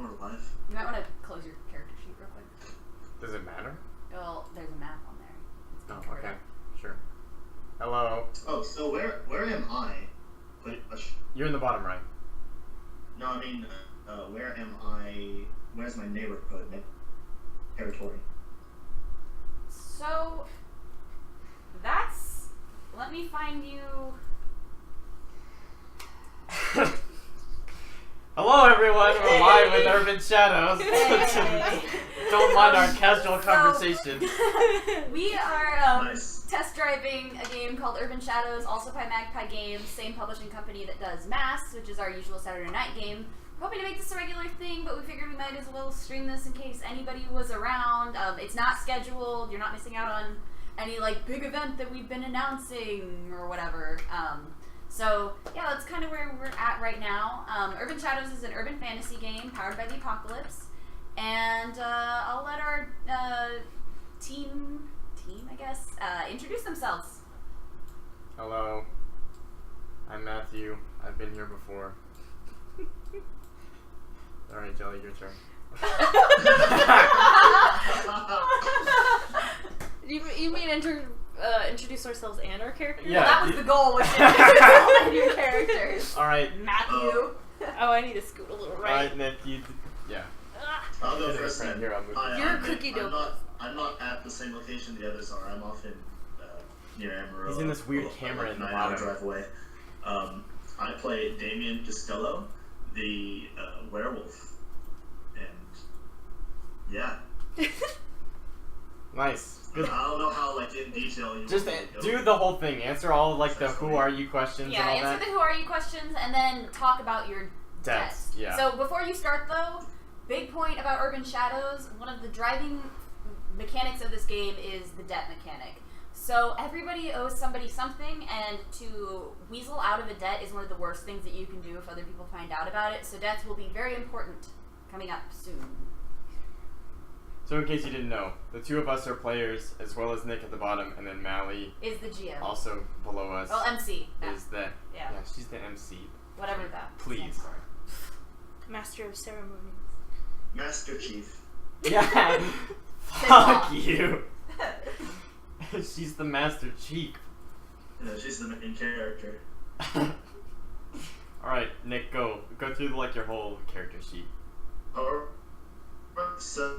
we're live. You might want to close your character sheet real quick. Does it matter? Well, there's a map on there. It's Oh, covered okay. up. Sure. Hello. Oh, so where am I? You're in the bottom right. No, I mean, where am I? Where's my neighborhood? My territory. So, that's... Let me find you... Hello, everyone. We're live with Urban Shadows. Hey. Don't mind our casual conversation. We are Nice. test driving a game called Urban Shadows, also by Magpie Games, same publishing company that does Mass, which is our usual Saturday night game. Hoping to make this a regular thing, but we figured we might as well stream this in case anybody was around. It's not scheduled. You're not missing out on any like big event that we've been announcing or whatever. So yeah, that's kind of where we're at right now. Urban Shadows is an urban fantasy game powered by the apocalypse, and I'll let our team, I guess, introduce themselves. Hello. I'm Matthew. I've been here before. Alright, Jelly, your turn. You mean introduce ourselves and our characters? Yeah. Well, that was the goal, was to introduce all the new characters. Alright. Matthew. Oh, I need to scoot a little right. Alright, Nick, yeah. I'll go Hit it first right then. here, I'll move. Hi, You're I'm a Nick. cookie dough. I'm not at the same location the others are. I'm off in near Amarillo. He's in this weird camera in the 9-hour bottom. drive away. I play Damien Costello, the werewolf, and yeah. Nice. Good. I don't know how in detail you Just want me to do go. the whole thing. Answer all the who are you questions Yeah, and all answer that. the who are you questions and then talk about your Deaths, deaths. yeah. So before you start though, big point about Urban Shadows, one of the driving mechanics of this game is the debt mechanic. So everybody owes somebody something, and to weasel out of a debt is one of the worst things that you can do if other people find out about it. So debts will be very important coming up soon. So in case you didn't know, the two of us are players, as well as Nick at the bottom, and then Mally, Is the GM. also below us, Well, MC. is the... Yeah. Yeah, she's the MC. Whatever that Please. stands for. Master of ceremonies. Master Chief. Yeah! Fuck Fuck you! She's the Master Chief. She's the main character. Alright, Nick, go. Go through your whole character sheet. So,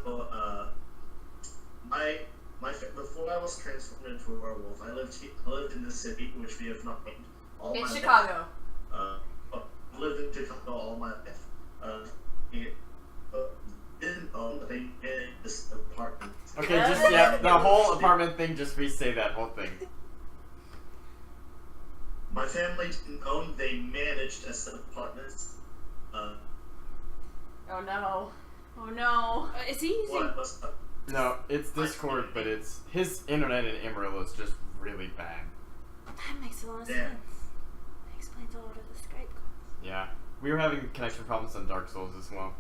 before I was transformed into a werewolf, I lived in the city, which we have not named. In my Chicago. Life. I lived in Chicago all my life. Didn't own this apartment. Okay, just, the whole apartment thing, just re-say that whole thing. My family didn't own, they managed a set of apartments. Oh no. Oh no. Is he using... What was up? No, it's Discord, but it's... His internet in Amarillo is just really bad. That makes a lot of Damn. sense. That explains a lot of the Skype calls. Yeah. We were having connection problems on Dark Souls as well.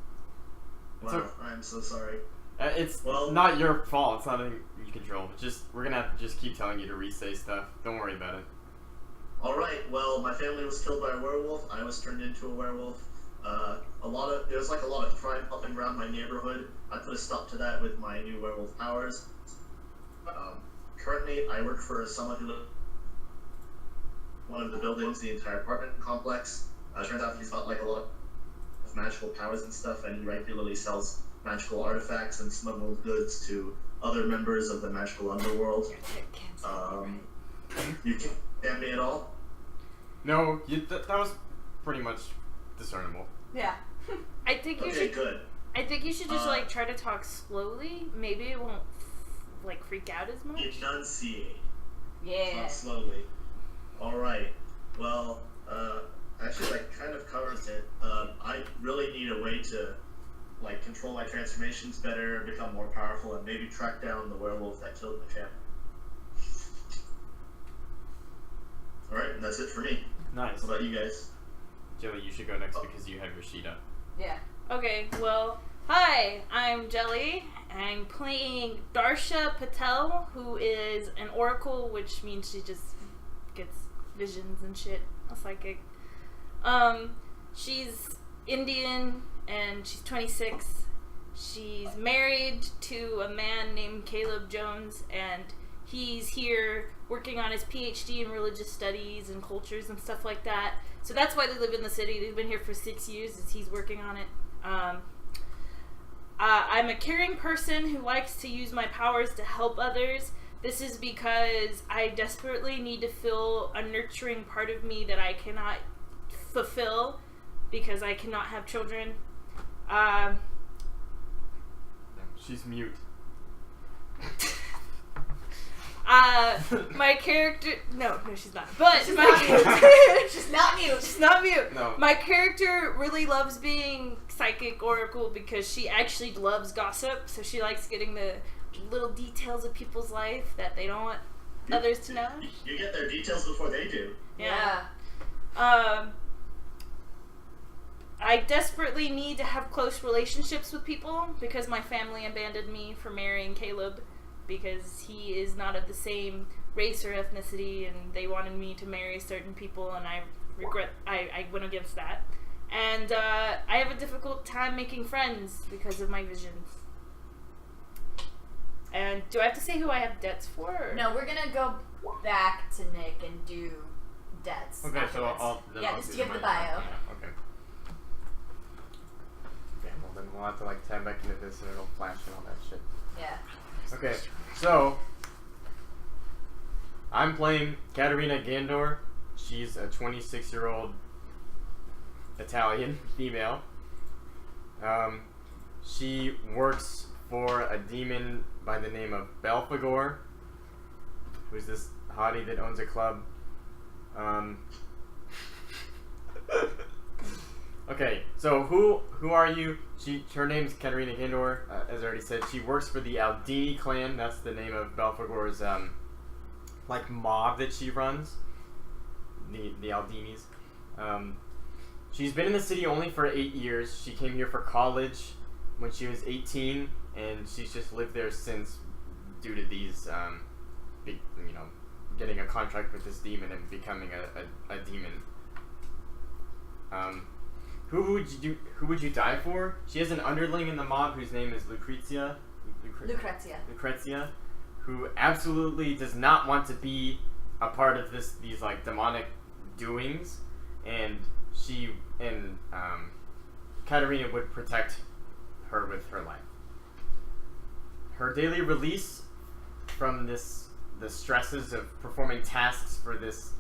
Wow, So- I'm so sorry. It's Well- not your fault. It's not anything you control. We're gonna have to just keep telling you to re-say stuff. Don't worry about it. Alright, well, my family was killed by a werewolf. I was turned into a werewolf. There was a lot of crime popping around my neighborhood. I put a stop to that with my new werewolf powers. Currently, I work for someone who lives in one of the buildings, the entire apartment complex. Turns out he's got a lot of magical powers and stuff, and he regularly sells magical artifacts and smuggled goods to other members of the magical underworld. You can't stand me at all? No, that was pretty much discernible. Yeah. I think you Okay, should... good. I think you should just try to talk slowly. Maybe it won't freak out as much. Enunciate. Yeah. Talk slowly. Alright. Well, actually, that kind of covers it. I really need a way to, control my transformations better, become more powerful, and maybe track down the werewolf that killed my family. Alright, that's it for me. Nice. What about you guys? Jelly, you should go next because you have your sheet up. Yeah. Okay, well, hi, I'm Jelly. I'm playing Darsha Patel, who is an oracle, which means she just gets visions and shit. A psychic. She's Indian and she's 26. She's married to a man named Caleb Jones, and he's here working on his PhD in religious studies and cultures and stuff like that. So that's why they live in the city. They've been here for 6 years as he's working on it. I'm a caring person who likes to use my powers to help others. This is because I desperately need to fill a nurturing part of me that I cannot fulfill because I cannot have children. She's mute. My character... No, she's not. But She's my not mute. She's not mute. She's not mute. No. My character really loves being psychic oracle because she actually loves gossip, so she likes getting the little details of people's life that they don't want others to know. You get their details before they do. Yeah. I desperately need to have close relationships with people because my family abandoned me for marrying Caleb because he is not of the same race or ethnicity, and they wanted me to marry certain people, and I went against that. And I have a difficult time making friends because of my visions. And do I have to say who I have debts for? Or? No, we're gonna go back to Nick and do debts. Okay, so afterwards. I'll just do give the mine. bio. Yeah, okay. Okay, well then we'll have to like tab back into this and it'll flash and all that shit. Yeah. Okay, so I'm playing Katerina Gandor. She's a 26-year-old Italian female. She works for a demon by the name of Belphegor, who's this hottie that owns a club. Okay, so who are you? Her name's Katerina Gandor, as I already said. She works for the Aldini clan. That's the name of Belphegor's like mob that she runs. The Aldinis. She's been in the city only for 8 years. She came here for college when she was 18, and she's just lived there since, due to these, getting a contract with this demon and becoming a demon. Who would you die for? She has an underling in the mob whose name is Lucrezia, who absolutely does not want to be a part of these like demonic doings, and Katerina would protect her with her life. Her daily release from the stresses of performing tasks for this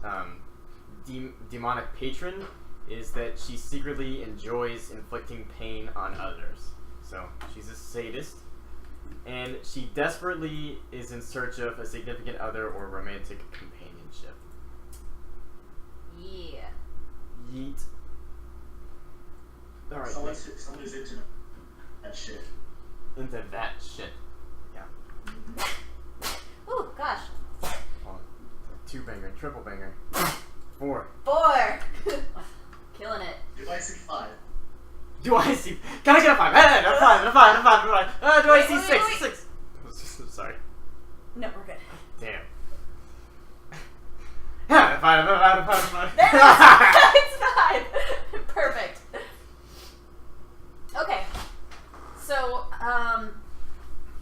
demonic patron is that she secretly enjoys inflicting pain on others. So she's a sadist, and she desperately is in search of a significant other or romantic companionship. Yeah. Yeet. Alright. Someone who's into that shit. Into that shit. Yeah. Ooh, gosh. Oh, 2-banger, triple banger. 4. 4. Killing it. Do I see 5? Do I see? Can I get a 5? Hey, a 5, a 5, a 5, a 5. Do I see 6? 6. Sorry. No, we're good. Damn. Yeah, a 5, a 5, a 5, a 5. There it is. It's 5. Perfect. Okay. So,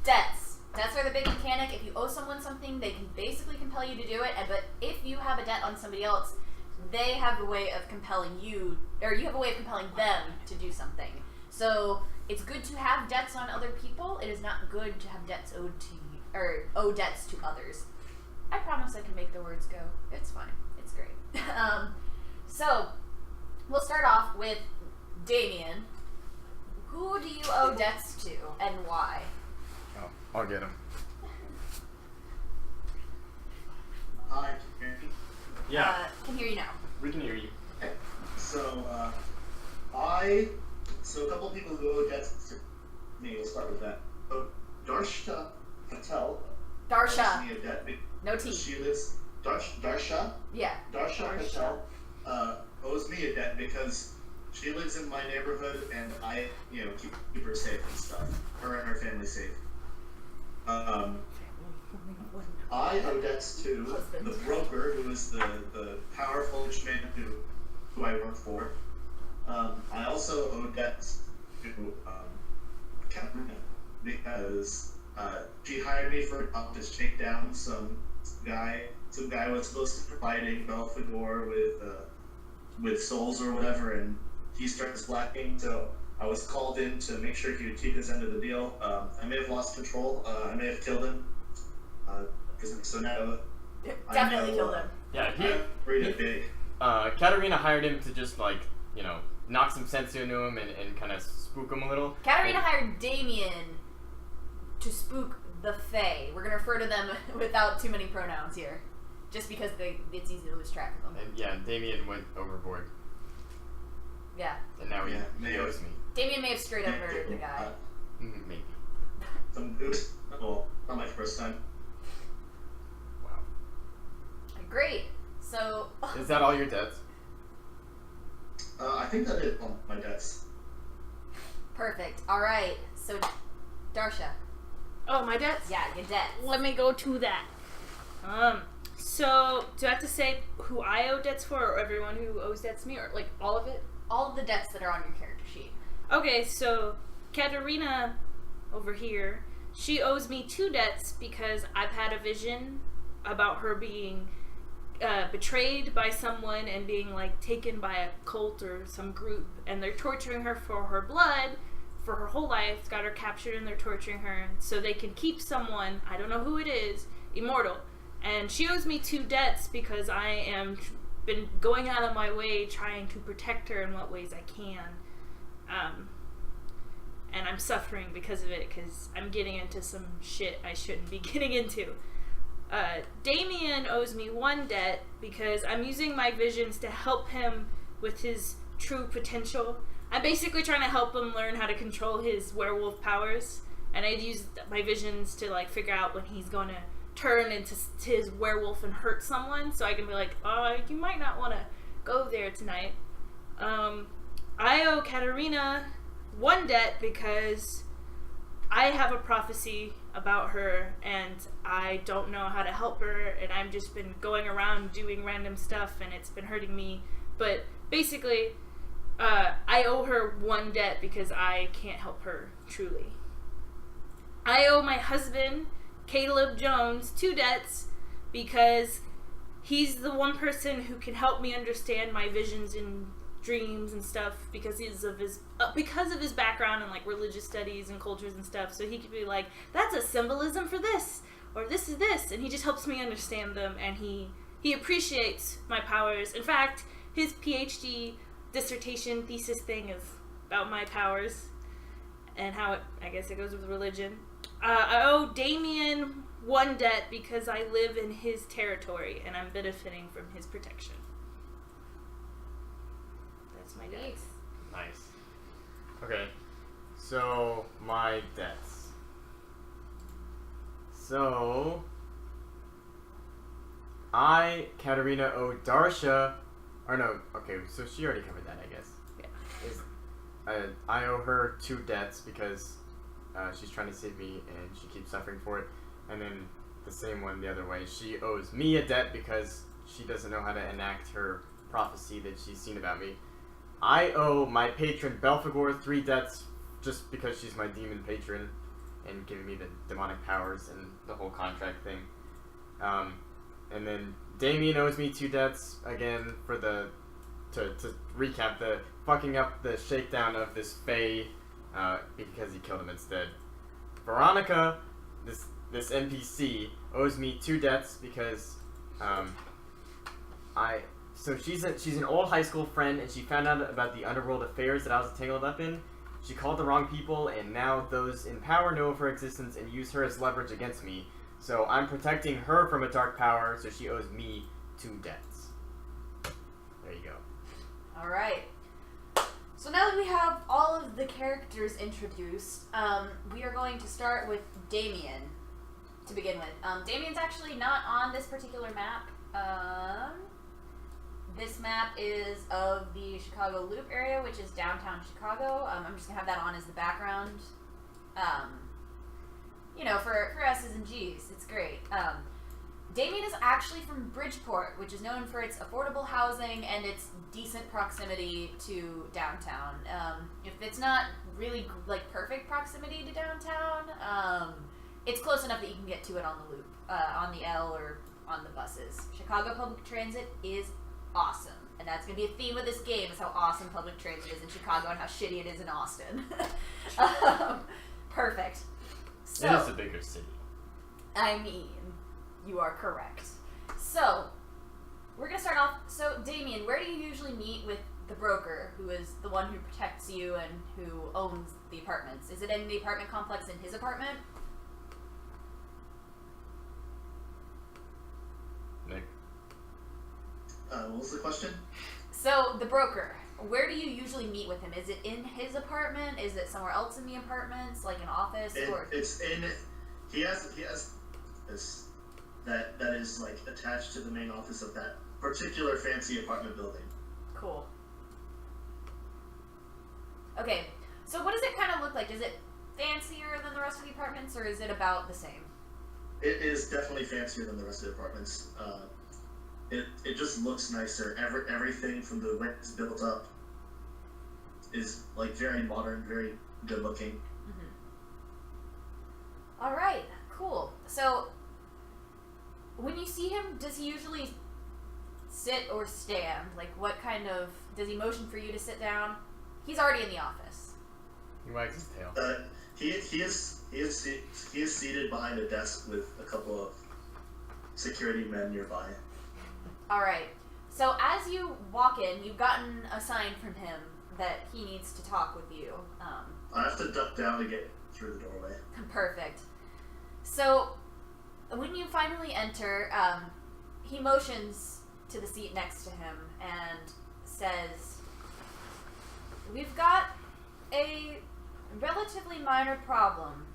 debts. Debts are the big mechanic. If you owe someone something, they can basically compel you to do it. But if you have a debt on somebody else, they have a way of compelling you, or you have a way of compelling them to do something. So it's good to have debts on other people. It is not good to have debts owed to you, or owe debts to others. I promise I can make the words go. It's fine. It's great. So we'll start off with Damien. Who do you owe debts to, and why? Oh, I'll get him. Hi. Yeah. Can hear you now. We can hear you. Okay. So, a couple people who owe debts to me, we'll start with that. Darsha Patel. Darsha. owes me a debt No T. she lives. Darsha Patel owes me a debt because she lives in my neighborhood and I, keep her safe and stuff. Her and her family safe. I owe debts to the broker, who is the powerful rich man who I work for. I also owe debts Katarina because she hired me for a job to shake down some guy was supposed to be providing Belfagor with souls or whatever, and he started slacking. So I was called in to make sure he would keep his end of the deal. I may have lost control. I may have killed him. So now Definitely killed him. Yeah, read it big. Katarina hired him to just knock some sense into him and kind of spook him a little. Katarina hired Damien to spook the Fae. We're gonna refer to them without too many pronouns here, just because it's easy to lose track of them. And yeah, Damien went overboard. Yeah. And now he owes me. Damien may have straight up murdered the guy. Maybe. Well, not my first time. Wow. Great. So. Is that all your debts? I think that is all my debts. Perfect. All right. So, Darsha. Oh, my debts? Yeah, your debts. Let me go to that. So, do I have to say who I owe debts for, or everyone who owes debts to me, or like all of it? All of the debts that are on your character sheet. Okay, so Katarina over here, she owes me 2 debts because I've had a vision about her being betrayed by someone and being like taken by a cult or some group, and they're torturing her for her blood for her whole life. It's got her captured and they're torturing her so they can keep someone, I don't know who it is, immortal. And she owes me 2 debts because I am been going out of my way trying to protect her in what ways I can. And I'm suffering because of it because I'm getting into some shit I shouldn't be getting into. Damien owes me 1 debt because I'm using my visions to help him with his true potential. I'm basically trying to help him learn how to control his werewolf powers, and I'd use my visions to like figure out when he's going to turn into his werewolf and hurt someone, so I can be like, oh, you might not want to go there tonight. I owe Katarina 1 debt because I have a prophecy about her and I don't know how to help her, and I've just been going around doing random stuff and it's been hurting me. But basically, I owe her 1 debt because I can't help her truly. I owe my husband, Caleb Jones, 2 debts because he's the one person who can help me understand my visions and dreams and stuff because of his background in like religious studies and cultures and stuff. So he could be like, that's a symbolism for this, or this is this, and he just helps me understand them, and he appreciates my powers. In fact, his PhD dissertation thesis thing is about my powers and how I guess it goes with religion. I owe Damien 1 debt because I live in his territory and I'm benefiting from his protection. That's my debts. Nice. Okay. So, my debts. So, Katarina, owe Darsha, or no, okay, so she already covered that, I guess. Yeah. I owe her 2 debts because she's trying to save me and she keeps suffering for it. And then the same one the other way. She owes me a debt because she doesn't know how to enact her prophecy that she's seen about me. I owe my patron Belfagor 3 debts just because she's my demon patron and giving me the demonic powers and the whole contract thing. And then Damien owes me 2 debts again for to recap, the fucking up the shakedown of this Fae because he killed him instead. Veronica, this NPC, owes me 2 debts because so she's an old high school friend, and she found out about the underworld affairs that I was tangled up in. She called the wrong people, and now those in power know of her existence and use her as leverage against me. So I'm protecting her from a dark power, so she owes me 2 debts. There you go. Alright. So now that we have all of the characters introduced, we are going to start with Damien to begin with. Damien's actually not on this particular map. This map is of the Chicago Loop area, which is downtown Chicago. I'm just going to have that on as the background. You know, for S's and G's. It's great. Damien is actually from Bridgeport, which is known for its affordable housing and its decent proximity to downtown. If it's not really like perfect proximity to downtown, it's close enough that you can get to it on the loop, on the L or on the buses. Chicago public transit is awesome, and that's going to be a theme of this game: is how awesome public transit is in Chicago and how shitty it is in Austin. Perfect. So, it is a bigger city. I mean, you are correct. So, we're going to start off. So, Damien, where do you usually meet with the broker, who is the one who protects you and who owns the apartments? Is it in the apartment complex in his apartment? Nick? What was the question? So, the broker, where do you usually meet with him? Is it in his apartment? Is it somewhere else in the apartments, like an office? Or It's in. He has this that is like attached to the main office of that particular fancy apartment building. Cool. Okay, so what does it kind of look like? Is it fancier than the rest of the apartments, or is it about the same? It is definitely fancier than the rest of the apartments. It just looks nicer. Everything from the way it's built up is like very modern, very good looking. Mm-hmm. All right, cool. So when you see him, does he usually sit or stand? Like, what kind of, does he motion for you to sit down? He's already in the office. He wags his tail. He is seated behind a desk with a couple of security men nearby. All right. So as you walk in, you've gotten a sign from him that he needs to talk with you. I have to duck down to get through the doorway. Perfect. So when you finally enter, he motions to the seat next to him and says, "We've got a relatively minor problem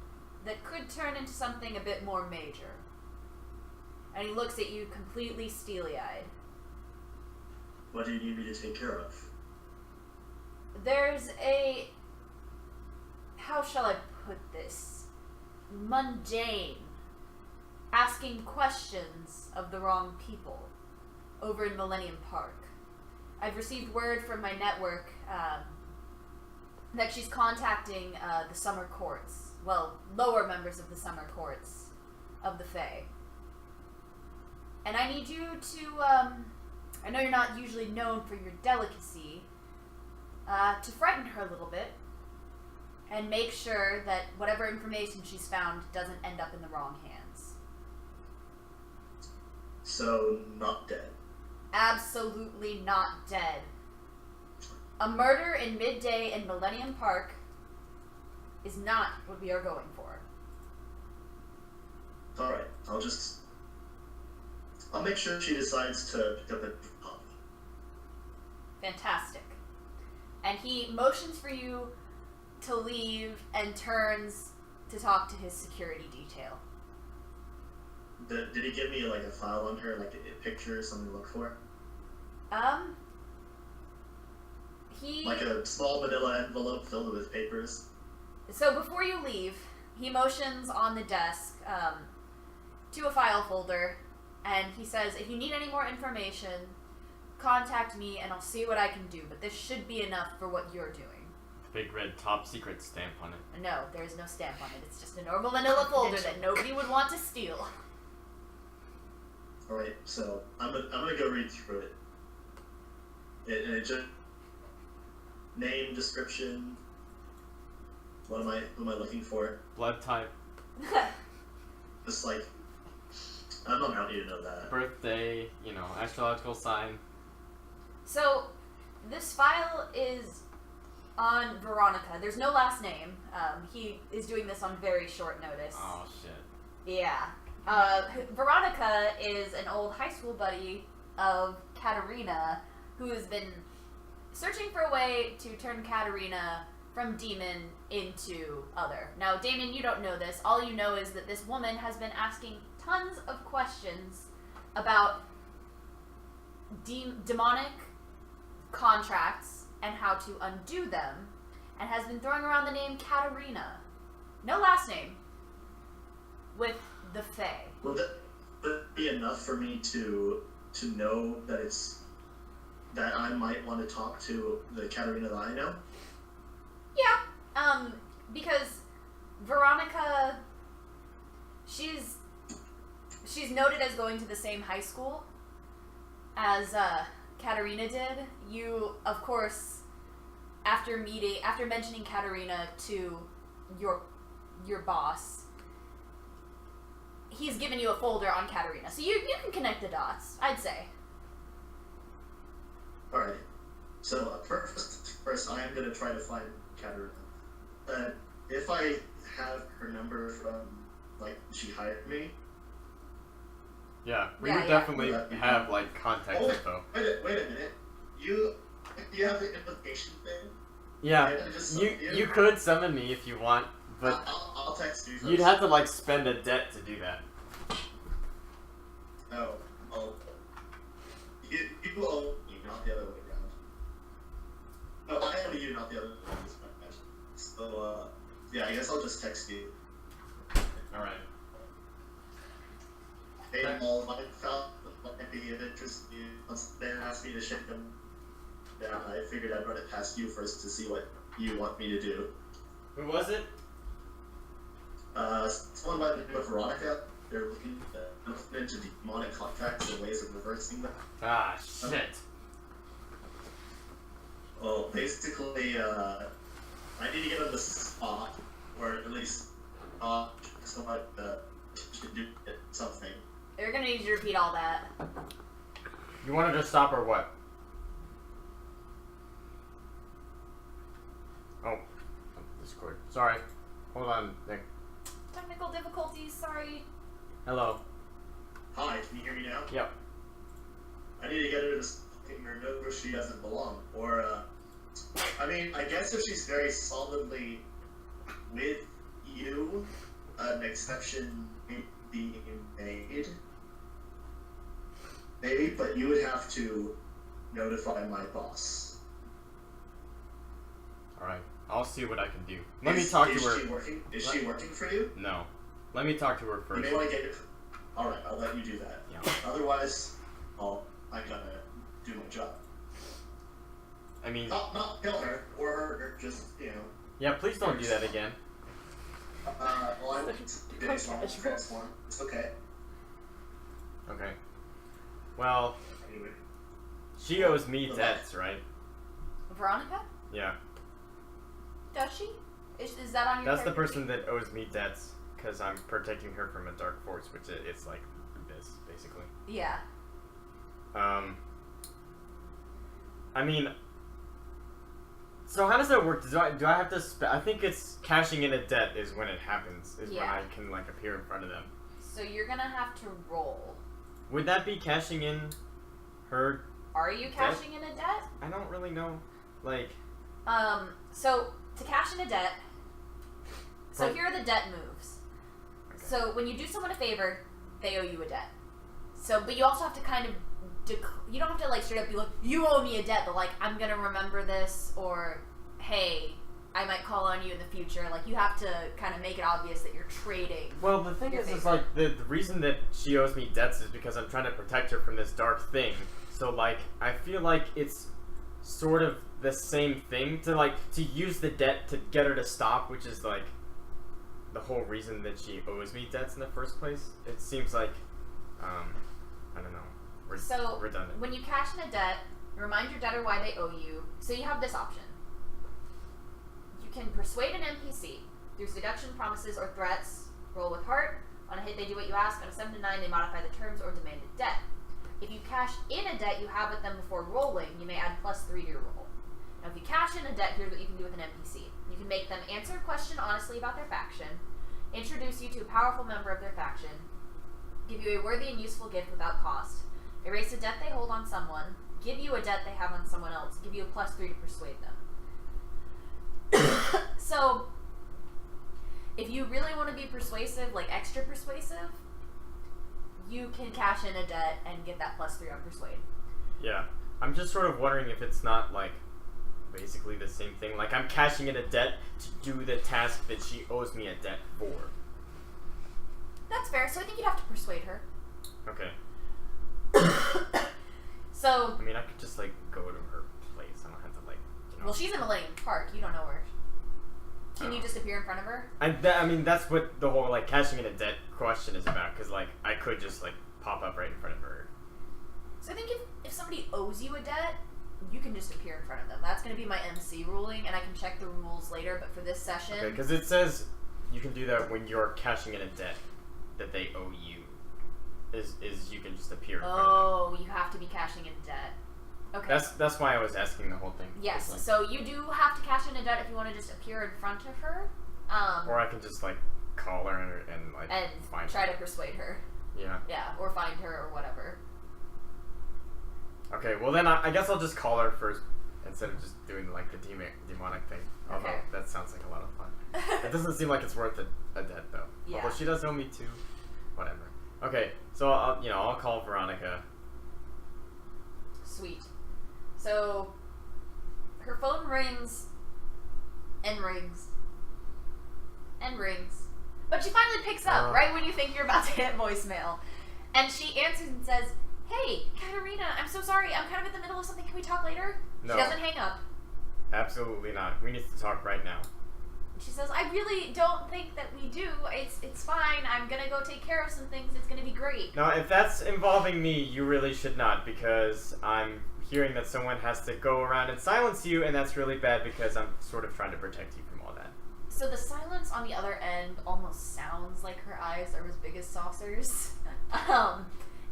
that could turn into something a bit more major." And he looks at you completely steely-eyed. What do you need me to take care of? There's a, how shall I put this, mundane, asking questions of the wrong people over in Millennium Park. I've received word from my network that she's contacting the summer courts, well, lower members of the summer courts of the Fae. And I need you to, I know you're not usually known for your delicacy, to frighten her a little bit and make sure that whatever information she's found doesn't end up in the wrong hands. So, not dead. Absolutely not dead. A murder in midday in Millennium Park is not what we are going for. Alright, I'll make sure she decides to pick up a hobby. Fantastic. And he motions for you to leave and turns to talk to his security detail. Did he give me like a file on her, like a picture, something to look for? He... Like a small manila envelope filled with papers? So before you leave, he motions on the desk to a file folder, and he says, "If you need any more information, contact me and I'll see what I can do, but this should be enough for what you're doing." Big red top secret stamp on it. No, there's no stamp on it. It's just a normal manila folder that nobody would want to steal. Alright, so I'm gonna go read through it. It just name, description. Who am I looking for? Blood type. Just like, I don't need to know that. Birthday, astrological sign. So, this file is on Veronica. There's no last name. He is doing this on very short notice. Oh, shit. Yeah. Veronica is an old high school buddy of Katerina who has been searching for a way to turn Katerina from demon into other. Now, Damien, you don't know this. All you know is that this woman has been asking tons of questions about demonic contracts and how to undo them, and has been throwing around the name Katerina, no last name, with the Fae. Well, it be enough for me to know that that I might want to talk to the Katarina that I know? Yeah. Because Veronica, she's noted as going to the same high school as Katarina did. You, of course, after mentioning Katarina to your boss, he's given you a folder on Katarina, so you can connect the dots, I'd say. All right. So first, I am gonna try to find Katarina. If I have her number from she hired me. Yeah, we Yeah, would yeah. definitely have contact info. Wait a minute. You have the invitation thing? Yeah, Can I just summon you could summon me if you want, but I'll text you. you'd have to spend a debt to do that. No. You owe me, not the other way around. No, I owe you, not the other way around. So, yeah, I guess I'll just text you. Alright. Hey, all my found might be of interest in you. Once they asked me to shake them down, I figured I'd run it past you first to see what you want me to do. Who was it? Someone by the name of Veronica. They're looking into demonic contacts and ways of reversing them. Ah, shit. Well, basically, I need to get on the spot, or at least someone should do something. They're gonna need you to repeat all that. You wanted to stop or what? Oh, Discord. Sorry. Hold on, Nick. Technical difficulties, sorry. Hello. Hi, can you hear me now? Yep. I need to get her to fucking her know where she doesn't belong. Or, I guess if she's very solidly with you, an exception may be made. Maybe, but you would have to notify my boss. Alright. I'll see what I can do. Let me talk to her. Is she working for you? No. Let me talk to her You first. may want to get it. Alright, I'll let you do that. Yeah. Otherwise, I gotta do my job. I mean... Not kill her, or hurt her, just, Yeah, please don't do that again. Well, I wouldn't do this on transform. It's okay. Okay. Well, Anyway. she owes me debts, right? Veronica? Yeah. Does she? Is that on your That's the character person that owes me debts, because I'm protecting her from a dark force, which it's like this, basically. sheet? Yeah. I mean... So how does that work? Do I have to I think it's cashing in a debt is when it happens, is when I can, appear in front of them. So you're gonna have to roll. Would that be cashing in her... Are you cashing in a debt? I don't really know. So to cash in a debt, so Well- here are the debt moves. Okay. So when you do someone a favor, they owe you a debt. So, but you also have to kind of, you don't have to straight up be like, you owe me a debt, but I'm gonna remember this, or hey, I might call on you in the future. You have to kind of make it obvious that you're trading. Well, the thing is the reason that she owes me debts is because I'm trying to protect her from this dark thing. So, I feel like it's sort of the same thing to use the debt to get her to stop, which is, the whole reason that she owes me debts in the first place. It seems like, I don't know, redundant. When you cash in a debt, remind your debtor why they owe you. So you have this option. You can persuade an NPC through seduction, promises, or threats. Roll with heart. On a hit, they do what you ask. On a 7 to 9, they modify the terms or demanded debt. If you cash in a debt you have with them before rolling, you may add +3 to your roll. Now, if you cash in a debt, here's what you can do with an NPC. You can make them answer a question honestly about their faction, introduce you to a powerful member of their faction, give you a worthy and useful gift without cost, erase a debt they hold on someone, give you a debt they have on someone else, give you a +3 to persuade them. So, if you really want to be persuasive, extra persuasive, you can cash in a debt and get that +3 on persuade. Yeah. I'm just sort of wondering if it's not, basically the same thing. I'm cashing in a debt to do the task that she owes me a debt for. That's fair, so I think you'd have to persuade her. Okay. So, I mean, I could just like go to her place. I don't have to like. You know. well, she's in Millennium Park. You don't know where. Can you just appear in front of her? I mean, that's what the whole like cashing in a debt question is about. Because like I could just like pop up right in front of her. So I think if somebody owes you a debt, you can just appear in front of them. That's going to be my MC ruling, and I can check the rules later. But for this session, Okay, because it says you can do that when you're cashing in a debt that they owe you. Is you can just appear in front of them. oh, you have to be cashing in debt. Okay. That's why I was asking the whole thing. Yes. Like, So you do have to cash in a debt if you want to just appear in front of her. or I can just like call her and like and find try her. to persuade her. Yeah. Yeah, or find her or whatever. Okay, well then I guess I'll just call her first instead of just doing like the demonic thing. Although Okay. that sounds like a lot of fun. It doesn't seem like it's worth a debt though. Yeah. Although she does owe me 2. Whatever. Okay, so I'll call Veronica. Sweet. So her phone rings and rings and rings. But she finally picks up right when you think you're about to hit voicemail. And she answers and says, "Hey, Katarina, I'm so sorry. I'm kind of in the middle of something. Can we talk later?" No. She doesn't hang up. Absolutely not. We need to talk right now. She says, "I really don't think that we do. It's fine. I'm gonna go take care of some things. It's gonna be great." Now, if that's involving me, you really should not, because I'm hearing that someone has to go around and silence you, and that's really bad because I'm sort of trying to protect you from all that. So the silence on the other end almost sounds like her eyes are as big as saucers.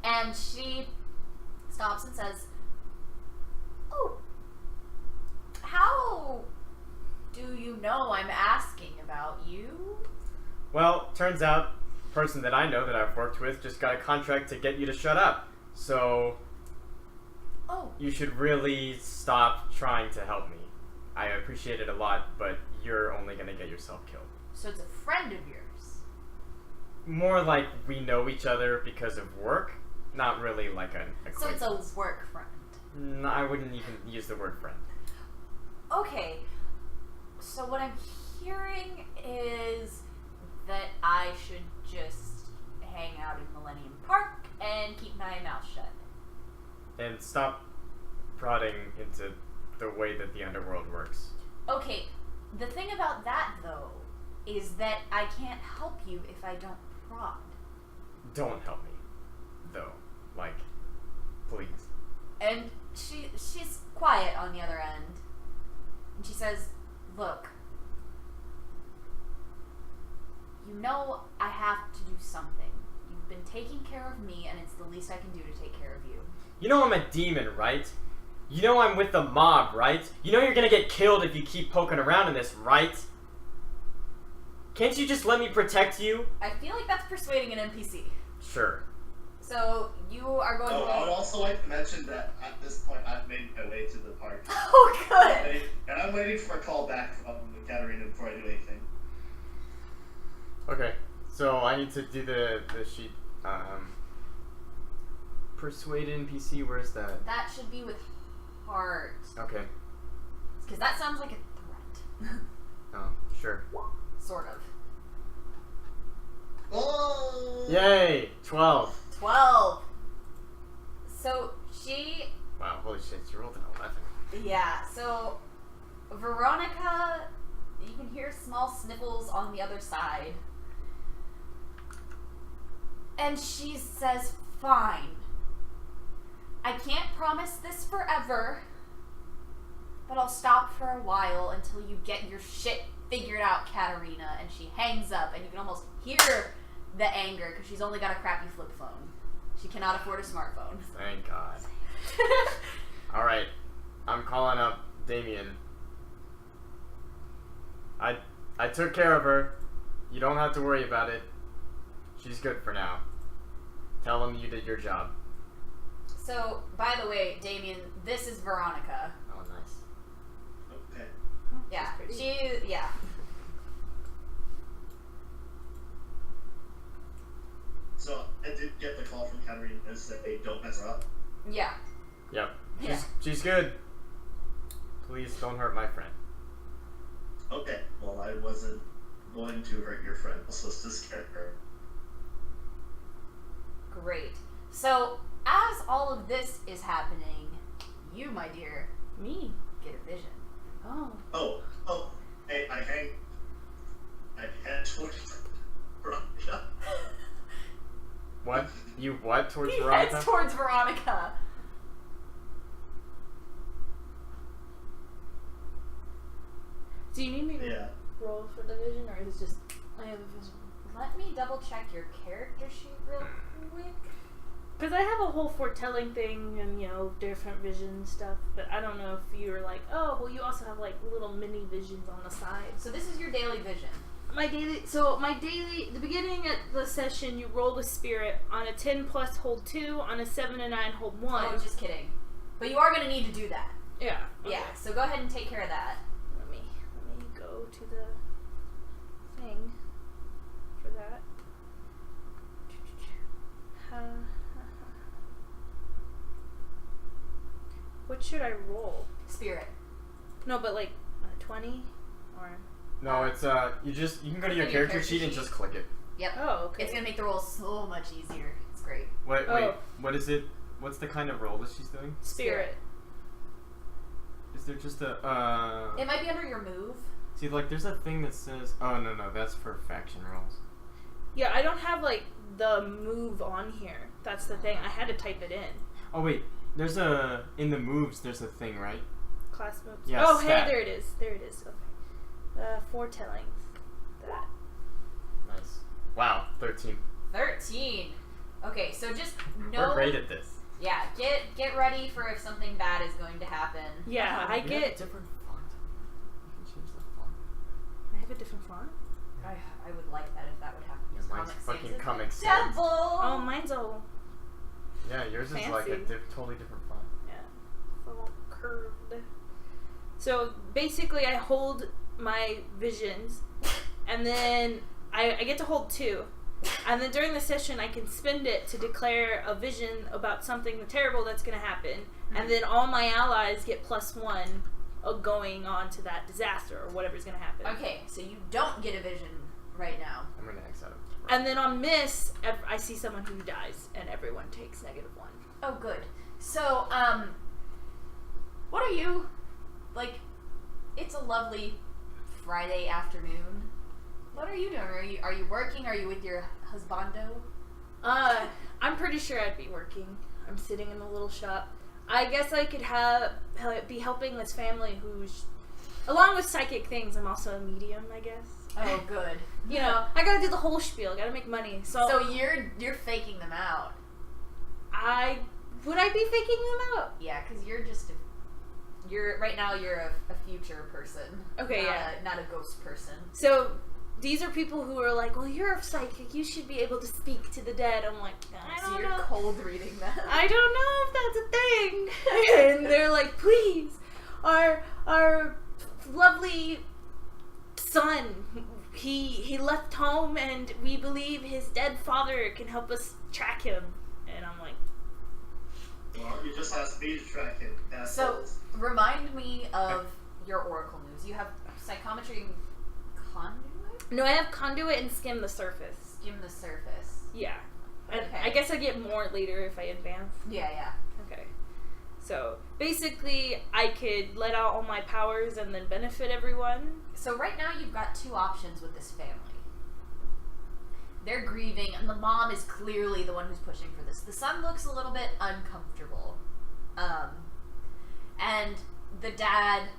And she stops and says, "Oh, how do you know I'm asking about you?" Well, turns out, the person that I know that I've worked with just got a contract to get you to shut up. So, Oh, you should really stop trying to help me. I appreciate it a lot, but you're only going to get yourself killed. so it's a friend of yours. More like we know each other because of work, not really like an So acquaintance. it's a work friend. No, I wouldn't even use the word friend. Okay, so what I'm hearing is that I should just hang out in Millennium Park and keep my mouth shut. And stop prodding into the way that the underworld works. Okay, the thing about that, though, is that I can't help you if I don't prod. Don't help me, though. Like, please. And she's quiet on the other end. And she says, "Look, you know I have to do something. You've been taking care of me, and it's the least I can do to take care of you." You know I'm a demon, right? You know I'm with the mob, right? You know you're gonna get killed if you keep poking around in this, right? Can't you just let me protect you? I feel like that's persuading an NPC. Sure. So you are going Oh, I would to... also like to mention that at this point I've made my way to the park. Oh, good! And I'm waiting for a call back from Katarina before I do anything. Okay, so I need to do the sheet. Persuade NPC, where's that? That should be with heart. Okay. Because that sounds like a threat. Oh, sure. Sort of. Oh! Yay! 12. 12. So she... Wow, holy shit, you rolled an 11. Yeah, so Veronica, you can hear small sniffles on the other side. And she says, "Fine. I can't promise this forever, but I'll stop for a while until you get your shit figured out, Katarina." And she hangs up, and you can almost hear the anger because she's only got a crappy flip phone. She cannot afford a smartphone. Thank God. Alright, I'm calling up Damien. I took care of her. You don't have to worry about it. She's good for now. Tell him you did your job. So, by the way, Damien, this is Veronica. Oh, nice. Okay. Yeah, She's pretty. yeah. So I did get the call from Katarina that said, "Hey, don't mess her up." Yeah. Yep. Yeah. She's good. Please don't hurt my friend. Okay. Well, I wasn't going to hurt your friend. I was supposed to scare her. Great. So, as all of this is happening, you, my dear, Me? get a vision. Oh. I head towards Veronica. What? You what towards He Veronica? heads towards Veronica. Do you need me to Yeah. roll for the vision, or is it just I have a vision? Let me double check your character sheet real quick. Because I have a whole foretelling thing and, different vision stuff, but I don't know if you were like, oh, well, you also have, like, little mini visions on the side. So this is your daily vision. The beginning at the session, you roll with spirit. On a 10 plus, hold 2. On a 7 to 9, hold 1. Oh, just kidding. But you are going to need to do that. Yeah. Okay. Yeah, so go ahead and take care of that. Let me go to the thing for that. What should I roll? Spirit. No, but like 20 or. No, it's you can go to your character sheet and just click it. Yep. Oh, okay. It's going to make the roll so much easier. It's great. Wait, Oh. what is it? What's the kind of roll that she's doing? Spirit. Is there just a It might be under your move. See, like, there's a thing that says, oh, no, that's for faction rolls. Yeah, I don't have like the move on here. That's the thing. I had to type it in. Oh, wait, in the moves, there's a thing, right? Class moves. Yeah, oh, stat. hey, there it is. Okay. Foretelling. That. Nice. Wow, 13. 13. Okay, so just know. We're great at this. Yeah, get ready for if something bad is going to happen. Yeah, I You have a get. different font. You can change the font. I have a different font. I would like that if that would happen. Yeah, Because mine's Comic fucking Sans is Comic the Sans. devil. Oh, mine's all Yeah, yours is like a Fancy. totally different font. it's all curved. So basically, I hold my visions, and then I get to hold 2. And then during the session, I can spend it to declare a vision about something terrible that's going to happen. And then all my allies get +1 of going on to that disaster or whatever's going to happen. Okay, so you don't get a vision right now. I'm gonna X out of And then on miss, I see someone who dies, and everyone takes -1. Oh, good. So, what are you, like, it's a lovely Friday afternoon. What are you doing? Are you working? Are you with your husbando? I'm pretty sure I'd be working. I'm sitting in the little shop. I guess I could be helping this family who's, along with psychic things, I'm also a medium, I guess. Oh, good. I gotta do the whole spiel. Gotta make money. So you're faking them out. Would I be faking them out? Yeah, because right now you're a future person. Okay, not a ghost person. So these are people who are like, well, you're a psychic. You should be able to speak to the dead. I'm like, I So don't you're know. cold reading them. I don't know if that's a thing. And they're like, please, our lovely son, he left home, and we believe his dead father can help us track him. And I'm like, Well, you just asked me to track him. So assholes. remind me of your Oracle moves. You have psychometry and conduit? no, I have conduit and skim the surface. Skim the surface. Yeah. And Okay. I guess I get more later if I advance. Yeah. Okay. So basically, I could let out all my powers and then benefit everyone. So right now you've got 2 options with this family. They're grieving, and the mom is clearly the one who's pushing for this. The son looks a little bit uncomfortable. And the dad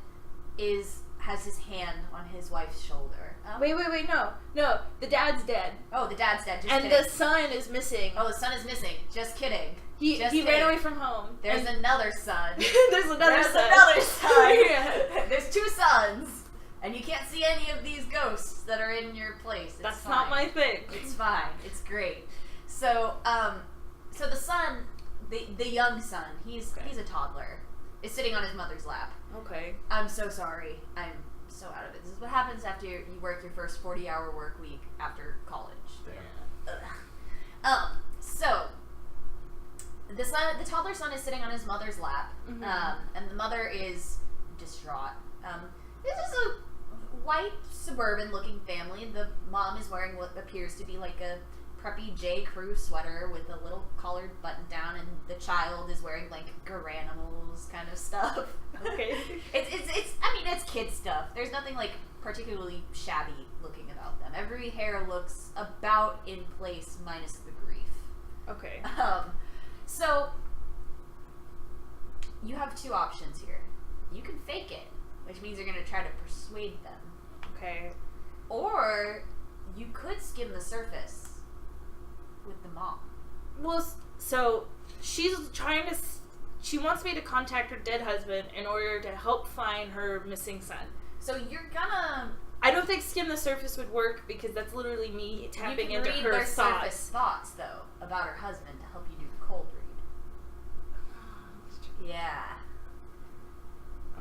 has his hand on his wife's shoulder. Wait, no. The dad's dead. Oh, the dad's dead. Just And kidding. the son is missing. Oh, the son is missing. Just kidding. He Just ran kidding. away from home. There's And another son. there's another There's son. another son. Yeah. There's 2 sons. And you can't see any of these ghosts that are in your place. It's That's fine. not my thing. It's fine. It's great. So, so the son, the young son, he's a toddler, is sitting on his mother's lap. Okay. I'm so sorry. I'm so out of it. This is what happens after you work your first 40-hour work week after college. Damn. So the toddler son is sitting on his mother's lap, Mhm. and the mother is distraught. This is a white suburban-looking family. The mom is wearing what appears to be like a preppy J. Crew sweater with a little collared button down, and the child is wearing like Garanimals kind of stuff. Okay. It's kid stuff. There's nothing like particularly shabby looking about them. Every hair looks about in place minus the grief. Okay. So you have two options here. You can fake it, which means you're going to try to persuade them. Okay. Or you could skim the surface with the mom. Well, so she's trying to. She wants me to contact her dead husband in order to help find her missing son. So you're gonna. I don't think skim the surface would work because that's literally me tapping into read her their thoughts. surface thoughts though about her husband to help you do the cold read. Yeah.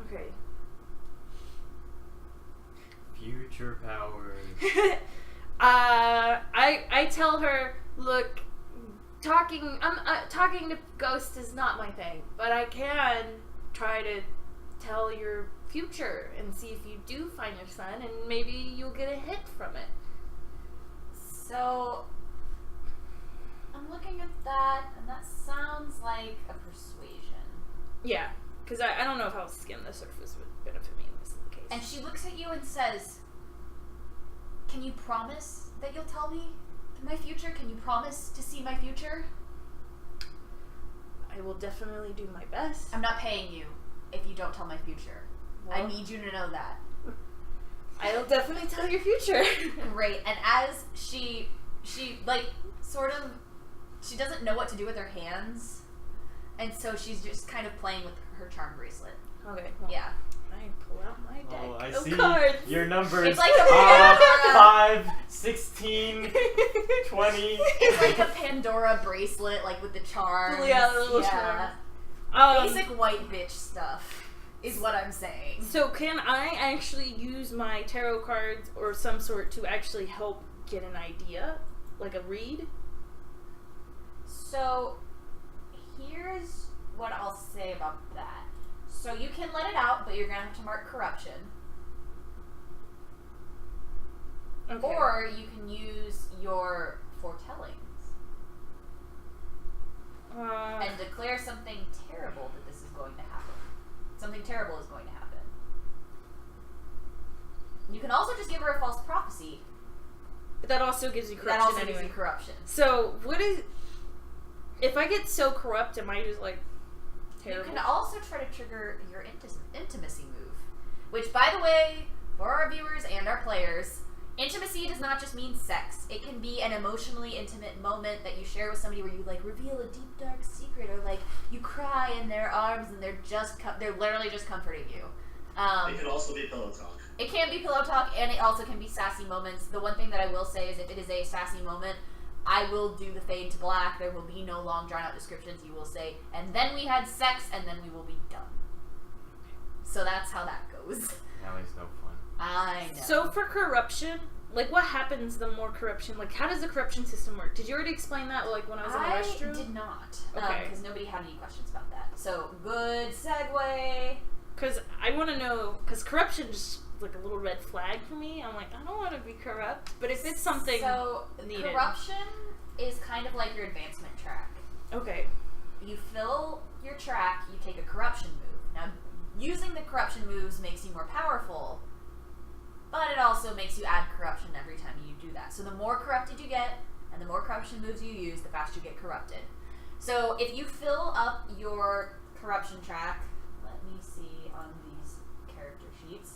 Okay. Future powers. I tell her, look, talking to ghosts is not my thing, but I can try to tell your future and see if you do find your son, and maybe you'll get a hit from it. So I'm looking at that, and that sounds like a persuasion. Yeah, because I don't know if I'll skim the surface would benefit me in this case. And she looks at you and says, "Can you promise that you'll tell me my future? Can you promise to see my future?" I will definitely do my best. I'm not paying you if you don't tell my future. Well, I need you to know that. I'll definitely tell your future. Great. And as she like sort of, she doesn't know what to do with her hands, and so she's just kind of playing with her charm bracelet. Okay. Well, Yeah. I pull out my deck Oh, I of see. cards. Your numbers It's like a are Pandora. 5, 16, 20. It's like a Pandora bracelet, like with the charms. Yeah, the little charms. Basic white bitch stuff is what I'm saying. So can I actually use my tarot cards or some sort to actually help get an idea? Like a read? So here's what I'll say about that. So you can let it out, but you're gonna have to mark corruption. Okay. Or you can use your foretellings and declare something terrible that this is going to happen. Something terrible is going to happen. You can also just give her a false prophecy. but that also gives you corruption That also anyway. gives you corruption. So what is... If I get so corrupt, am I just like... terrible? You can also try to trigger your intimacy move. Which, by the way, for our viewers and our players, intimacy does not just mean sex. It can be an emotionally intimate moment that you share with somebody where you like reveal a deep dark secret, or like you cry in their arms and they're literally just comforting you. It could also be pillow talk. It can be pillow talk, and it also can be sassy moments. The one thing that I will say is if it is a sassy moment, I will do the fade to black. There will be no long drawn out descriptions. You will say, and then we had sex, and then we will be done. So that's how that goes. Allie's no fun. I know. So for corruption, like what happens the more corruption? Like how does the corruption system work? Did you already explain that like when I was in the restroom? I did not. Okay. Because nobody had any questions about that. So, good segue. Because I want to know, because corruption just like a little red flag for me. I'm like, I don't want to be corrupt. But if it's something So, needed. corruption is kind of like your advancement track. Okay. You fill your track, you take a corruption move. Now, using the corruption moves makes you more powerful, but it also makes you add corruption every time you do that. So the more corrupted you get, and the more corruption moves you use, the faster you get corrupted. So if you fill up your corruption track, let me see on these character sheets.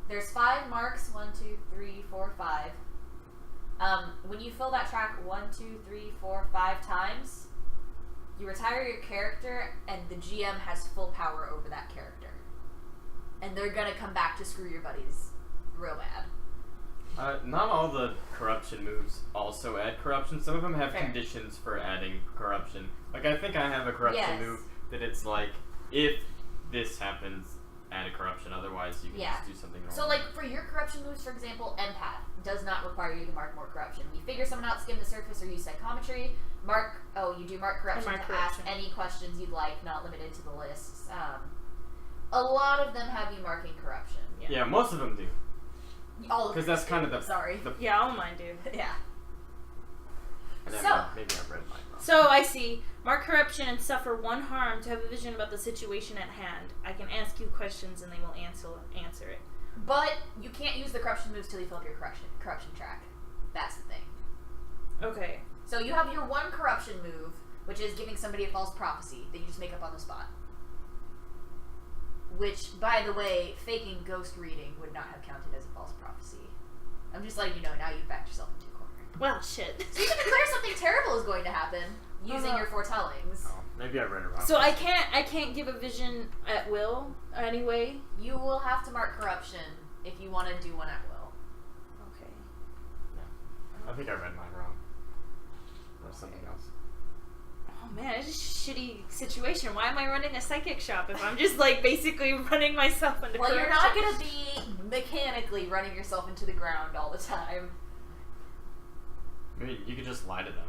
There's 5 marks, 1, 2, 3, 4, 5. When you fill that track 1, 2, 3, 4, 5 times, you retire your character, and the GM has full power over that character. And they're gonna come back to screw your buddies real bad. Not all the corruption moves also add corruption. Some of them have Fair. conditions for adding corruption. Like, I think I have a corruption Yes. move that it's like, if this happens, add a corruption. Otherwise, you can Yeah. just do something wrong. So, like, for your corruption moves, for example, empath does not require you to mark more corruption. When you figure someone out, skim the surface, or use psychometry, you do mark corruption Mark to corruption. ask any questions you'd like, not limited to the lists. A lot of them have you marking corruption. Yeah, most of them do. All of Because them that's kind of do. Sorry. the Yeah, all mine do. Yeah. And then So- maybe I read mine wrong. So I see. Mark corruption and suffer 1 harm to have a vision about the situation at hand. I can ask you questions and they will answer it. But you can't use the corruption moves till you fill up your corruption track. That's the thing. Okay. So you have your 1 corruption move, which is giving somebody a false prophecy that you just make up on the spot. Which, by the way, faking ghost reading would not have counted as a false prophecy. I'm just letting you know, now you've backed yourself into a corner. Well, shit. So you can declare something terrible is going to happen using your foretellings. Oh, maybe I read it wrong. So I can't give a vision at will anyway. You will have to mark corruption if you want to do one at will. Okay. I think I read mine wrong. Or something else. Oh man, it's just a shitty situation. Why am I running a psychic shop if I'm just like basically running myself into Well, corruption? you're not going to be mechanically running yourself into the ground all the time. Maybe you could just lie to them.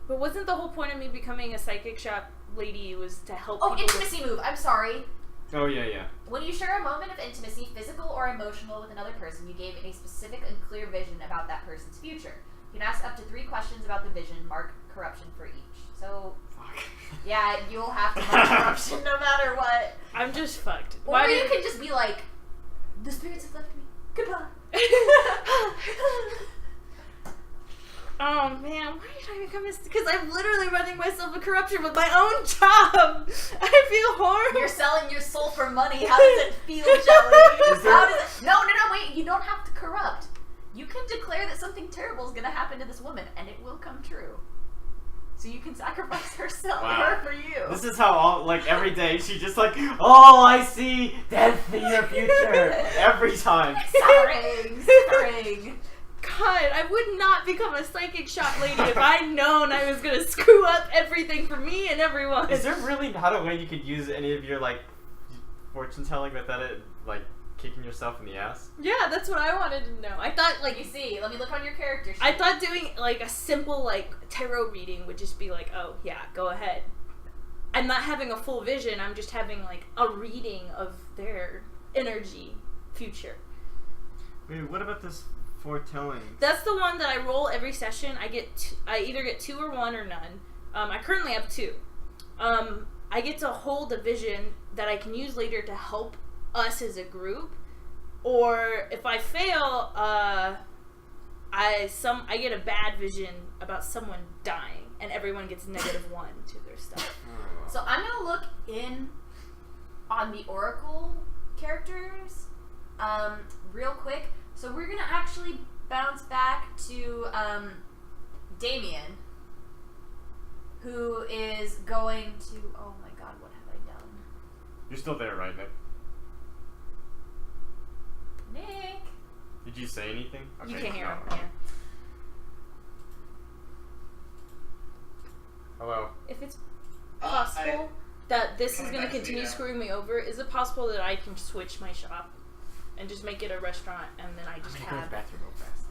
But wasn't the whole point of me becoming a psychic shop lady was to help Oh, people intimacy move. I'm sorry. Oh, yeah. When you share a moment of intimacy, physical or emotional, with another person, you gave a specific and clear vision about that person's future. You can ask up to 3 questions about the vision, mark corruption for each. So, Fuck. yeah, you'll have to mark corruption no matter what. I'm just fucked. Or you can just be like, the spirits have left me. Goodbye. Oh man, why did I become this? Because I'm literally running myself a corruption with my own job. I feel horrible. You're selling your soul for money. How does it feel, Jelly? Is there- How does it... No, wait. You don't have to corrupt. You can declare that something terrible is going to happen to this woman, and it will come true. So you can sacrifice herself Wow. for you. This is how, every day she just oh, I see death in your future. Every time. Suffering. God, I would not become a psychic shop lady if I'd known I was gonna screw up everything for me and everyone. Is there really not a way you could use any of your, fortune telling without it, kicking yourself in the ass? Yeah, that's what I wanted to know. I thought, You see, let me look on your character sheet. I thought doing, a simple, tarot reading would just be oh, yeah, go ahead. I'm not having a full vision, I'm just having, a reading of their energy future. Wait, what about this foretelling? That's the one that I roll every session. I either get 2 or 1 or none. I currently have 2. I get to hold a vision that I can use later to help us as a group, or if I fail, I get a bad vision about someone dying, and everyone gets -1 to their stuff. So I'm going to look in on the Oracle characters real quick. So we're going to actually bounce back to Damien, who is going to... Oh my god, what have I done? You're still there, right, Nick? Nick! Did you say anything? You Okay, can't hear no. him. Yeah. Hello. If it's possible that this is Coming going to back to me continue now. screwing me over, is it possible that I can switch my shop and just make it a restaurant and then I just I'm gonna go to the have bathroom real fast.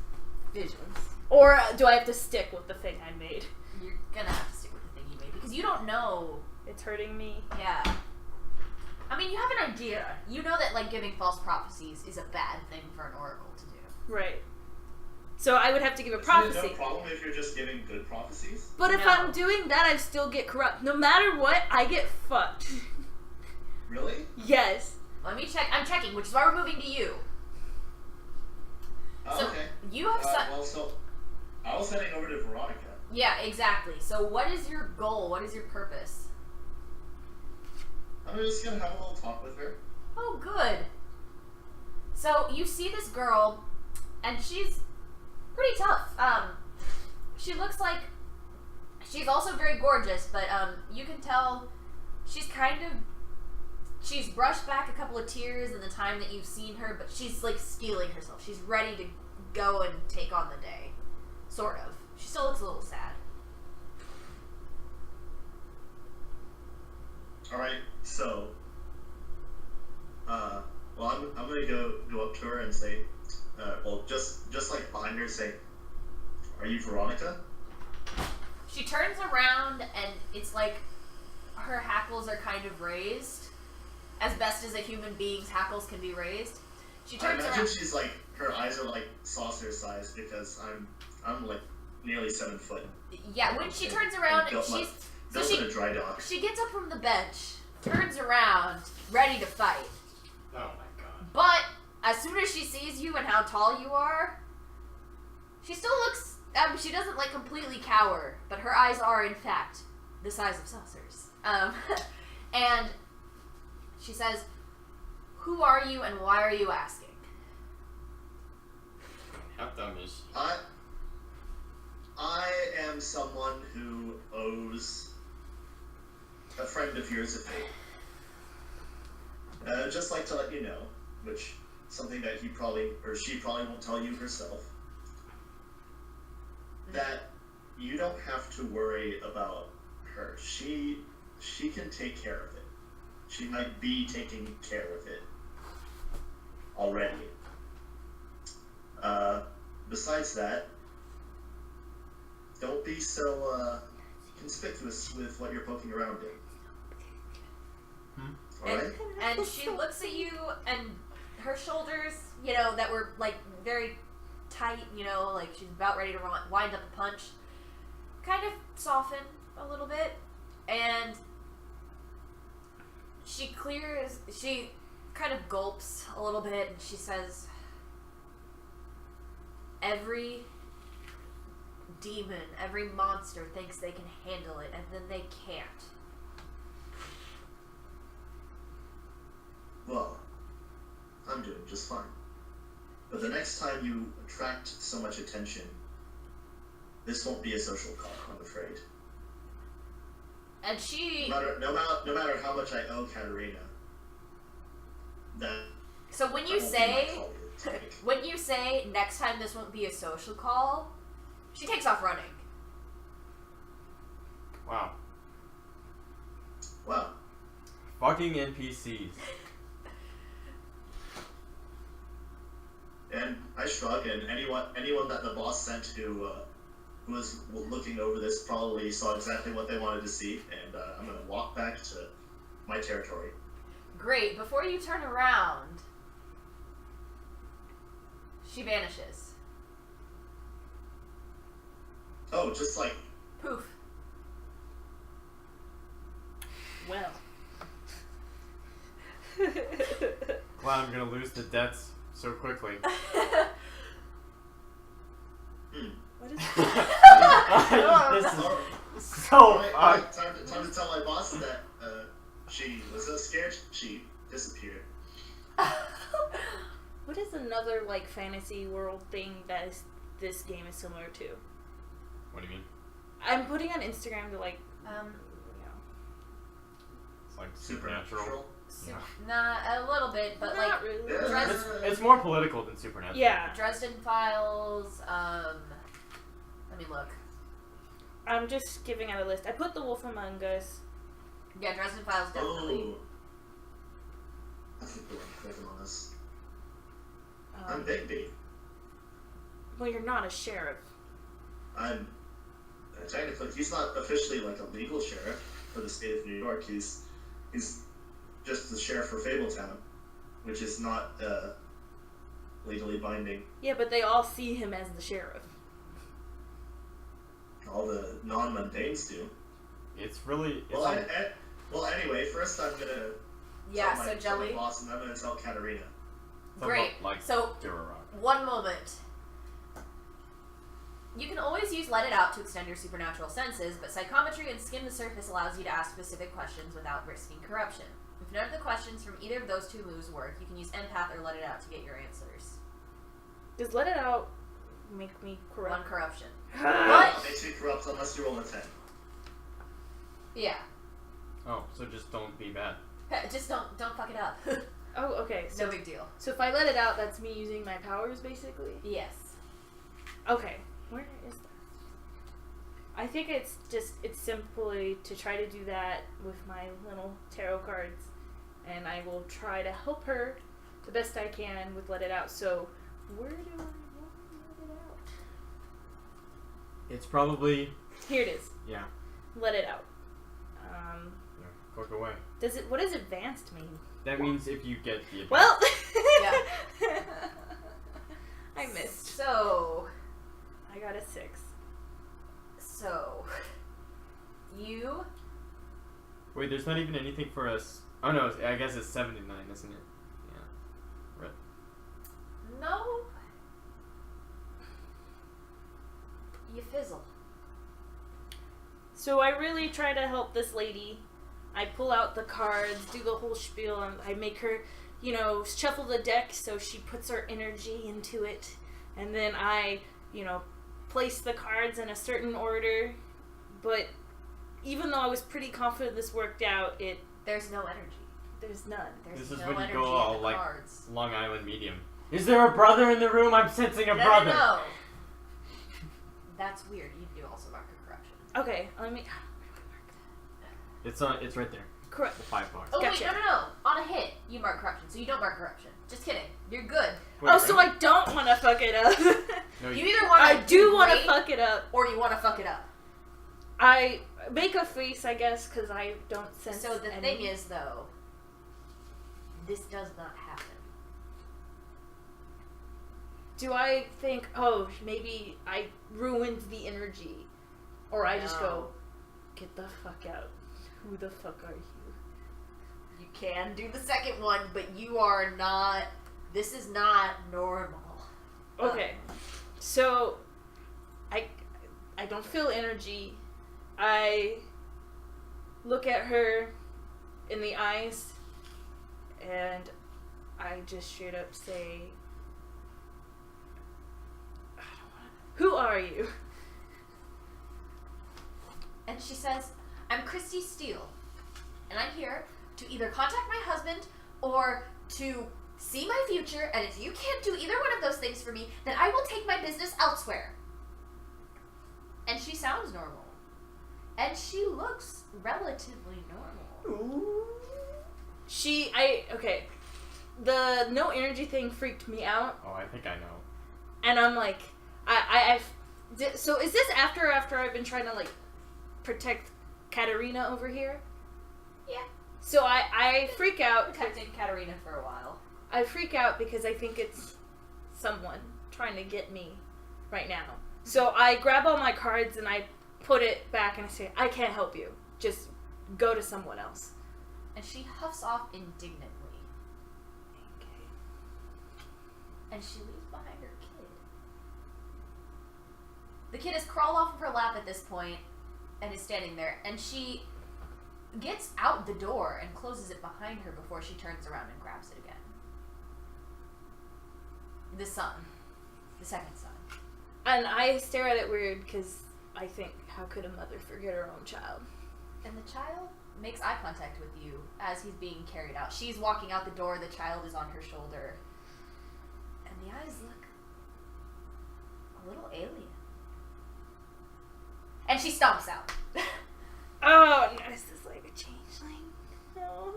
Visions. Or do I have to stick with the thing I made? You're gonna have to stick with the thing you made because you don't know. It's hurting me. Yeah. I mean, you have an idea. You know that, giving false prophecies is a bad thing for an oracle to do. Right. So I would have to give a Isn't prophecy. it no problem if you're just giving good prophecies? But if No. I'm doing that, I still get corrupt. No matter what, I get fucked. Really? Yes. Let me check. I'm checking, which is why we're moving to you. Oh, So, okay. you have So I was heading over to Veronica. Yeah, exactly. So what is your goal? What is your purpose? I'm just gonna have a little talk with her. Oh, good. So you see this girl, and she's pretty tough. She looks like she's also very gorgeous, but you can tell she's she's brushed back a couple of tears in the time that you've seen her, but she's steeling herself. She's ready to go and take on the day, sort of. She still looks a little sad. All right. So, well, I'm gonna go up to her and say, just behind her, say, "Are you Veronica?" She turns around, and it's like her hackles are kind of raised, as best as a human being's hackles can be raised. She I turns imagine around. she's her eyes are saucer sized because I'm like nearly 7 foot. Yeah, when she turns around, Built in a dry dock. she gets up from the bench, turns around, ready to fight. Oh my god. But as soon as she sees you and how tall you are, she still looks. She doesn't like completely cower, but her eyes are in fact the size of saucers. And she says, "Who are you and why are you asking?" How dumb is she? I am someone who owes a friend of yours a favor. Just like to let you know, which something that he probably or she probably won't tell you herself, that you don't have to worry about her. She can take care of it. She might be taking care of it already. Besides that, don't be so conspicuous with what you're poking around in. Alright? And she looks at you, and her shoulders, that were like very tight, like she's about ready to wind up a punch, kind of soften a little bit, and she kind of gulps a little bit, and she says, "Every demon, every monster thinks they can handle it, and then they can't." Well, I'm doing just fine. But the next time you attract so much attention, this won't be a social call, I'm afraid. And she... No matter how much I owe Katerina, that... So when you say, next time this won't be a social call, she takes off running. Wow. Wow. Fucking NPCs. And I shrug, and anyone that the boss sent who was looking over this probably saw exactly what they wanted to see, and I'm going to walk back to my territory. Great. Before you turn around, she vanishes. Oh, just like... Poof. Well. Glad I'm gonna lose the debts so quickly. What is This is so Alright, time to tell my boss that she was so scared she disappeared. What is another like fantasy world thing that this game is similar to? What do you mean? I'm putting on Instagram to like It's like supernatural. Nah, a little bit, but not like really. Yeah. It's more political than supernatural. Yeah. Dresden Files. Let me look. I'm just giving out a list. I put The Wolf Among Us. Yeah, Dresden Files definitely. Oh. I think we're clicking on this. I'm Bigby. Well, you're not a sheriff. I'm technically, he's not officially like a legal sheriff for the state of New York. He's just the sheriff for Fabletown, which is not legally binding. Yeah, but they all see him as the sheriff. All the non-mundanes do. It's really. It's Well, anyway, first I'm gonna tell my Jelly. boss, and I'm gonna tell Katerina. Great. Like So Durarara. one moment. You can always use Let It Out to extend your supernatural senses, but psychometry and Skim the Surface allows you to ask specific questions without risking corruption. If none of the questions from either of those two moves work, you can use Empath or Let It Out to get your answers. Does Let It Out make me corrupt? One corruption. It makes you corrupt unless you roll a 10. Yeah. Oh, so just don't be bad. Just don't fuck it up. Oh, okay. So, No big deal. So if I let it out, that's me using my powers, basically? Yes. Okay. Where is that? I think it's simply to try to do that with my little tarot cards, and I will try to help her the best I can with Let It Out. So, where do I want to let it out? It's probably. Here it is. Yeah. Let It Out. Click away. What does advanced mean? That means if you get the. Well, Yeah. I missed. So, I got a 6. So, you... Wait, there's not even anything for us. Oh no, I guess it's 79, isn't it? Yeah. Right. No. You fizzle. So I really try to help this lady. I pull out the cards, do the whole spiel, and I make her, shuffle the deck so she puts her energy into it. And then I, place the cards in a certain order. But even though I was pretty confident this worked out, There's no energy. there's none. There's This is no when you energy go all in the like cards. Long Island medium. Is there a brother in the room? I'm sensing a brother. No. That's weird. You do also mark a corruption. Okay, let me... It's right there. Correct. The 5 bars. Oh Gotcha. wait, no. On a hit, you mark corruption, so you don't mark corruption. Just kidding. You're good. Wait, so right? I don't want to fuck it up. No, You either want to I do want to fuck it up. or you want to fuck it up. I make a face, I guess, because I don't sense So the any... thing is, though, this does not happen. Do I think, oh, maybe I ruined the energy? Or I just No. go, get the fuck out. Who the fuck are you? You can do the second one, but you are not. This is not normal. Okay. So, I don't feel energy. I look at her in the eyes, and I just straight up say, I don't wanna, who are you? And she says, I'm Christy Steele, and I'm here to either contact my husband or to see my future, and if you can't do either one of those things for me, then I will take my business elsewhere. And she sounds normal. And she looks relatively normal. Okay. The no energy thing freaked me out, Oh, I think I know. and I'm like, so is this after I've been trying to, like, protect Katerina over here? Yeah. So I freak out. Protecting Katerina for a while. I freak out because I think it's someone trying to get me right now. So I grab all my cards and I put it back and I say, I can't help you. Just go to someone else. And she huffs off indignantly. Okay. And she leaves behind her kid. The kid has crawled off of her lap at this point and is standing there. And she gets out the door and closes it behind her before she turns around and grabs it again. The son. The second son. And I stare at it weird because I think, how could a mother forget her own child? And the child makes eye contact with you as he's being carried out. She's walking out the door, the child is on her shoulder. And the eyes look a little alien. And she stomps out. Oh, no, is this like a changeling? No.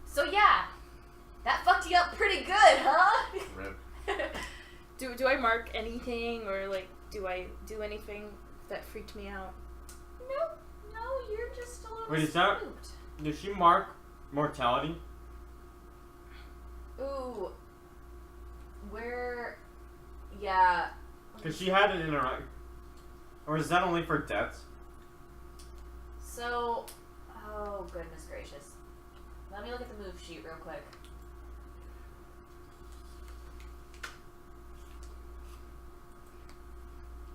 So yeah, that fucked you up pretty good, huh? Rip. Do I mark anything or, like, do I do anything that freaked me out? No, you're just a little Wait, is that- spooked. Did she mark mortality? Ooh. Yeah. Because she had it in her... Or is that only for deaths? So, oh goodness gracious. Let me look at the move sheet real quick.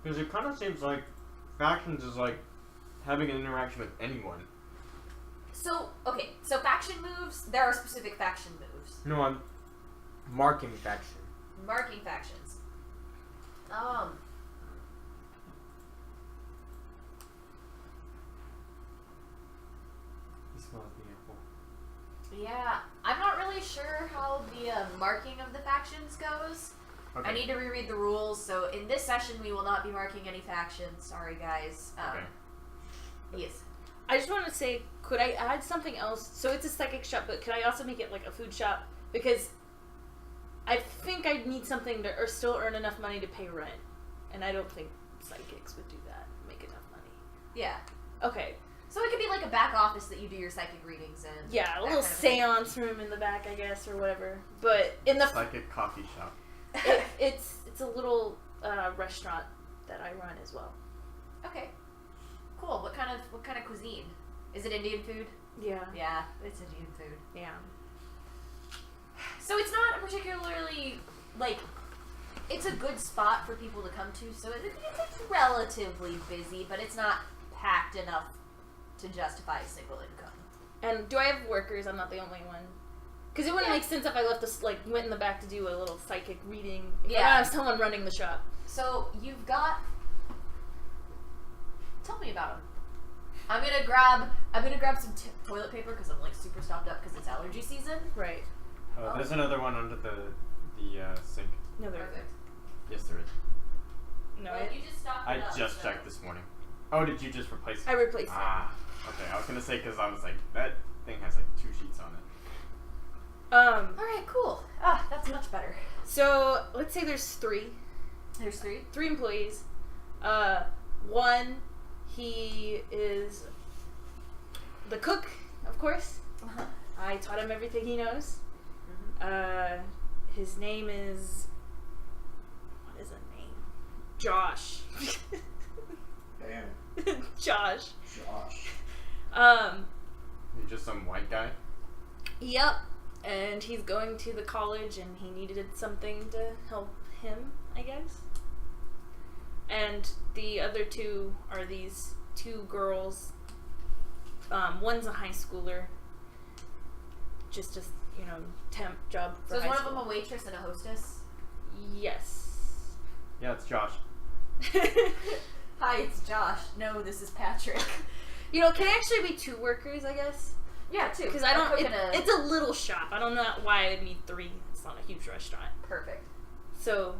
Because it kind of seems like factions is like having an interaction with anyone. So, okay, so faction moves, there are specific faction moves. No, I'm marking faction. Marking factions. He smells the apple. Yeah, I'm not really sure how the marking of the factions goes. Okay. I need to reread the rules, so in this session we will not be marking any factions. Sorry, guys. Okay. Yes. I just want to say, could I add something else? So it's a psychic shop, but could I also make it like a food shop? Because I think I need something to still earn enough money to pay rent. And I don't think psychics would do that, make enough money. Yeah. Okay. So it could be like a back office that you do your psychic readings in. Yeah, a that little kind of thing. seance room in the back, I guess, or whatever. But in the Psychic coffee shop. it's a little restaurant that I run as well. Okay. Cool. What kind of cuisine? Is it Indian food? Yeah. Yeah, it's Indian food. Yeah. So it's not particularly, like, it's a good spot for people to come to, so it's relatively busy, but it's not packed enough to justify a single income. And do I have workers? I'm not the only one. Because it wouldn't make sense if I left this, like, went in the back to do a little psychic reading. If I have someone running the shop. So you've got. Tell me about them. I'm gonna grab some toilet paper because I'm like super stocked up because it's allergy season. Right. Oh, there's another one under the sink. No, there Perfect. Yes, there is. No, Well, you just stocked I it up, just so. checked this morning. Oh, did you just replace it? I replaced it. Okay. I was gonna say because I was like, that thing has like 2 sheets on it. All right, cool. That's much better. So let's say there's 3. There's 3. 3 employees. One, he is the cook, of course. Uh-huh. I taught him everything he knows. Mm-hmm. His name is... What is his name? Josh. Damn. Josh. Josh. You're just some white guy? Yep. And he's going to the college and he needed something to help him, I guess. And the other 2 are these 2 girls. One's a high schooler. Just temp job for So is high one school. of them a waitress and a hostess? Yes. Yeah, it's Josh. Hi, it's Josh. No, this is Patrick. Can actually be 2 workers, I guess. Yeah, 2. Because I don't. It's a little shop. I don't know why I would need 3. It's not a huge restaurant. Perfect. So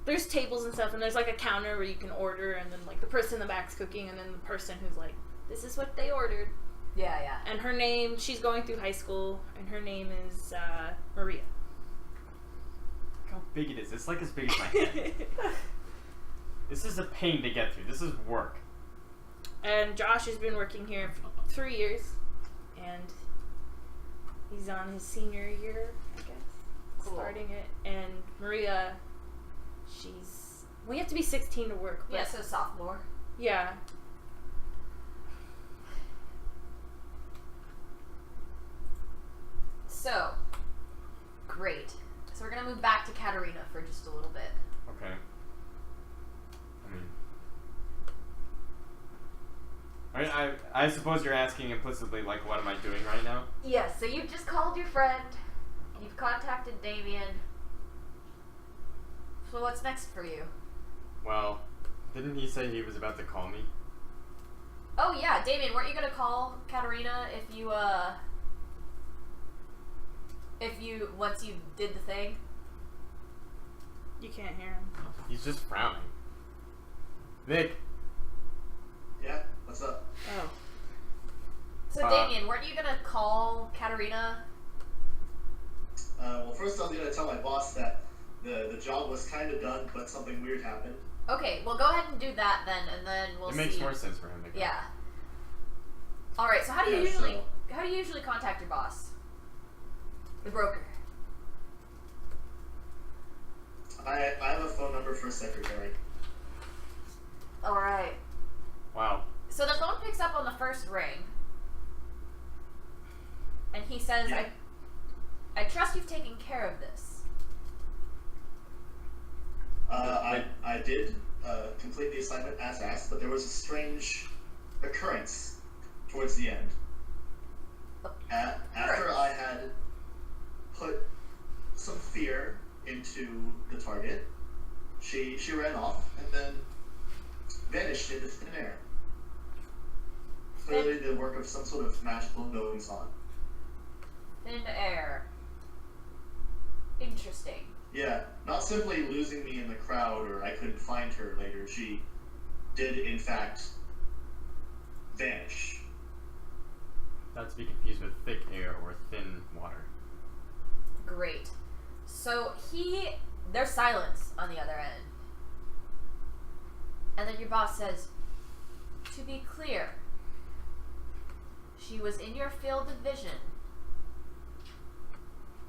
there's tables and stuff, and there's like a counter where you can order, and then like the person in the back's cooking, and then the person who's like, this is what they ordered. Yeah. And her name, she's going through high school, and her name is Maria. Look how big it is. It's like as big as my head. This is a pain to get through. This is work. And Josh has been working here for 3 years, and he's on his senior year, I guess, Cool. starting it. And Maria, we have to be 16 to work. But Yeah, so sophomore. yeah. So, great. So we're gonna move back to Katerina for just a little bit. Okay. I suppose you're asking implicitly, like, what am I doing right now? Yes, so you've just called your friend. You've contacted Damien. So what's next for you? Well, didn't he say he was about to call me? Oh yeah, Damien, weren't you gonna call Katerina once you did the thing? You can't hear him. He's just frowning. Vic. Yeah, what's up? Oh. So Damien, weren't you gonna call Katerina? Well, first I was gonna tell my boss that the job was kind of done, but something weird happened. Okay, well go ahead and do that then, and then we'll see. It makes more sense for him to go. Yeah. All right. So how do you usually contact your boss? The broker. I have a phone number for a secretary. All right. Wow. So the phone picks up on the first ring, and he says, Yeah. I trust you've taken care of this. I did complete the assignment as asked, but there was a strange occurrence towards the end. After I had put some fear into the target, she ran off and then vanished into thin air. Clearly the work of some sort of magical goings on. Thin air. Interesting. Yeah, not simply losing me in the crowd or I couldn't find her later. She did, in fact, vanish. Not to be confused with thick air or thin water. Great. So there's silence on the other end. And then your boss says, to be clear, she was in your field of vision,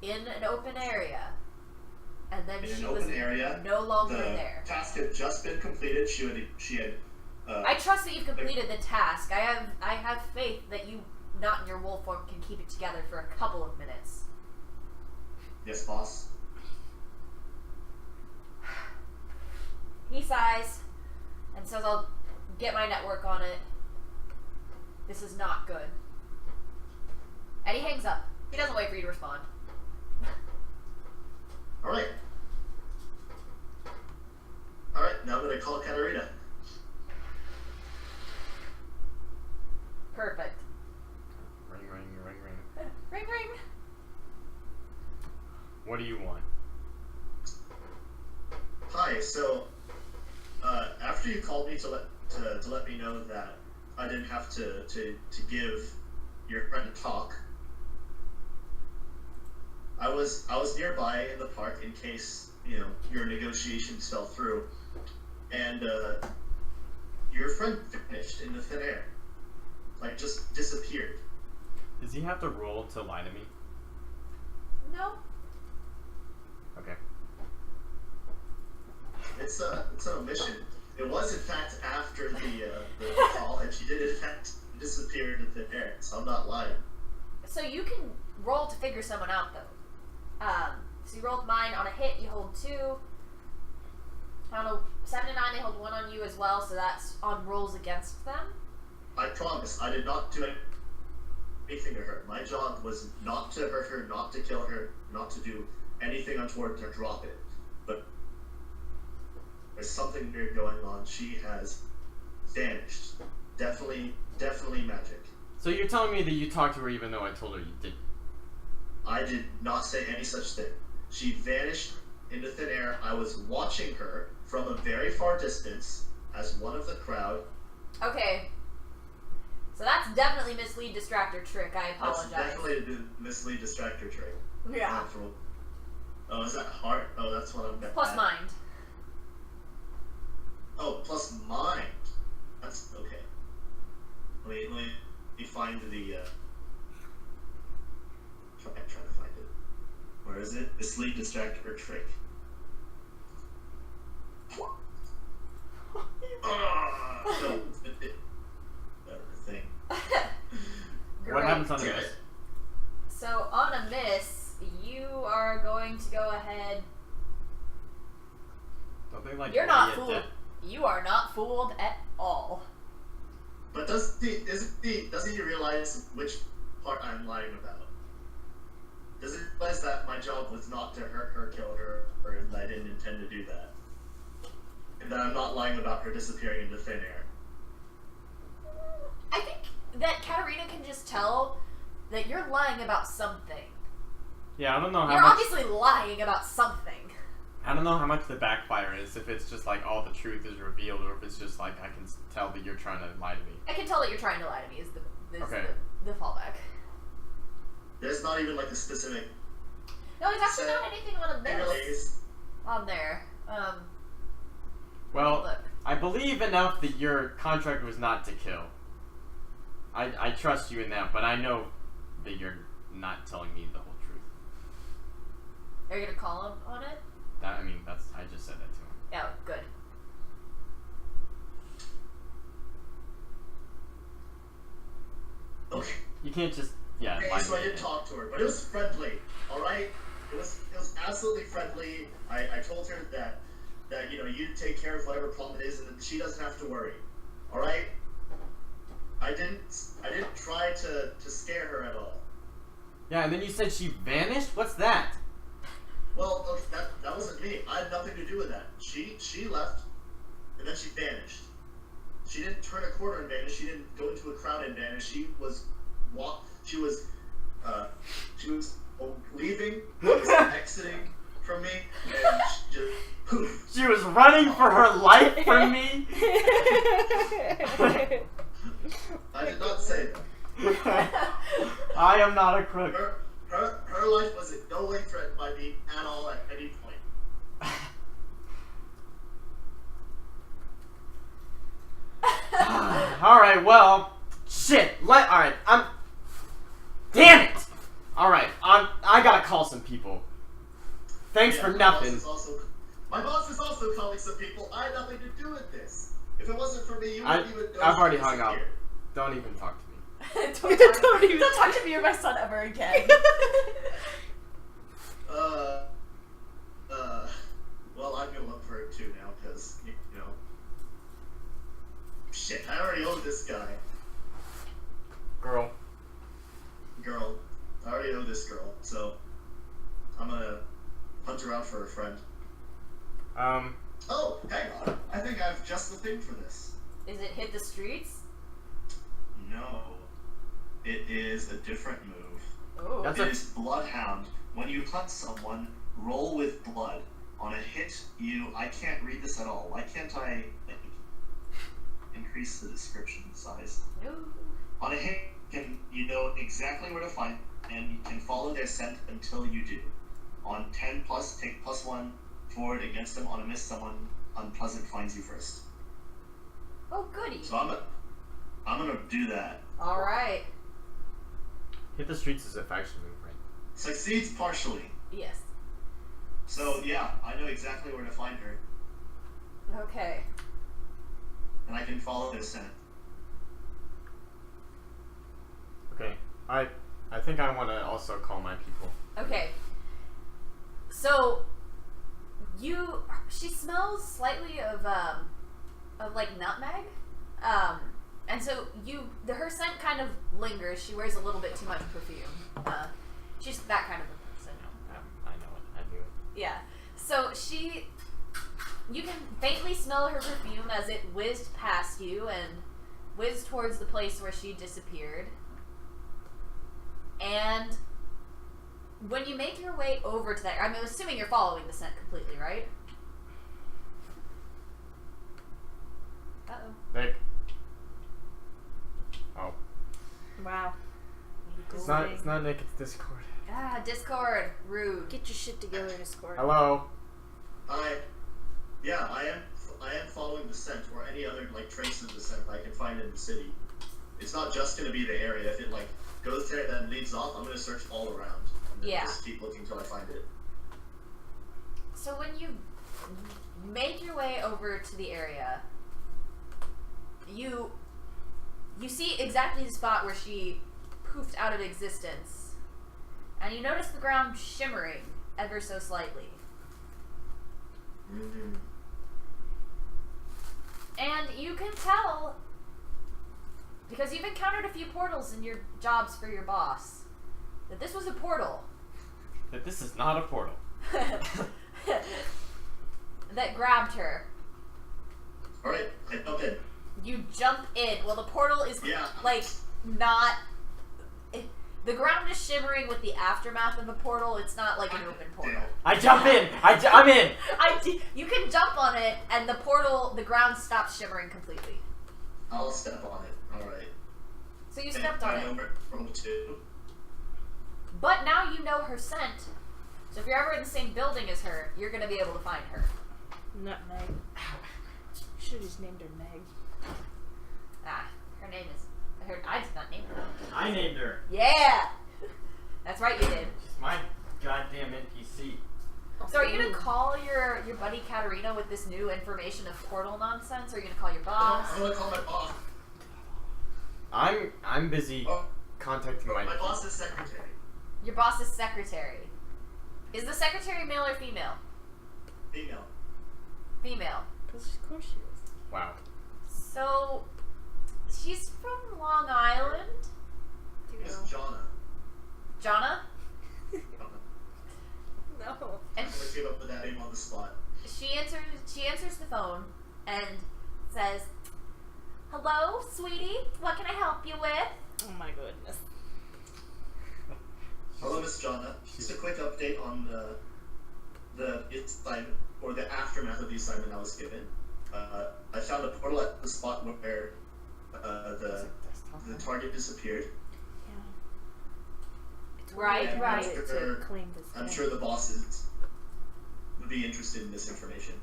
in an open area, and then in she an was open area. no longer The there. task had just been completed. She had. I trust that you've completed the task. I have faith that you, not in your wolf form, can keep it together for a couple of minutes. Yes, boss. He sighs and says, I'll get my network on it. This is not good. And he hangs up. He doesn't wait for you to respond. Alright, now I'm gonna call Katarina. Perfect. Ring, ring, ring, ring. Ring, ring. What do you want? Hi, so, after you called me to let me know that I didn't have to give your friend a talk, I was nearby in the park in case, your negotiations fell through, and your friend vanished in the thin air. Like, just disappeared. Does he have to roll to lie to me? No. Okay. It's an omission. It was in fact after the call, and she did in fact disappear into thin air. So I'm not lying. So you can roll to figure someone out, though. So you rolled mine on a hit. You hold 2. On a 7 and 9, they hold 1 on you as well. So that's on rolls against them. I promise, I did not do anything to her. My job was not to hurt her, not to kill her, not to do anything untoward to drop it. But there's something weird going on. She has vanished. Definitely magic. So you're telling me that you talked to her even though I told her you didn't? I did not say any such thing. She vanished into thin air. I was watching her from a very far distance as one of the crowd. Okay. So that's definitely mislead, distract, or trick. I apologize. That's definitely a mislead, distractor trick. Yeah. Oh, is that hard? Oh, that's what I'm Plus at. mind. Oh, plus mind. That's okay. Let me find the. Trying to find it. Where is it? Mislead, distract, or trick. No, thing. What happens on a Damn miss? it. So on a miss, you are going to go ahead. Don't they like You're not already at fooled. death? You are not fooled at all. But doesn't he realize which part I'm lying about? Does he realize that my job was not to hurt her, kill her, or that I didn't intend to do that? And that I'm not lying about her disappearing into thin air? I think that Katarina can just tell that you're lying about something. Yeah, I don't know how You're much. obviously lying about something. I don't know how much the backfire is. If it's just like all the truth is revealed, or if it's just like I can tell that you're trying to lie to me. I can tell that you're trying to lie to me. Is Okay. the fallback? There's not even like a specific. No, there's actually not anything on a miss Anyways, on there. Well, look. I believe enough that your contract was not to kill. I trust you in that, but I know that you're not telling me the whole truth. Are you gonna call him on it? I just said that to him. Yeah, good. okay. You can't just lie Okay, to so I me did again. talk to her, but it was friendly. All right, it was absolutely friendly. I told her that you take care of whatever problem it is, and she doesn't have to worry. All right. I didn't try to scare her at all. Yeah, and then you said she vanished? What's that? Well, look, that wasn't me. I had nothing to do with that. She left, and then she vanished. She didn't turn a corner and vanish. She didn't go into a crowd and vanish. She was leaving, exiting from me, and she just poof. She was running for her life from me? I did not say that. I am not a crook. Her life was in no way threatened by me at all at any point. Alright, well, shit. Alright, damn it! Alright, I gotta call some people. Thanks for nothing. My boss is also calling some people. I had nothing to do with this. If it wasn't for me, you wouldn't even know. I've already hung up. Don't even talk to me. don't talk to me or my son ever again. Well, I'm gonna look for it too now, because, you know. Shit, I already owe this guy. Girl. I already owe this girl, so I'm gonna hunt her out for a friend. Oh, hang on. I think I have just the thing for this. Is it hit the streets? No. It is a different move. Oh. It is Bloodhound. When you hunt someone, roll with blood. On a hit, I can't read this at all. Why can't I increase the description size? No. On a hit, you know exactly where to find, and you can follow their scent until you do. On 10+, take +1 forward against them. On a miss, someone unpleasant finds you first. Oh, goody. So I'm gonna do that. All right. Hit the streets is a faction move, right? Succeeds partially. Yes. So yeah, I know exactly where to find her, Okay. and I can follow their scent. Okay. I think I want to also call my people. Okay. So, she smells slightly of like nutmeg, and so her scent kind of lingers. She wears a little bit too much perfume. She's that kind of a person. I know it. I knew it. Yeah. So you can faintly smell her perfume as it whizzed past you and whizzed towards the place where she disappeared. And when you make your way over to that, I'm assuming you're following the scent completely, right? Uh-oh. Nick. Oh. Wow. It's not Nick, it's Discord. Ah, Discord. Rude. Get your shit together, Discord. Hello. I am following the scent, or any other trace of the scent I can find in the city. It's not just gonna be the area. If it goes there and then leads off, I'm gonna search all around. And then just keep looking till I find it. So when you make your way over to the area, you see exactly the spot where she poofed out of existence, and you notice the ground shimmering ever so slightly. Mm-hmm. And you can tell, because you've encountered a few portals in your jobs for your boss, that this was a portal. That this is not a portal. That grabbed her. Alright, I jump in. You jump in. Well, the portal is not. The ground is shimmering with the aftermath of the portal. It's not like an open portal. I jump in. I'm in. You can jump on it, and the ground stops shimmering completely. I'll step on it. Alright. So you stepped on it. Roll 2. But now you know her scent. So if you're ever in the same building as her, you're going to be able to find her. Nutmeg. Should have just named her Meg. Ah, her name is... I did not name her. I named her. Yeah! That's right, you did. She's my goddamn NPC. So are you going to call your buddy Katerina with this new information of portal nonsense, or are you going to call your boss? I'm gonna call my boss. I'm busy contacting my boss's secretary. Your boss's secretary. Is the secretary male or female? Female. Female. Of course she is. Wow. So, she's from Long Island. It's Jonna. Jonna? No. And I'm gonna give up with that name on the spot. she answers the phone and says, "Hello, sweetie. What can I help you with?" Oh my goodness. Hello, Miss Jonna. Just a quick update on the assignment, or the aftermath of the assignment I was given. I found a portal at the spot where the target disappeared. Right. To claim this I'm thing. sure the bosses would be interested in this information.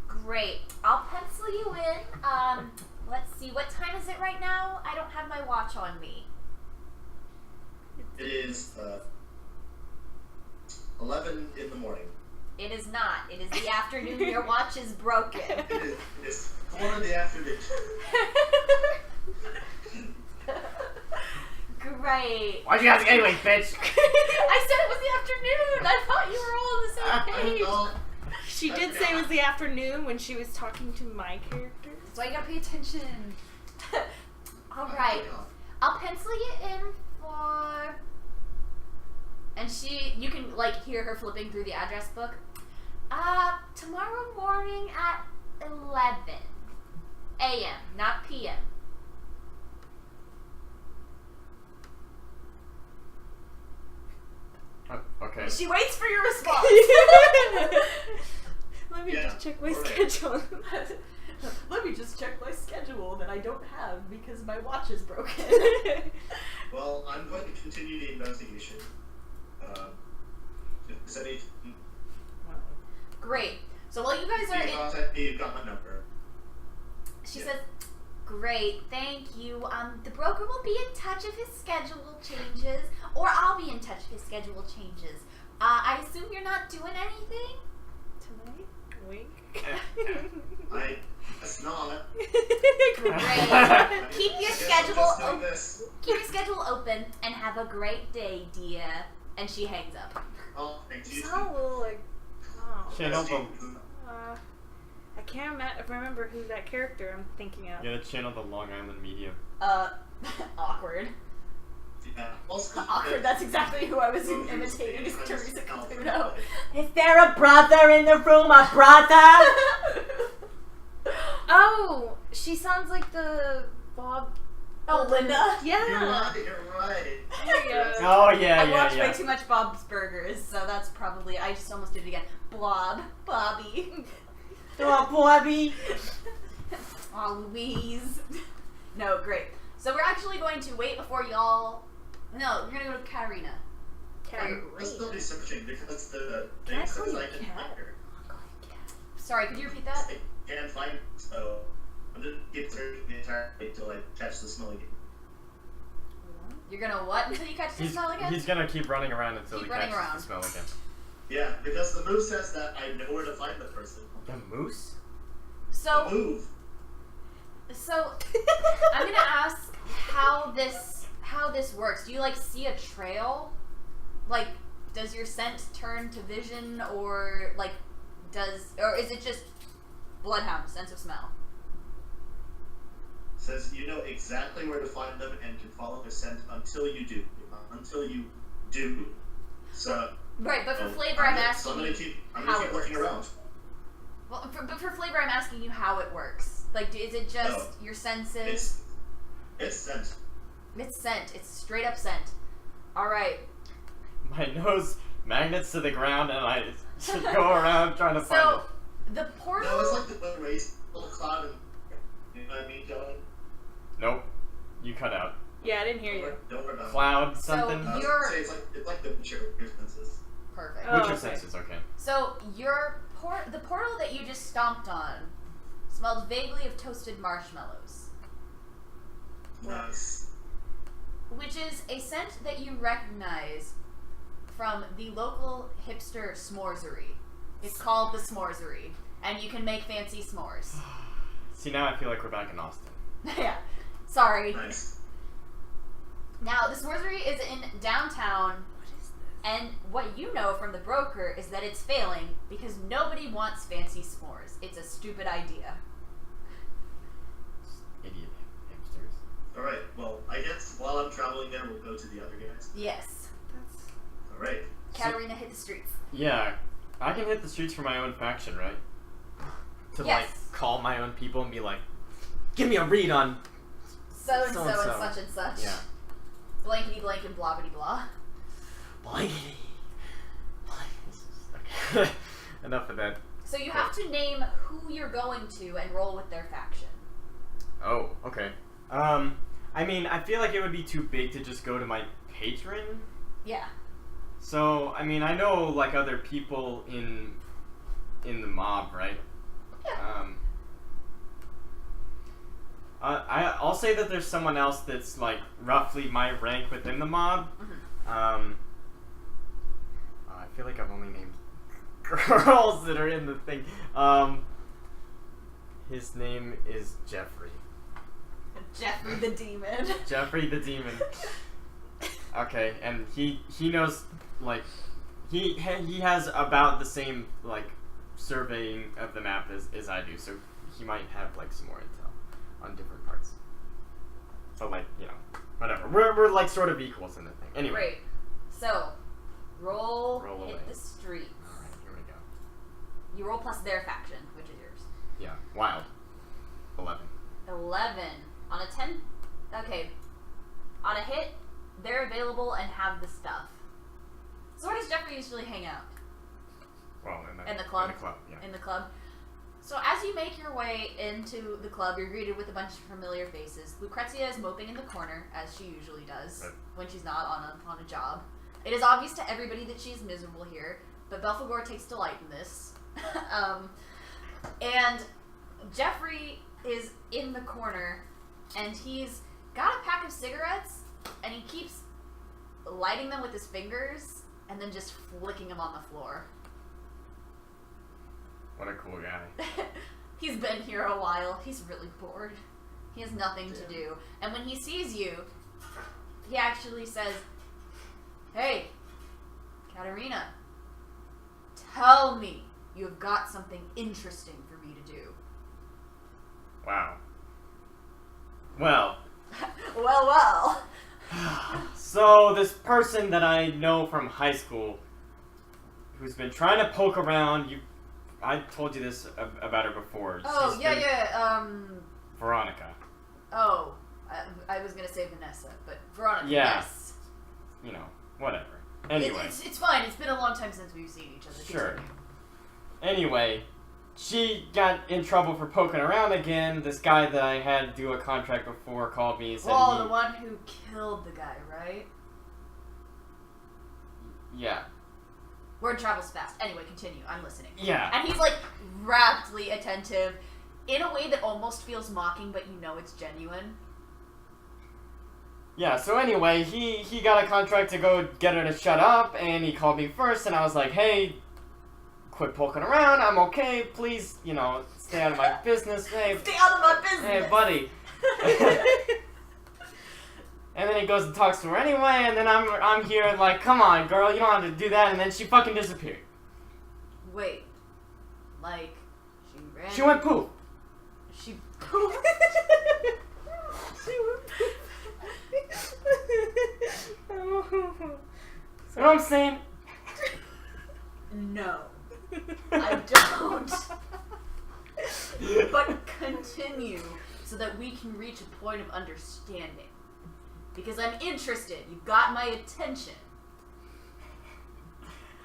Great. I'll pencil you in. Let's see. What time is it right now? I don't have my watch on me. It is 11 in the morning. It is not. It is the afternoon. Your watch is broken. It is 4 in the afternoon. Great. Why'd you ask anyway, bitch? I said it was the afternoon. I thought you were all on the same page. Well, She did say it was the afternoon when she was talking to my character. That's why you gotta pay attention. All right. I'll pencil you in for. And you can like hear her flipping through the address book. Tomorrow morning at 11 a.m., not p.m. Okay. She waits for your response. Let me Yeah, just check my alright. schedule. Let me just check my schedule that I don't have because my watch is broken. Well, I'm going to continue the investigation. If there's any, Great. So while you guys are you in, contact me, you've got my number. she Yeah. says, "Great, thank you. The broker will be in touch if his schedule changes, or I'll be in touch if his schedule changes. I assume you're not doing anything." Tonight? Wink. I guess not. Great. Keep your I guess I'm schedule just doing open. this. Keep your schedule open and have a great day, dear. And she hangs up. Oh, thank you. Sound a little like, oh. Channel the I can't remember who that character I'm thinking of. yeah, channel the Long Island media. Awkward. Yeah. Also, Awkward. That's exactly who I was imitating. Is Teresa Caputo. Is there a brother in the room? A brother? Oh, she sounds like the Bob. Oh, Linda. Yeah. You're right. There you go. Oh yeah, I watch yeah. way too much Bob's Burgers, so that's probably. I just almost did it again. Bobby. Oh, Bobby. Oh, Louise. No, great. So we're actually going to wait before y'all. No, we're gonna go to Katarina. I'll still be searching because the Can I thing call says you I can Cat? find her. Sorry, could you repeat that? I can't find her, so I'm just keep searching the entire day until I catch the smell again. You're gonna what until you catch the smell again? He's gonna keep running around until Keep he running catches around. the smell again. Yeah, because the move says that I know where to find the person. The moose? The So move. I'm gonna ask how this works. Do you like see a trail? Like, does your scent turn to vision, or like or is it just bloodhound sense of smell? Says you know exactly where to find them and can follow their scent until you do. Until you do. So. Right, but for flavor, I'm asking So I'm gonna keep how it looking works. around. Well, but for flavor, I'm asking you how it works. Like, is it just No. your senses? It's scent. It's scent. It's straight up scent. All right. My nose magnets to the ground, and I should go around trying to find So it. the portal. No, it's like the race little cloud and you know what I mean, Joey? Nope. You cut out. Yeah, I didn't hear you. Don't worry about it. Cloud something? So- I was You're- gonna say it's like the Witcher senses. Perfect. Oh, Witcher okay. senses, okay. So the portal that you just stomped on smelled vaguely of toasted marshmallows, Nice. which is a scent that you recognize from the local hipster s'moresery. It's called the S'moresery, and you can make fancy s'mores. See, now I feel like we're back in Austin. Yeah. Sorry. Nice. Now, the S'moresery is in downtown, and what you know from the broker is that it's failing because nobody wants fancy s'mores. It's a stupid idea. Idiot hipsters. Alright, well, I guess while I'm traveling there, we'll go to the other guys. Yes. Alright. Katarina hit the streets. Yeah, I can hit the streets for my own faction, right? To Yes. like call my own people and be like, give me a read on. So and so and So-and-so. such and such. Yeah. Blankety blank and blobbity blah. Blankety. Okay. Enough of that. So you have to name who you're going to and roll with their faction. Oh, okay. I mean, I feel like it would be too big to just go to my patron. Yeah. So, I mean, I know like other people in the mob, right? Yeah. I'll say that there's someone else that's like roughly my rank within the mob. Mhm. I feel like I've only named girls that are in the thing. His name is Jeffrey. Jeffrey the Demon. Jeffrey the Demon. Okay, and he knows, like, he has about the same, like, surveying of the map as I do, so he might have, like, some more intel on different parts. So, like, you know, whatever. We're like, sort of equals in the thing. Anyway. Great. So, roll hit away. the streets. Alright, here we go. You roll plus their faction, which is yours. Yeah, wild. 11. 11. On a 10? Okay. On a hit, they're available and have the stuff. So where does Jeffrey usually hang out? Well, In the club? In the club, yeah. In the club. So as you make your way into the club, you're greeted with a bunch of familiar faces. Lucrezia is moping in the corner, as she usually does, Right. when she's not on a job. It is obvious to everybody that she's miserable here, but Belphegor takes delight in this. And Jeffrey is in the corner, and he's got a pack of cigarettes, and he keeps lighting them with his fingers, and then just flicking them on the floor. What a cool guy. He's been here a while. He's really bored. He has nothing to do. And when he sees you, he actually says, "Hey, Katerina, tell me you have got something interesting for me to do." Wow. Well. Well. So, this person that I know from high school, who's been trying to poke around, I told you this about her before. Oh, She's yeah. Veronica. Oh, I was gonna say Vanessa, but Veronica. Yeah. Yes. You know, whatever. Anyway. It's fine. It's been a long time since we've seen each other. Sure. Continue. Anyway, she got in trouble for poking around again. This guy that I had do a contract before called me and said Oh, the one who killed the guy, right? Yeah. Word travels fast. Anyway, continue. I'm listening. Yeah. And he's like raptly attentive in a way that almost feels mocking, but you know it's genuine. Yeah, so anyway, he got a contract to go get her to shut up, and he called me first, and I was like, hey, quit poking around, I'm okay, please, you know, stay out of my business, hey. Stay out of my business! Hey, buddy. And then he goes and talks to her anyway, and then I'm here like, come on, girl, you don't have to do that, and then she fucking disappeared. Wait. Like, she ran... She went poof. She pooped? You know what I'm saying? No. I don't. But continue so that we can reach a point of understanding. Because I'm interested. You've got my attention.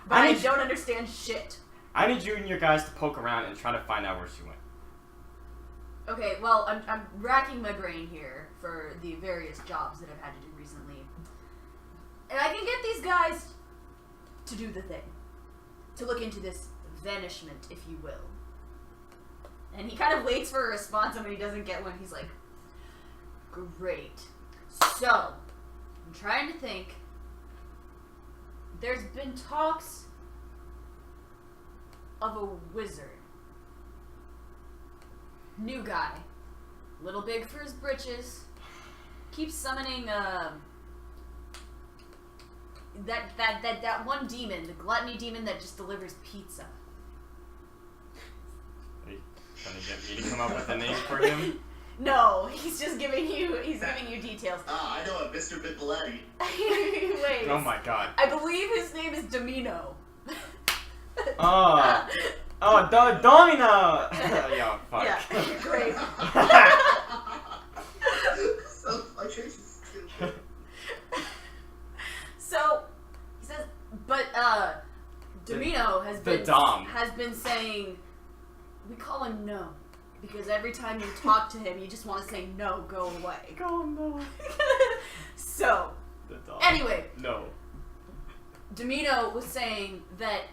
But I don't understand shit. I need you and your guys to poke around and try to find out where she went. Okay, well, I'm racking my brain here for the various jobs that I've had to do recently. And I can get these guys to do the thing. To look into this vanishment, if you will. And he kind of waits for a response, and when he doesn't get one, he's like, great. So, I'm trying to think. There's been talks of a wizard. New guy. Little big for his britches. Keeps summoning, that one demon, the gluttony demon that just delivers pizza. Are you trying to get me to come up with a name for him? No, he's just giving you details. I know a Mr. Bipoletti. Wait. Oh my god. I believe his name is Domino. Domino! Yo, fuck. Yeah, great. So, my choice is stupid. So, he says, but, Domino has been saying, we call him No. Because every time you talk to him, you just want to say, no, go away. Oh no. So, The dog. anyway. No. Domino was saying that,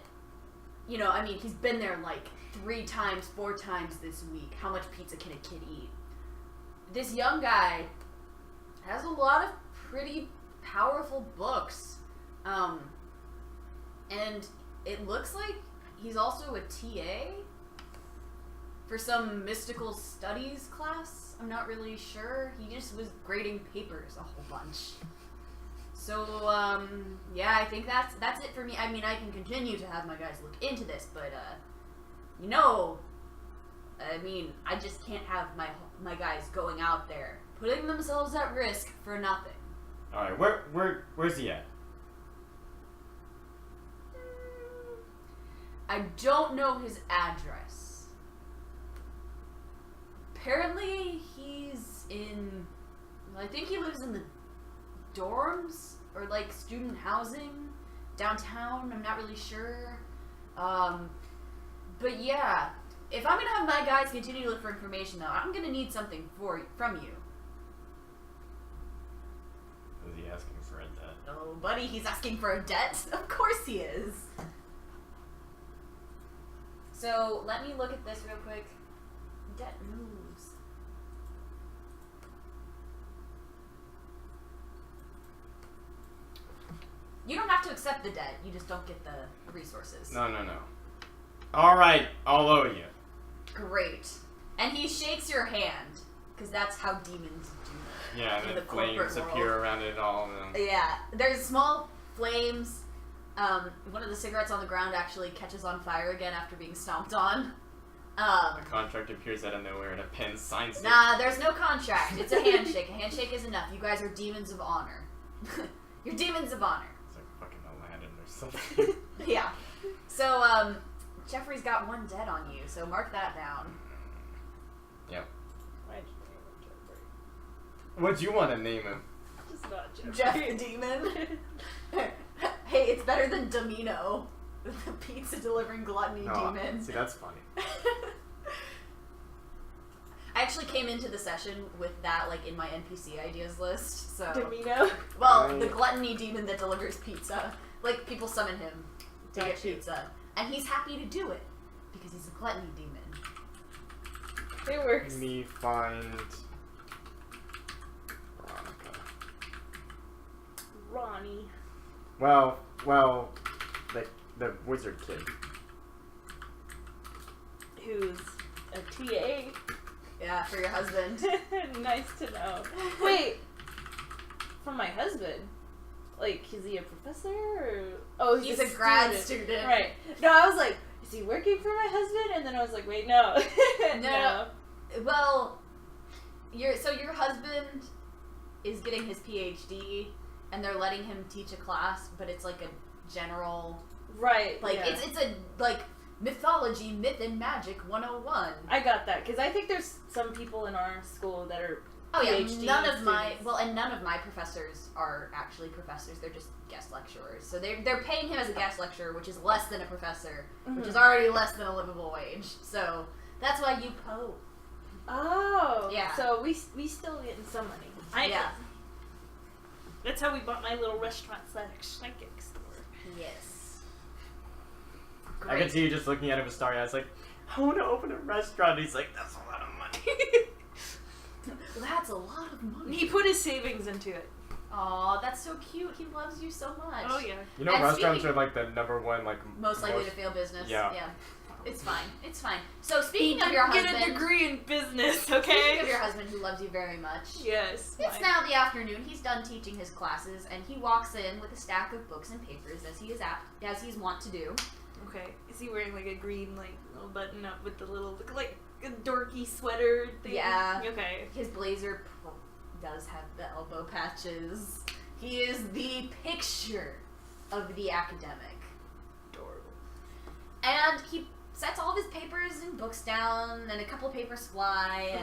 you know, I mean, he's been there like 3 times, 4 times this week. How much pizza can a kid eat? This young guy has a lot of pretty powerful books. And it looks like he's also a TA for some mystical studies class. I'm not really sure. He just was grading papers a whole bunch. So, yeah, I think that's it for me. I mean, I can continue to have my guys look into this, but, I mean, I just can't have my guys going out there, putting themselves at risk for nothing. Alright, where's he at? I don't know his address. Apparently, he's in... I think he lives in the dorms, or, like, student housing downtown. I'm not really sure. But, yeah. If I'm gonna have my guys continue to look for information, though, I'm gonna need something from you. Is he asking for a debt? Oh, buddy, he's asking for a debt? Of course he is. So, let me look at this real quick. Debt moves. You don't have to accept the debt, you just don't get the resources. No. Alright, I'll owe you. Great. And he shakes your hand, because that's how demons do. Yeah, in and the then flames corporate appear world. around it all. And Yeah, there's small flames. One of the cigarettes on the ground actually catches on fire again after being stomped on. a contract appears out of nowhere and a pen signs it. Nah, there's no contract. It's a handshake. A handshake is enough. You guys are demons of honor. You're demons of honor. It's like fucking Aladdin or something. Yeah. So, Jeffrey's got one debt on you, so mark that down. Yep. Why'd you name him Jeffrey? What'd you want to name him? Just not Jeffrey. Jeff the Demon. Hey, it's better than Domino, the pizza delivering gluttony demon. See, that's funny. I actually came into the session with that, like, in my NPC ideas list, so... Domino. Well, the gluttony demon that delivers pizza. Like, people summon him to get Gotcha. pizza. And he's happy to do it, because he's a gluttony demon. It works. Me find Veronica. Ronnie. Well, the wizard kid. Who's a TA. Yeah, for your husband. Nice to know. Wait. From my husband? Like, is he a professor? Or... Oh, He's a grad student. Right. No, I was like, is he working for my husband? And then I was like, wait, no. No. Well, your husband is getting his PhD, and they're letting him teach a class, but it's like a general... Right. Like, yeah. it's a, like, mythology, myth, and magic 101. I got that, because I think there's some people in our school that are Oh yeah, PhD none of my students. none of my professors are actually professors. They're just guest lecturers. So they're paying him as a guest lecturer, which is less than a professor, which is already less than a livable wage. So that's why you Poe. Oh. Yeah. So we still getting some money. Yeah. That's how we bought my little restaurant / psychic store. Yes. I could see you just looking at him with starry eyes, like, I want to open a restaurant. He's like, that's a lot of money. That's a lot of money. He put his savings into it. Aw, that's so cute. He loves you so much. Oh yeah. You know, And restaurants speaking- are like the number one, like, Most likely to fail business. Yeah. It's fine. It's fine. So speaking of your husband, Get a degree in business, speaking okay? of your husband who loves you very much. Yes. It's now the afternoon. He's done teaching his classes, and he walks in with a stack of books and papers, as he's wont to do. Okay. Is he wearing like a green like little button up with the little like a dorky sweater thing? Yeah. Okay. His blazer does have the elbow patches. He is the picture of the academic. Adorable. And he sets all of his papers and books down, and a couple of papers fly,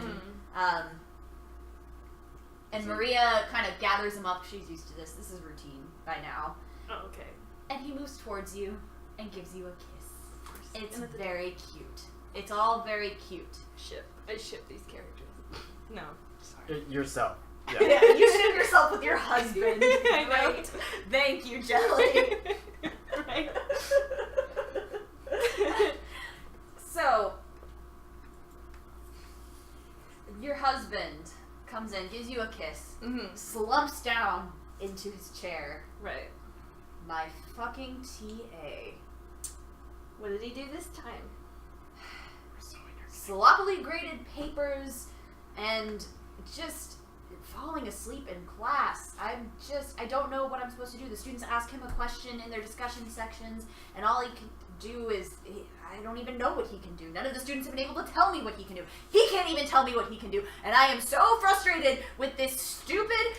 and Maria kind of gathers them up. She's used to this. This is routine by now. Oh, okay. And he moves towards you and gives you a kiss. It's And at the very cute. It's all very cute. I ship these characters. No. Sorry. Yourself. Yeah. Yeah, you ship yourself with your husband. I know. Great. Thank you, Jelly. Right. So, your husband comes in, gives you a kiss, slumps down into his chair. Right. My fucking TA. What did he do this time? Sloppily graded papers and just falling asleep in class. I don't know what I'm supposed to do. The students ask him a question in their discussion sections, and all he can do is, I don't even know what he can do. None of the students have been able to tell me what he can do. He can't even tell me what he can do, and I am so frustrated with this stupid,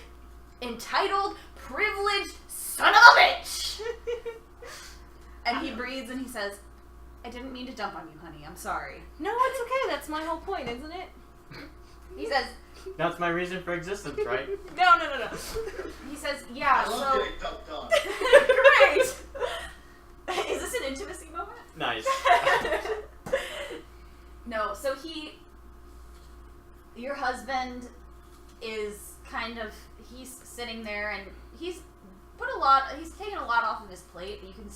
entitled, privileged son of a bitch! And he breathes and he says, I didn't mean to dump on you, honey. I'm sorry. No, it's okay. That's my whole point, isn't it? He says, That's my reason for existence, right? No. he says, yeah, I love so... getting dumped on. Great! Is this an intimacy moment? Nice. No, so your husband is kind of, he's sitting there and he's taken a lot off of his plate, but you can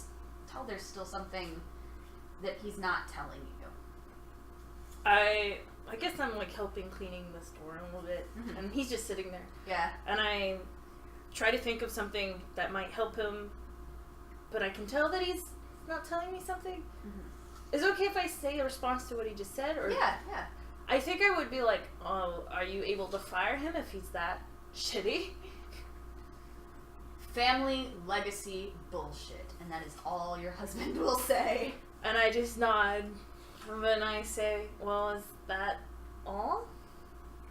tell there's still something that he's not telling you. I guess I'm like helping cleaning the store a little bit, and he's just sitting there. Yeah. And I try to think of something that might help him, but I can tell that he's not telling me something. Is it okay if I say a response to what he just said? Or Yeah. I think I would be like, oh, are you able to fire him if he's that shitty? Family legacy bullshit, and that is all your husband will say. And I just nod, and then I say, well, is that all?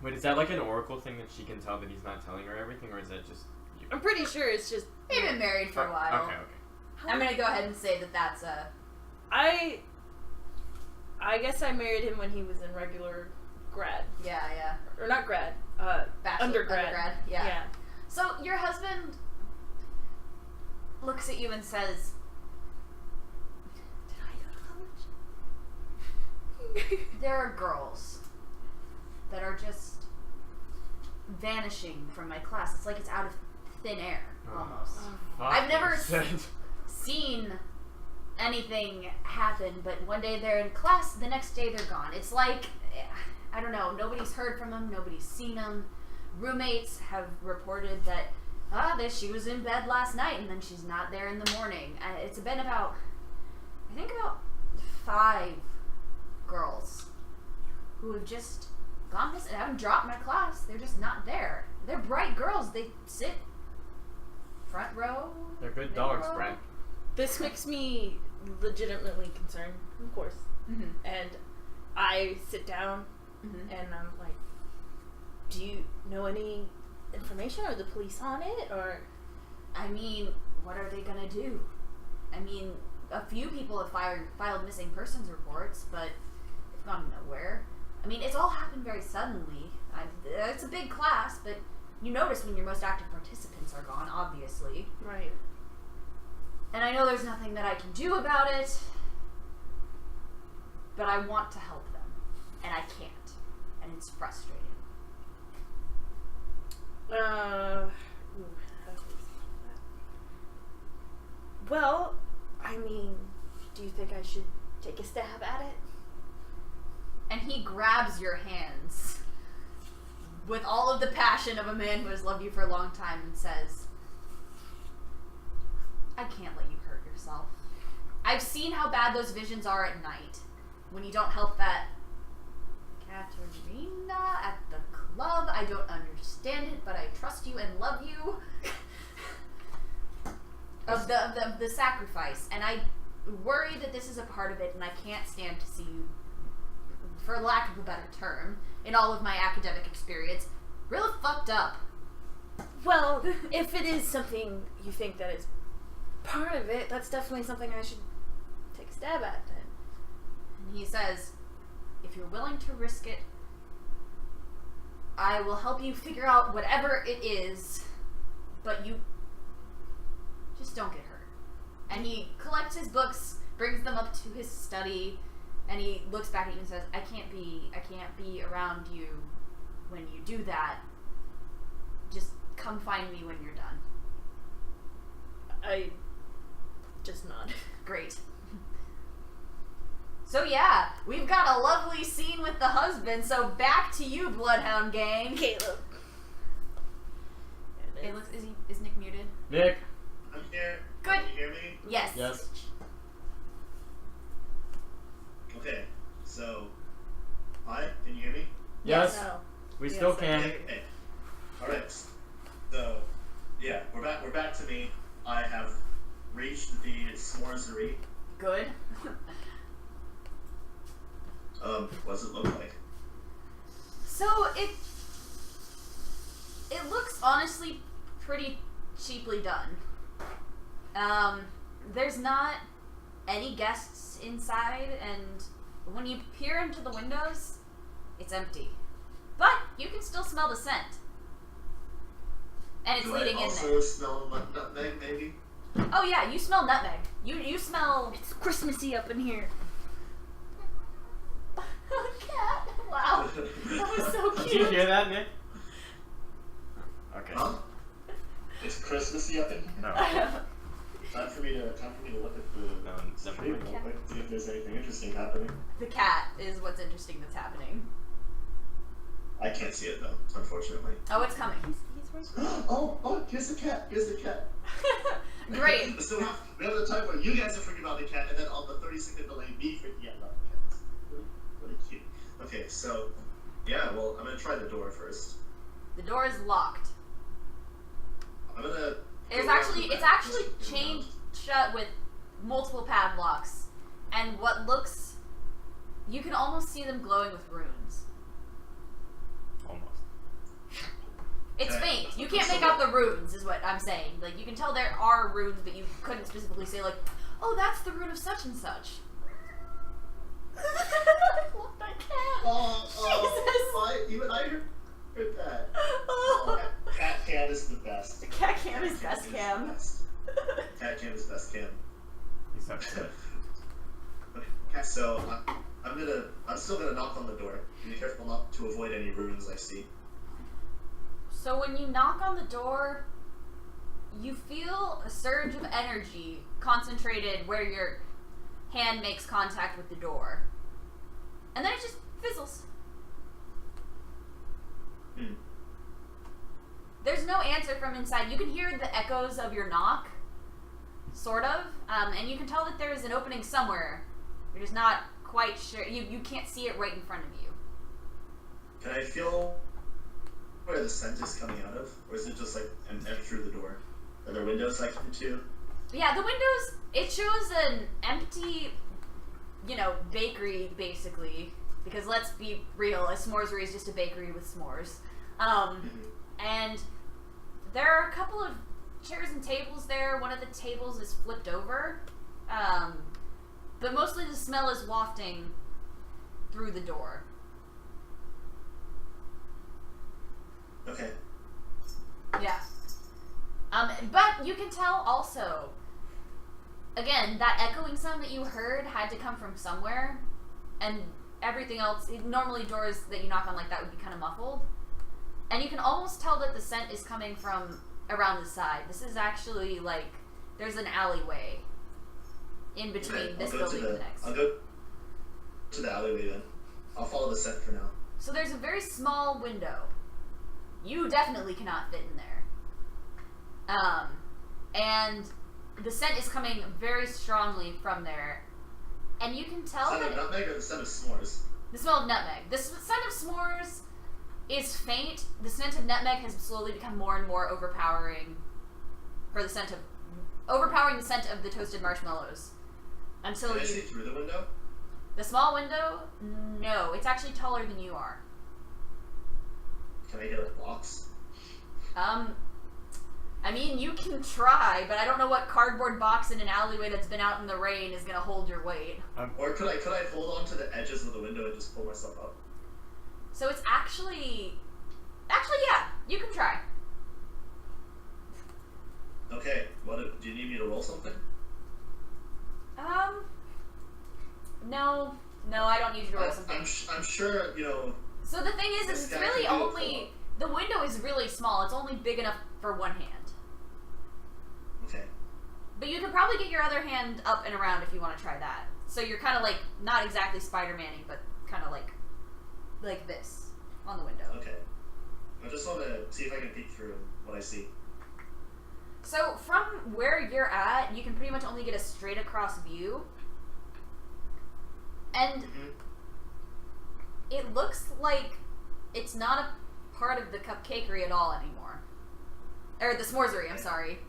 Wait, is that like an oracle thing that she can tell that he's not telling her everything, or is that just you? I'm pretty sure it's just... They've been married for a while. Okay. I'm gonna go ahead and say that that's a... I guess I married him when he was in regular grad. Yeah. Or not grad, Bachelor, undergrad. Yeah. So your husband looks at you and says, Did I go to college? there are girls that are just vanishing from my class. It's like it's out of thin air, almost. I've never seen anything happen, but one day they're in class, the next day they're gone. It's like, I don't know, nobody's heard from them, nobody's seen them. Roommates have reported that, she was in bed last night and then she's not there in the morning. It's been about 5 girls who have just gone missing. I haven't dropped my class. They're just not there. They're bright girls. They sit front row. They're good middle dogs, row. Brent. This makes me legitimately concerned, of course. And I sit down and I'm like, do you know any information? Are the police on it? Or, I mean, what are they gonna do? I mean, a few people have filed missing persons reports, but it's gone nowhere. I mean, it's all happened very suddenly. It's a big class, but you notice when your most active participants are gone, obviously. right. And I know there's nothing that I can do about it, but I want to help them, and I can't, and it's frustrating. Well, I mean, do you think I should take a stab at it? And he grabs your hands with all of the passion of a man who has loved you for a long time and says, I can't let you hurt yourself. I've seen how bad those visions are at night. When you don't help that Katerina at the club, I don't understand it, but I trust you and love you. of the sacrifice. And I worry that this is a part of it, and I can't stand to see you, for lack of a better term, in all of my academic experience, real fucked up. Well, if it is something you think that it's part of it, that's definitely something I should take a stab at then. And he says, if you're willing to risk it, I will help you figure out whatever it is, but you just don't get hurt. And he collects his books, brings them up to his study, and he looks back at you and says, I can't be around you when you do that. Just come find me when you're done. I just nod. Great. So yeah, we've got a lovely scene with the husband, so back to you, Bloodhound Gang. Caleb. Hey, is Nick muted? Nick. I'm here. Good. Can you hear me? Yes. Yes. us. No. We Yes, still I can. Okay. All right. So, yeah, we're back to me. I have reached the s'moresery. Good. What does it look like? So it looks honestly pretty cheaply done. There's not any guests inside, and when you peer into the windows, it's empty. But you can still smell the scent. And it's Do leading I in also there. smell nutmeg, maybe? Oh yeah, you smell nutmeg. You smell It's Christmassy up in here. cat. Wow. That was so Did cute. you hear that, Nick? Okay. Huh? It's Christmassy up in here. No. Time for me to look at the No, never street mind. real quick, see if there's anything interesting happening. The cat is what's interesting that's happening. I can't see it though, unfortunately. Oh, it's coming. He's right there. Oh, here's the cat. Here's the cat. Great. So we have the time where you guys are freaking about the cat, and then on the 30-second delay, me freaking out about the cat. Really cute. Okay, so yeah, well, I'm gonna try the door first. The door is locked. I'm gonna. It's go around the actually back, chained just around. shut with multiple padlocks, and what looks, you can almost see them glowing with runes. Almost. It's Okay. faint. You can't make out the runes, is what I'm saying. Like, you can tell there are runes, but you couldn't specifically say, like, oh, that's the rune of such and such. I love that cat. Even I heard that. Oh, cat cam is the best. Cat cam is best cam. Cat cam is best cam. He's upset. Okay, so I'm still gonna knock on the door. Be careful not to avoid any runes I see. So when you knock on the door, you feel a surge of energy concentrated where your hand makes contact with the door. And then it just fizzles. There's no answer from inside. You can hear the echoes of your knock, sort of, and you can tell that there is an opening somewhere. You're just not quite sure. You can't see it right in front of you. Can I feel where the scent is coming out of? Or is it just like through the door? Are there windows I can too? Yeah, the windows, it shows an empty, bakery, basically. Because let's be real, a s'moresery is just a bakery with s'mores. And there are a couple of chairs and tables there. One of the tables is flipped over. But mostly the smell is wafting through the door. Okay. Yeah. But you can tell also, again, that echoing sound that you heard had to come from somewhere, and everything else, normally doors that you knock on like that would be kind of muffled. And you can almost tell that the scent is coming from around the side. This is actually like, there's an alleyway in between this building and the next. I'll go to the alleyway then. I'll follow the scent for now. So there's a very small window. You definitely cannot fit in there. And the scent is coming very strongly from there. And you can tell The scent of nutmeg or the scent of s'mores? the smell of nutmeg. The scent of s'mores is faint. The scent of nutmeg has slowly become more and more overpowering. Overpowering the scent of the toasted marshmallows. Until Can I see through the window? The small window? No. It's actually taller than you are. Can I get a box? I mean, you can try, but I don't know what cardboard box in an alleyway that's been out in the rain is gonna hold your weight. Or could I hold on to the edges of the window and just pull myself up? So it's actually, yeah, you can try. Okay, do you need me to roll something? No, I don't need you to roll something. I'm sure, So the thing is this it's guy really can do it only, the window is really small. It's only big enough for one hand. Okay. But you could probably get your other hand up and around if you want to try that. So you're kind of like, not exactly Spider-Man-ing, but kind of like this on the window. Okay. I just want to see if I can peek through what I see. So from where you're at, you can pretty much only get a straight across view. And it looks like it's not a part of the cupcakery at all anymore. Or the s'moresery, I'm sorry.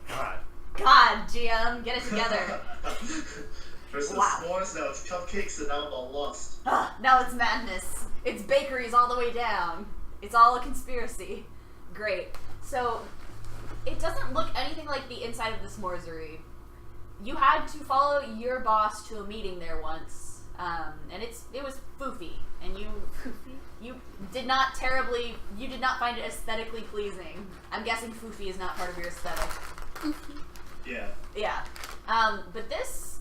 God, GM, get it together. First it's Wow. s'mores, now it's cupcakes, and now I'm all lost. Now it's madness. It's bakeries all the way down. It's all a conspiracy. Great. So, it doesn't look anything like the inside of the s'moresery. You had to follow your boss to a meeting there once, and it was foofy, and you did not find it aesthetically pleasing. I'm guessing foofy is not part of your aesthetic. Yeah. Yeah. But this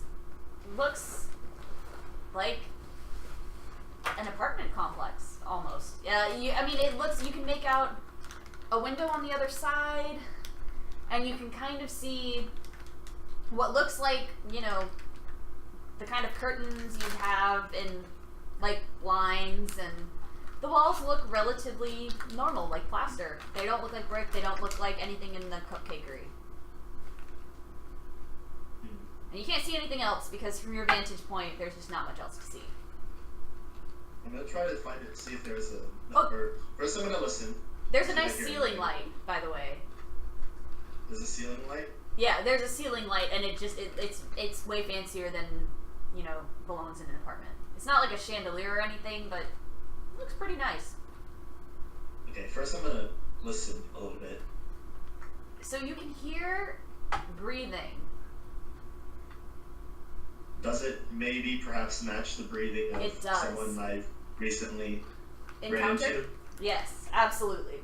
looks like an apartment complex, almost. It looks, you can make out a window on the other side, and you can kind of see what looks like, the kind of curtains you'd have in, like, blinds, and the walls look relatively normal, like plaster. They don't look like brick, they don't look like anything in the cupcakery. And you can't see anything else, because from your vantage point, there's just not much else to see. I'm gonna try to find it, see if there's a number. First I'm gonna listen. There's a nice ceiling light, by the way. There's a ceiling light? Yeah, there's a ceiling light, and it's way fancier than, belongs in an apartment. It's not like a chandelier or anything, but it looks pretty nice. Okay, first I'm gonna listen a little bit. So you can hear breathing. Does it maybe perhaps match the breathing of It does. someone I've recently ran Encountered? into? Yes, absolutely.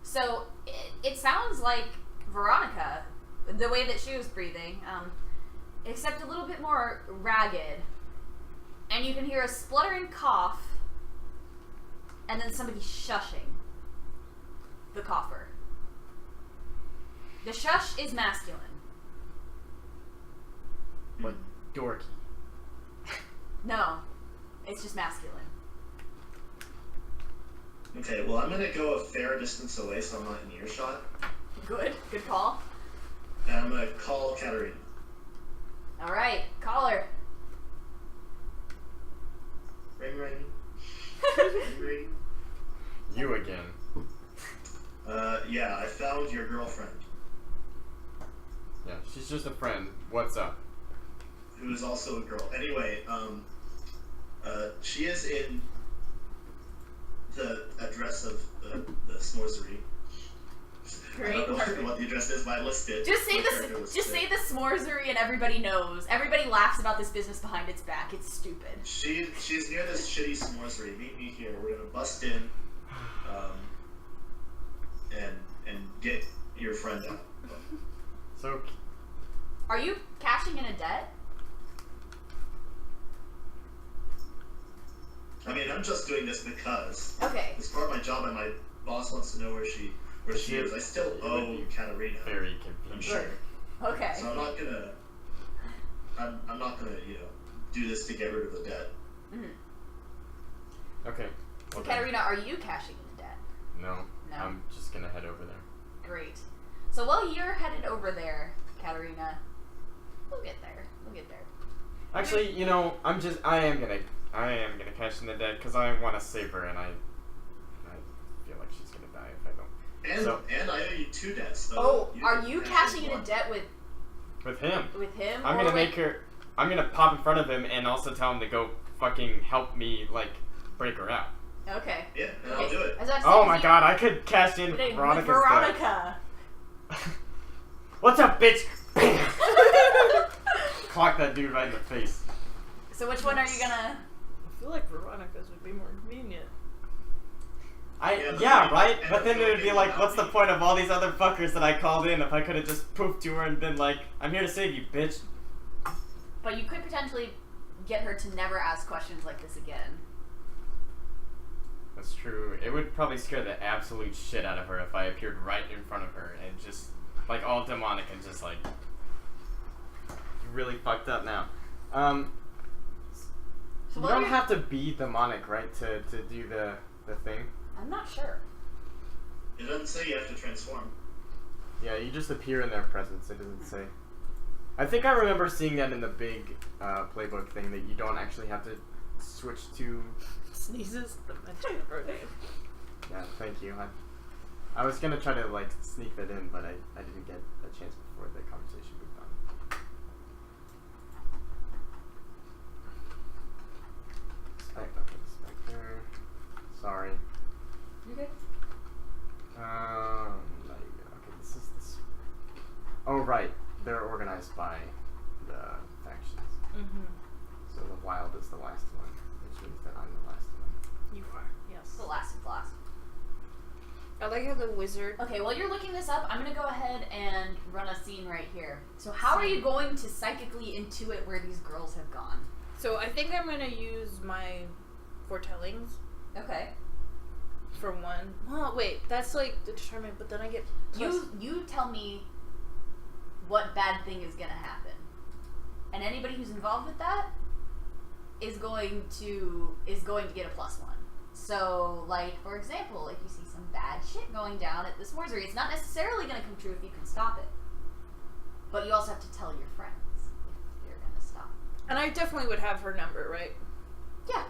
So it sounds like Veronica, the way that she was breathing, except a little bit more ragged. And you can hear a spluttering cough, and then somebody shushing the cougher. The shush is masculine. What dorky? No, it's just masculine. Okay, well I'm gonna go a fair distance away so I'm not in earshot. Good call. And I'm gonna call Katarina. All right, call her. Ring ring. Ring ring. You again. Yeah, I found your girlfriend. Yeah, she's just a friend. What's up? Who is also a girl. Anyway, she is in the address of the s'moresery. Great. I don't know what the address is, but I listed it. Just say the s'moresery and everybody knows. Everybody laughs about this business behind its back. It's stupid. She's near this shitty s'moresery. Meet me here. We're gonna bust in, and get your friend out. So, Are you cashing in a debt? I mean, I'm just doing this because Okay. it's part of my job, and my boss wants to know where she is. I still owe Katarina. very I'm confused. sure. Okay. So I'm not gonna, do this to get rid of the debt. Mm-hmm. Okay. So, well then. Katarina, are you cashing in a debt? No. No. I'm just gonna head over there. Great. So while you're headed over there, Katarina, we'll get there. Actually, I am gonna cash in the debt because I want to save her, and I feel like she's gonna die if I don't. And I owe you 2 debts. So Oh, are you cashing in a debt with him. or I'm gonna with- make her. I'm gonna pop in front of him and also tell him to go fucking help me, break her out. Okay. Yeah, and I'll do it. I was about to say, Oh 'cause my you- god, I could cash in with Veronica's Veronica. debt. What's up, bitch? Bam! Clock that dude right in the face. So which one are you gonna? I feel like Veronica's would be more convenient. Yeah, right? But then it would be like, what's the point of all these other fuckers that I called in if I could have just poofed to her and been like, I'm here to save you, bitch. But you could potentially get her to never ask questions like this again. That's true. It would probably scare the absolute shit out of her if I appeared right in front of her and just, all demonic and just you really fucked up now. So You while don't you're- have to be demonic, right, to do the thing? I'm not sure. It doesn't say you have to transform. Yeah, you just appear in their presence, it doesn't say. I think I remember seeing that in the big playbook thing, that you don't actually have to switch to sneezes. The mention of her name. Yeah, thank you. I was gonna try to like sneak that in, but I didn't get a chance before the conversation moved on. Spectre. Sorry. You good? Okay, this is this. Oh right, they're organized by the factions. Mm-hmm. So the Wild is the last one, which means that I'm the last one. You are, yes. The last of last. I like how the wizard. Okay, while you're looking this up, I'm gonna go ahead and run a scene right here. So how are you going to psychically intuit where these girls have gone? So I think I'm gonna use my foretellings Okay. for one. Well, wait, that's like determined, but then I get You tell me what bad thing is gonna happen. And anybody who's involved with that is going to get a +1. So, like, for example, if you see some bad shit going down at this mortuary, it's not necessarily going to come true if you can stop it. But you also have to tell your friends if you're going to stop. And I definitely would have her number, right? Yeah.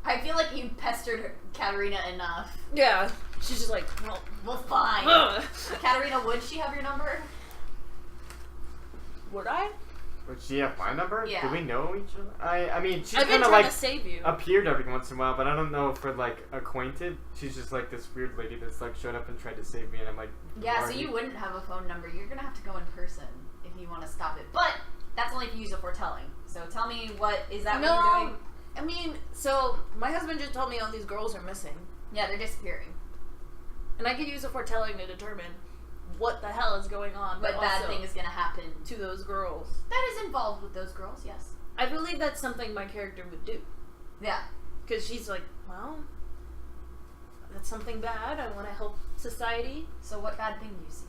I feel like you pestered Katarina enough. Yeah. She's just like, Well, fine. ugh. Katarina, would she have your number? Would I? Would she have my number? Yeah. Do we know each other? I mean, she's I've been kind of trying like to save you. appeared every once in a while, but I don't know if we're like acquainted. She's just like this weird lady that's like showed up and tried to save me, and I'm like, Yeah, are so you wouldn't have a phone number. You're going to have to go in person if you want to stop it. But that's only if you use a foretelling. So tell me what you're doing? I mean, so my husband just told me all these girls are missing. Yeah, they're disappearing. And I could use a foretelling to determine what the hell is going on. What bad also thing is going to happen to those girls. that is involved with those girls, yes. I believe that's something my character would do. Yeah. Because she's like, well, that's something bad. I want to help society. So what bad thing do you see?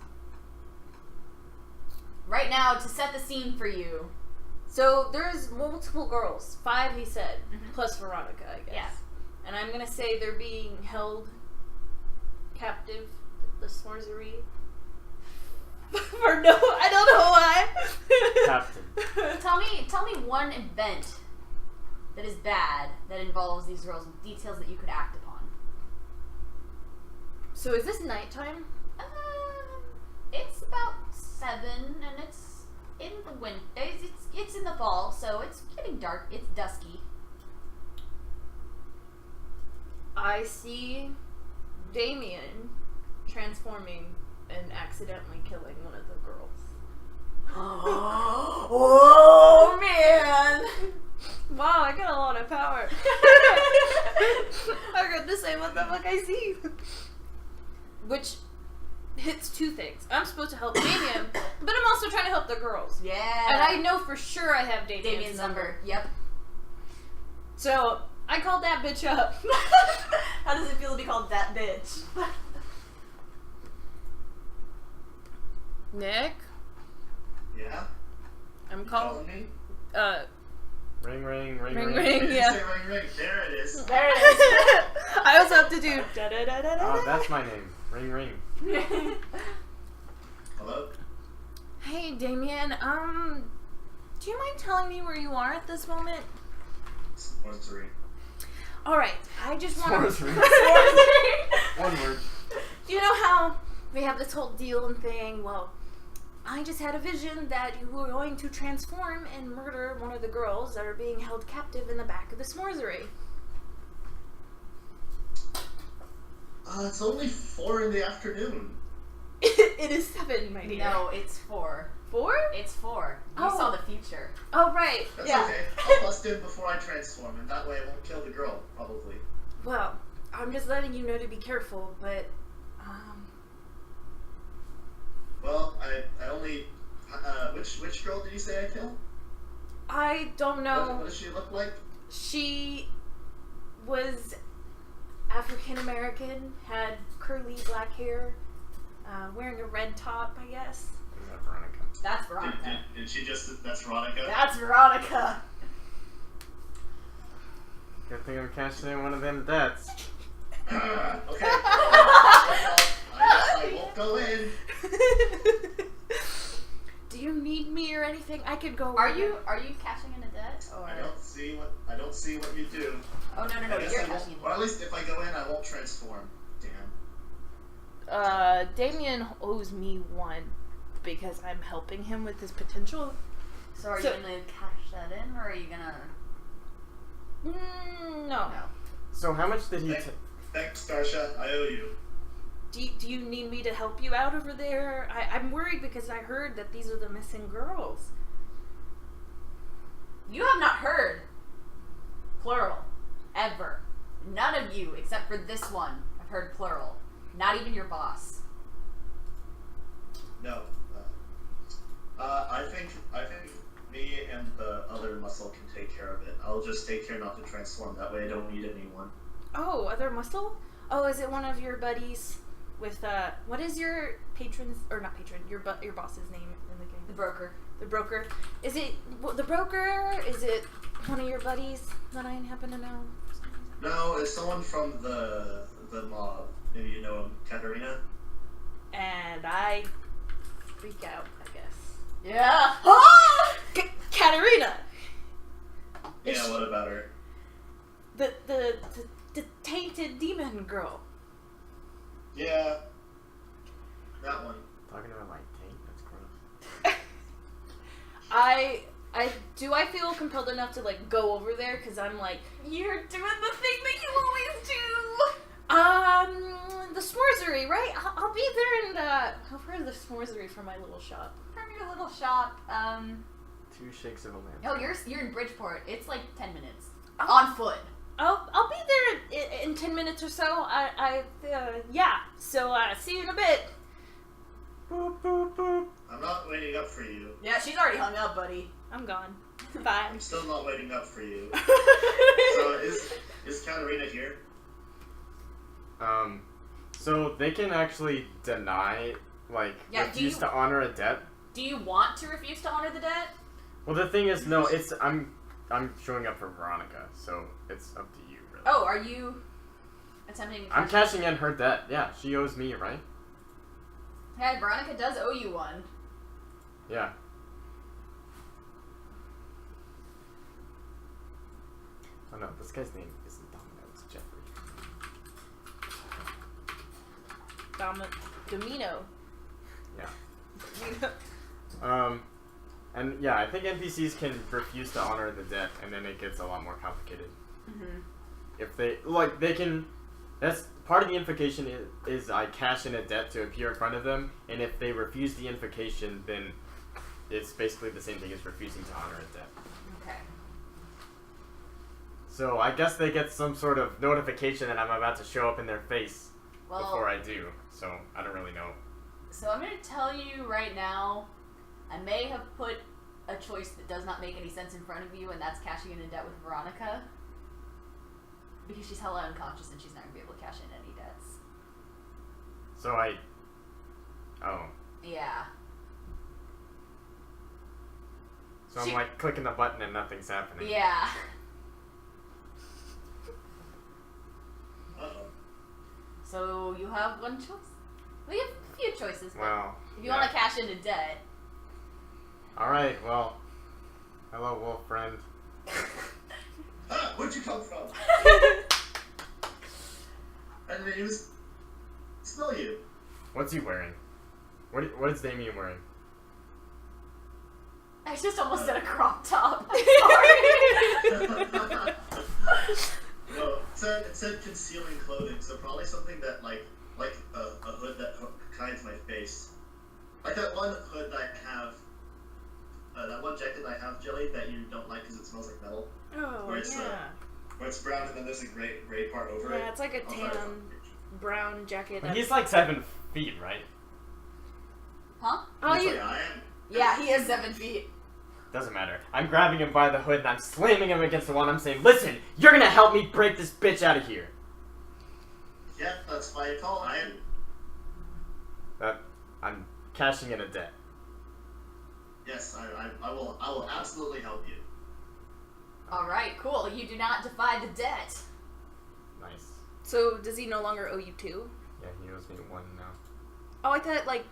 Right now, to set the scene for you. So there's multiple girls. 5, he said, Mhm. plus Veronica, I guess. Yeah. And I'm going to say they're being held captive at the sorcery. For no, I don't know why. Captain. Tell me one event that is bad that involves these girls with details that you could act upon. So is this nighttime? It's about 7 and it's in the winter. It's in the fall, so it's getting dark. It's dusky. I see Damien transforming and accidentally killing one of the girls. Oh man! Wow, I got a lot of power. I got to say what the fuck I see. Which hits 2 things. I'm supposed to help Damien, but I'm also trying to help the girls. Yeah. And I know for sure I have Damien's number. Yep. So I called that bitch up. How does it feel to be called that bitch? Nick, Yeah? I'm Calling calling. me? Ring, ring, ring, Ring, ring. ring. Did you Yeah. say ring, ring? There it is. There it I also have to do da da da da da. Oh, that's my name. Ring, ring. is. Hello? Hey, Damien. Do you mind telling me where you are at this moment? Sorcery. All right. I just want to. Sorcery. One word. You know how we have this whole deal and thing? Well, I just had a vision that you were going to transform and murder one of the girls that are being held captive in the back of the s'moresery. It's only 4 in the afternoon. It is 7, my dear. No, it's 4. 4? It's 4. You Oh. saw the future. Oh, right. That's Yeah. okay. I'll bust in before I transform, and that way I won't kill the girl, probably. Well, I'm just letting you know to be careful, but, Well, I only... which girl did you say I killed? I don't know. What does she look like? She was African American, had curly black hair, wearing a red top, I guess. Is that Veronica? That's Veronica. Did she just... That's Veronica? That's Veronica. Good thing I'm cashing in one of them debts. Okay. I guess I won't go in. Do you need me or anything, I could go. Are you cashing in a debt or? I don't see what you do. Oh no, I guess you're I cashing in. won't, or at least if I go in, I won't transform. Damn. Damien owes me 1 because I'm helping him with his potential. So are you gonna cash that in, or are you gonna? No. So how much did he? Thanks, Starsha. I owe you. Do you need me to help you out over there? I'm worried because I heard that these are the missing girls. You have not heard. Plural. Ever. None of you, except for this one, have heard plural. Not even your boss. No. I think me and the other muscle can take care of it. I'll just take care not to transform. That way I don't need anyone. Oh, other muscle? Oh, is it one of your buddies with what is your patron's or not patron? Your boss's name in the game? The broker. The broker. Is it the broker? Is it one of your buddies that I happen to know? No, it's someone from the mob. Maybe you know him, Katarina. And I freak out, I guess. Yeah. Katarina. Yeah, what about her? The tainted demon girl. Yeah, that one. Talking about like taint, that's gross. I feel compelled enough to like go over there because I'm like, You're doing the thing that you always do. the s'moresery, right? I'll be there and how far is the s'moresery from my little shop? From your little shop. 2 shakes of a lamp. Oh, you're in Bridgeport. It's like 10 minutes Oh. on foot. I'll be there in 10 minutes or so. Yeah. So see you in a bit. Boop, boop, boop. I'm not waiting up for you. Yeah, she's already hung up, buddy. I'm gone. Bye. I'm still not waiting up for you. So is Katarina here? So they can actually deny, like, Yeah, refuse to honor a debt. Do you want to refuse to honor the debt? Well, the thing is, no, I'm showing up for Veronica, so it's up to you, really. Oh, are you attempting to I'm cashing in her debt. Yeah, she owes me, right? Yeah, Veronica does owe you one. Yeah. Oh no, this guy's name isn't Domino, it's Jeffrey. Domino. Yeah. And yeah, I think NPCs can refuse to honor the debt, and then it gets a lot more complicated. Mm-hmm. If they can. That's part of the invocation is I cash in a debt to appear in front of them, and if they refuse the invocation, then it's basically the same thing as refusing to honor a debt. Okay. So I guess they get some sort of notification that I'm about to show up in their face before I do. So I don't really know. So I'm going to tell you right now, I may have put a choice that does not make any sense in front of you, and that's cashing in a debt with Veronica. Because she's hella unconscious and she's not going to be able to cash in any debts. So oh. Yeah. So I'm like clicking the button and nothing's happening. Yeah. Uh-oh. So you have one choice. Well, you have a few choices. But Well, if you want to cash in a debt. Alright, well. Hello, wolf friend. Ah, where'd you come from? I didn't even smell you. What's he wearing? What is Damien wearing? I just almost said a crop top. No, it said concealing clothing, so probably something that like a hood that hides my face. Like that one hood that I have, that one jacket I have, Jelly, that you don't like because it smells like metal. Oh, Where it's, yeah. Where it's brown and then there's a gray part over it. Yeah, it's like a tan brown jacket. But he's like 7 feet, right? Huh? Oh, That's you. what I am. Yeah, he is 7 feet. Doesn't matter. I'm grabbing him by the hood and I'm slamming him against the wall and I'm saying, listen, you're gonna help me break this bitch out of here. Yeah, that's why I call I am. I'm cashing in a debt. Yes, I will absolutely help you. Alright, cool. You do not defy the debt. Nice. So does he no longer owe you 2? Yeah, he owes me 1 now. Oh, I thought like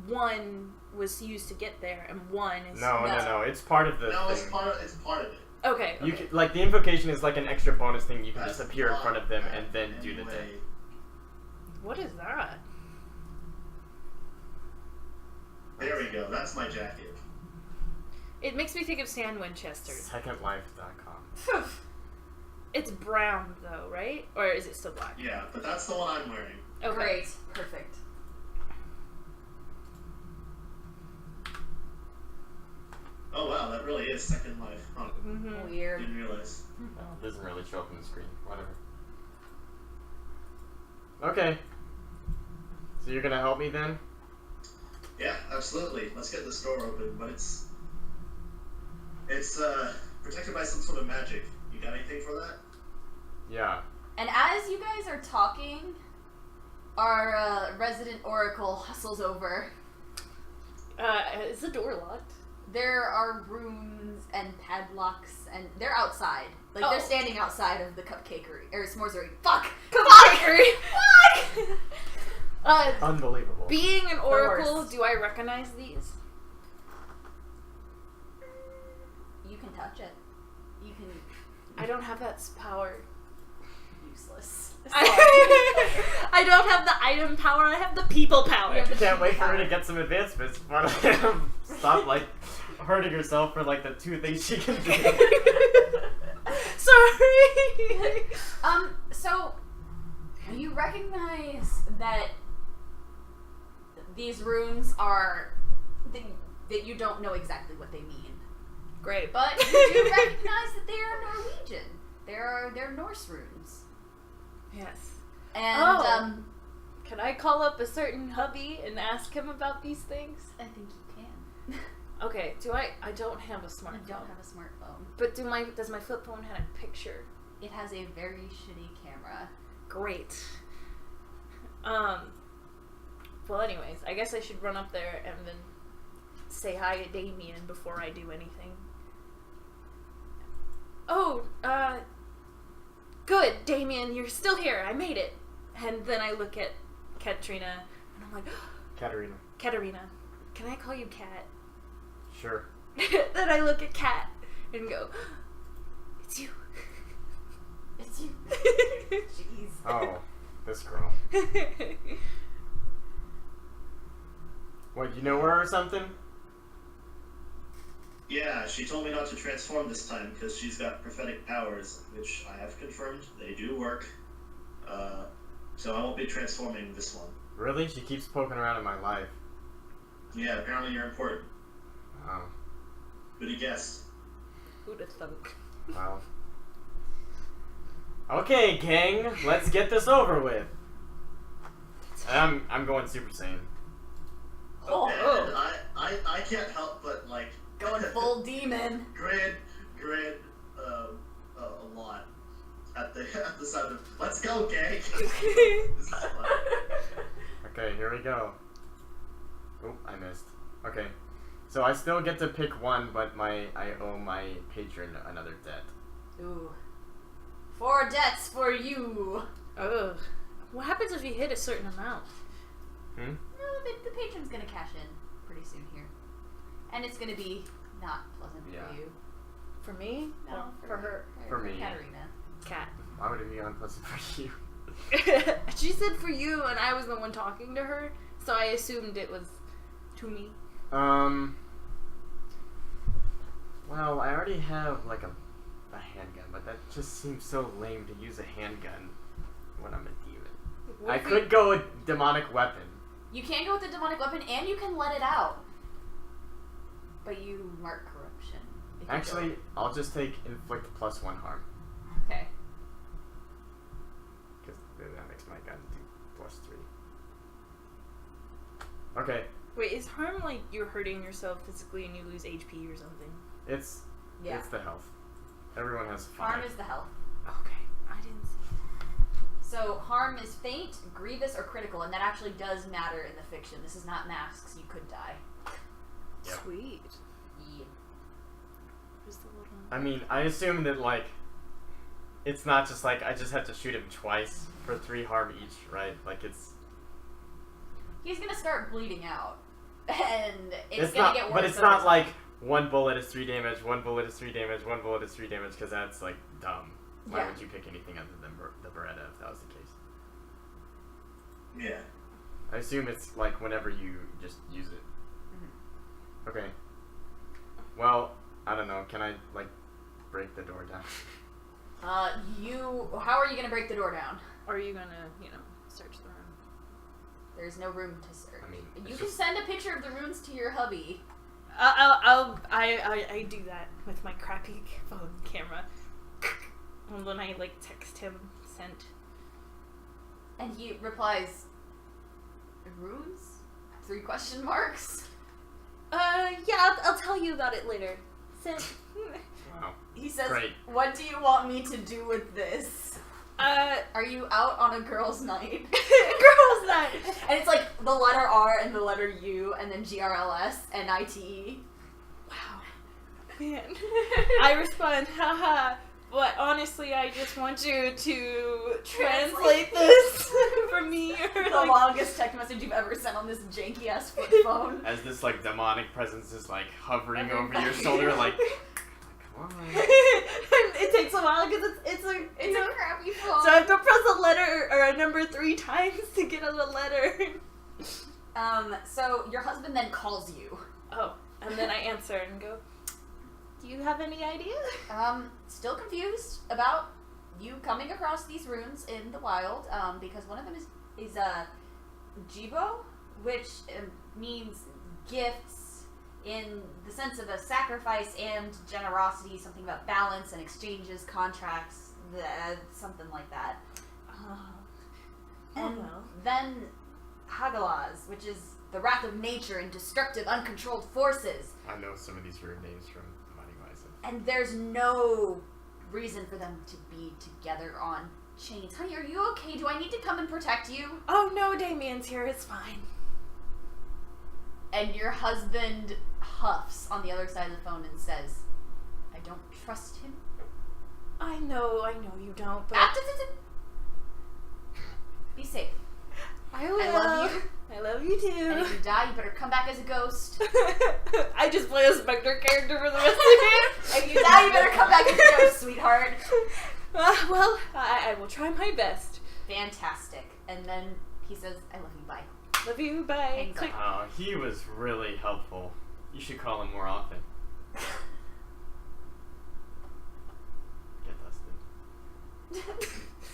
1 was used to get there, and 1 is No. It's part of the No, thing. it's part of it. Okay. You can, like, the invocation is like an extra bonus thing. You can That's just appear in not front of them that and then do the anyway. thing. What is that? There we go. That's my jacket. It makes me think of Stan Winchester. Secondlife.com. It's brown though, right? Or is it still black? Yeah, but that's the one I'm wearing. Okay. Great. Perfect. Oh wow, that really is Second Life. Huh. Mm-hmm. Weird. Didn't realize. It doesn't really show up on the screen. Whatever. Okay. So you're gonna help me then? Yeah, absolutely. Let's get this door open, but it's protected by some sort of magic. You got anything for that? Yeah. And as you guys are talking, our resident oracle hustles over. Is the door locked? There are runes and padlocks, and they're outside. Like, they're standing outside of the cupcakery. Or s'moresery. Fuck! Cupcakery! Fuck! Unbelievable. Being an oracle, worst. do I recognize these? You can touch it. You can... I don't have that power. Useless. I don't have the item power, I have the people power. You have the Can't wait for her power. to get some advancements, but stop, like, hurting herself for, like, the 2 things she can do. Sorry! So, you recognize that these runes are... that you don't know exactly what they mean. Great. But you do recognize that they are Norwegian. They're Norse runes. Yes. And, Can I call up a certain hubby and ask him about these things? I think you can. Okay, I don't have a smartphone. I don't have a smartphone. But does my flip phone have a picture? It has a very shitty camera. Great. Well, anyways, I guess I should run up there and then say hi to Damien before I do anything. Oh, good, Damien, you're still here. I made it. And then I look at Katrina and I'm like, Katerina. Katerina, can I call you Kat? Sure. Then I look at Kat and go, it's you. It's you. Jeez. Oh, this girl. What, you know her or something? Yeah, she told me not to transform this time because she's got prophetic powers, which I have confirmed they do work. So I won't be transforming this one. Really? She keeps poking around in my life. Yeah, apparently you're important. Oh, Who'd have guessed? Who'd have thunk? well. Okay, gang, let's get this over with. I'm going Super Saiyan. Oh, And I can't help but like going full demon. grin a lot at the sound of "Let's go, gang!" This is fun. Okay, here we go. Oh, I missed. Okay. So I still get to pick one, but I owe my patron another debt. Ooh. 4 debts for you. Ugh. What happens if you hit a certain amount? Hmm? No, the patron's gonna cash in pretty soon here. And it's gonna be not pleasant Yeah. for you. For me? No, Or for her? For me. Katerina. Cat. Why would it be unpleasant for you? She said for you, and I was the one talking to her, so I assumed it was to me. Well, I already have, like, a handgun, but that just seems so lame to use a handgun when I'm a demon. What I if could go with demonic weapon. You can go with the demonic weapon, and you can let it out. But you mark corruption. if you Actually, I'll just take inflict +1 harm. don't. Okay. Because that makes my gun do +3. Okay, Wait, is harm like you're hurting yourself physically and you lose HP or something? it's Yeah. the health. Everyone has 5. Harm is the health. Okay, I didn't see. So harm is faint, grievous, or critical, and that actually does matter in the fiction. This is not masks. You could die. Yep. Sweet. Yeah. Where's the little... I mean, I assume that, like, it's not just like I just have to shoot him twice for 3 harm each, right? Like, it's... He's gonna start bleeding out and it's not, gonna get worse. but it's over not time. like one bullet is 3 damage, one bullet is 3 damage, one bullet is 3 damage, because that's like dumb. Why Yeah. would you pick anything other than the Beretta if that was the case? Yeah. I assume it's like whenever you just use it. Mm-hmm. Okay. Well, I don't know. Can I like break the door down? How are you gonna break the door down? Or are you gonna, search the room? There's no room to search. I mean, you it's can just- send a picture of the rooms to your hubby. I do that with my crappy phone camera. And when I text him, sent. And he replies, rooms? 3 question marks? Yeah, I'll tell you about it later. Sent. Wow. He says, Great. what do you want me to do with this? Are you out on a girls' night? Girls' night. And it's like the letter R and the letter U and then GRLS and ITE. Wow. Man. I respond, haha, but honestly I just want you to translate this for me. Or The longest text message you've ever sent on this janky ass flip phone. As this demonic presence is hovering over your shoulder, come on. It takes a while because it's a crappy phone. so I have to press a letter or a number 3 times to get a letter. So your husband then calls you. Oh, and then I answer and go, do you have any idea? Still confused about you coming across these runes in the wild, because one of them is Jibo, which means gifts in the sense of a sacrifice and generosity, something about balance and exchanges, contracts, something like that. And then Hagalaz, which is the wrath of nature and destructive, uncontrolled forces. I know some of these rune names from Mighty Weiss. And there's no reason for them to be together on chains. Honey, are you okay? Do I need to come and protect you? Oh no, Damien's here, it's fine. And your husband huffs on the other side of the phone and says, I don't trust him. I know you don't, but Be safe. I will. I love you. I love you too. And if you die, you better come back as a ghost. I just play a Spectre character for the rest of the game. If you die, you better come back as a ghost, sweetheart. Well, I will try my best. Fantastic. And then he says, I love you, bye. Love you, bye. Hangs up. Click. Oh, he was really helpful. You should call him more often. Get dusted.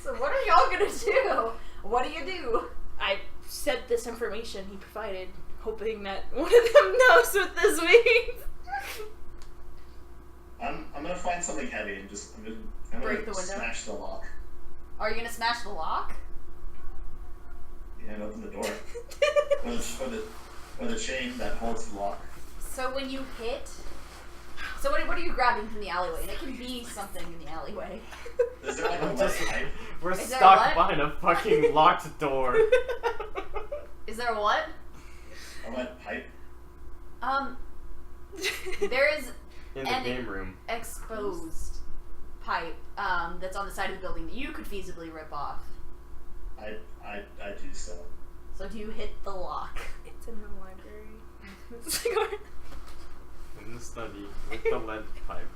So what are y'all gonna do? What do you do? I said this information he provided, hoping that one of them knows what this means. I'm gonna find something heavy and I'm Break gonna the window? smash the lock. Are you gonna smash the lock? And open the door. or the chain that holds the lock. So when you hit... So what are you grabbing from the alleyway? And it can be something in the alleyway. Is there a lead pipe? We're Is there stuck what? behind a fucking locked door. Is there a what? A lead pipe? There is In the an game room. exposed pipe that's on the side of the building that you could feasibly rip off. I do so. So do you hit the lock? It's in the library. In the study with the lead pipe.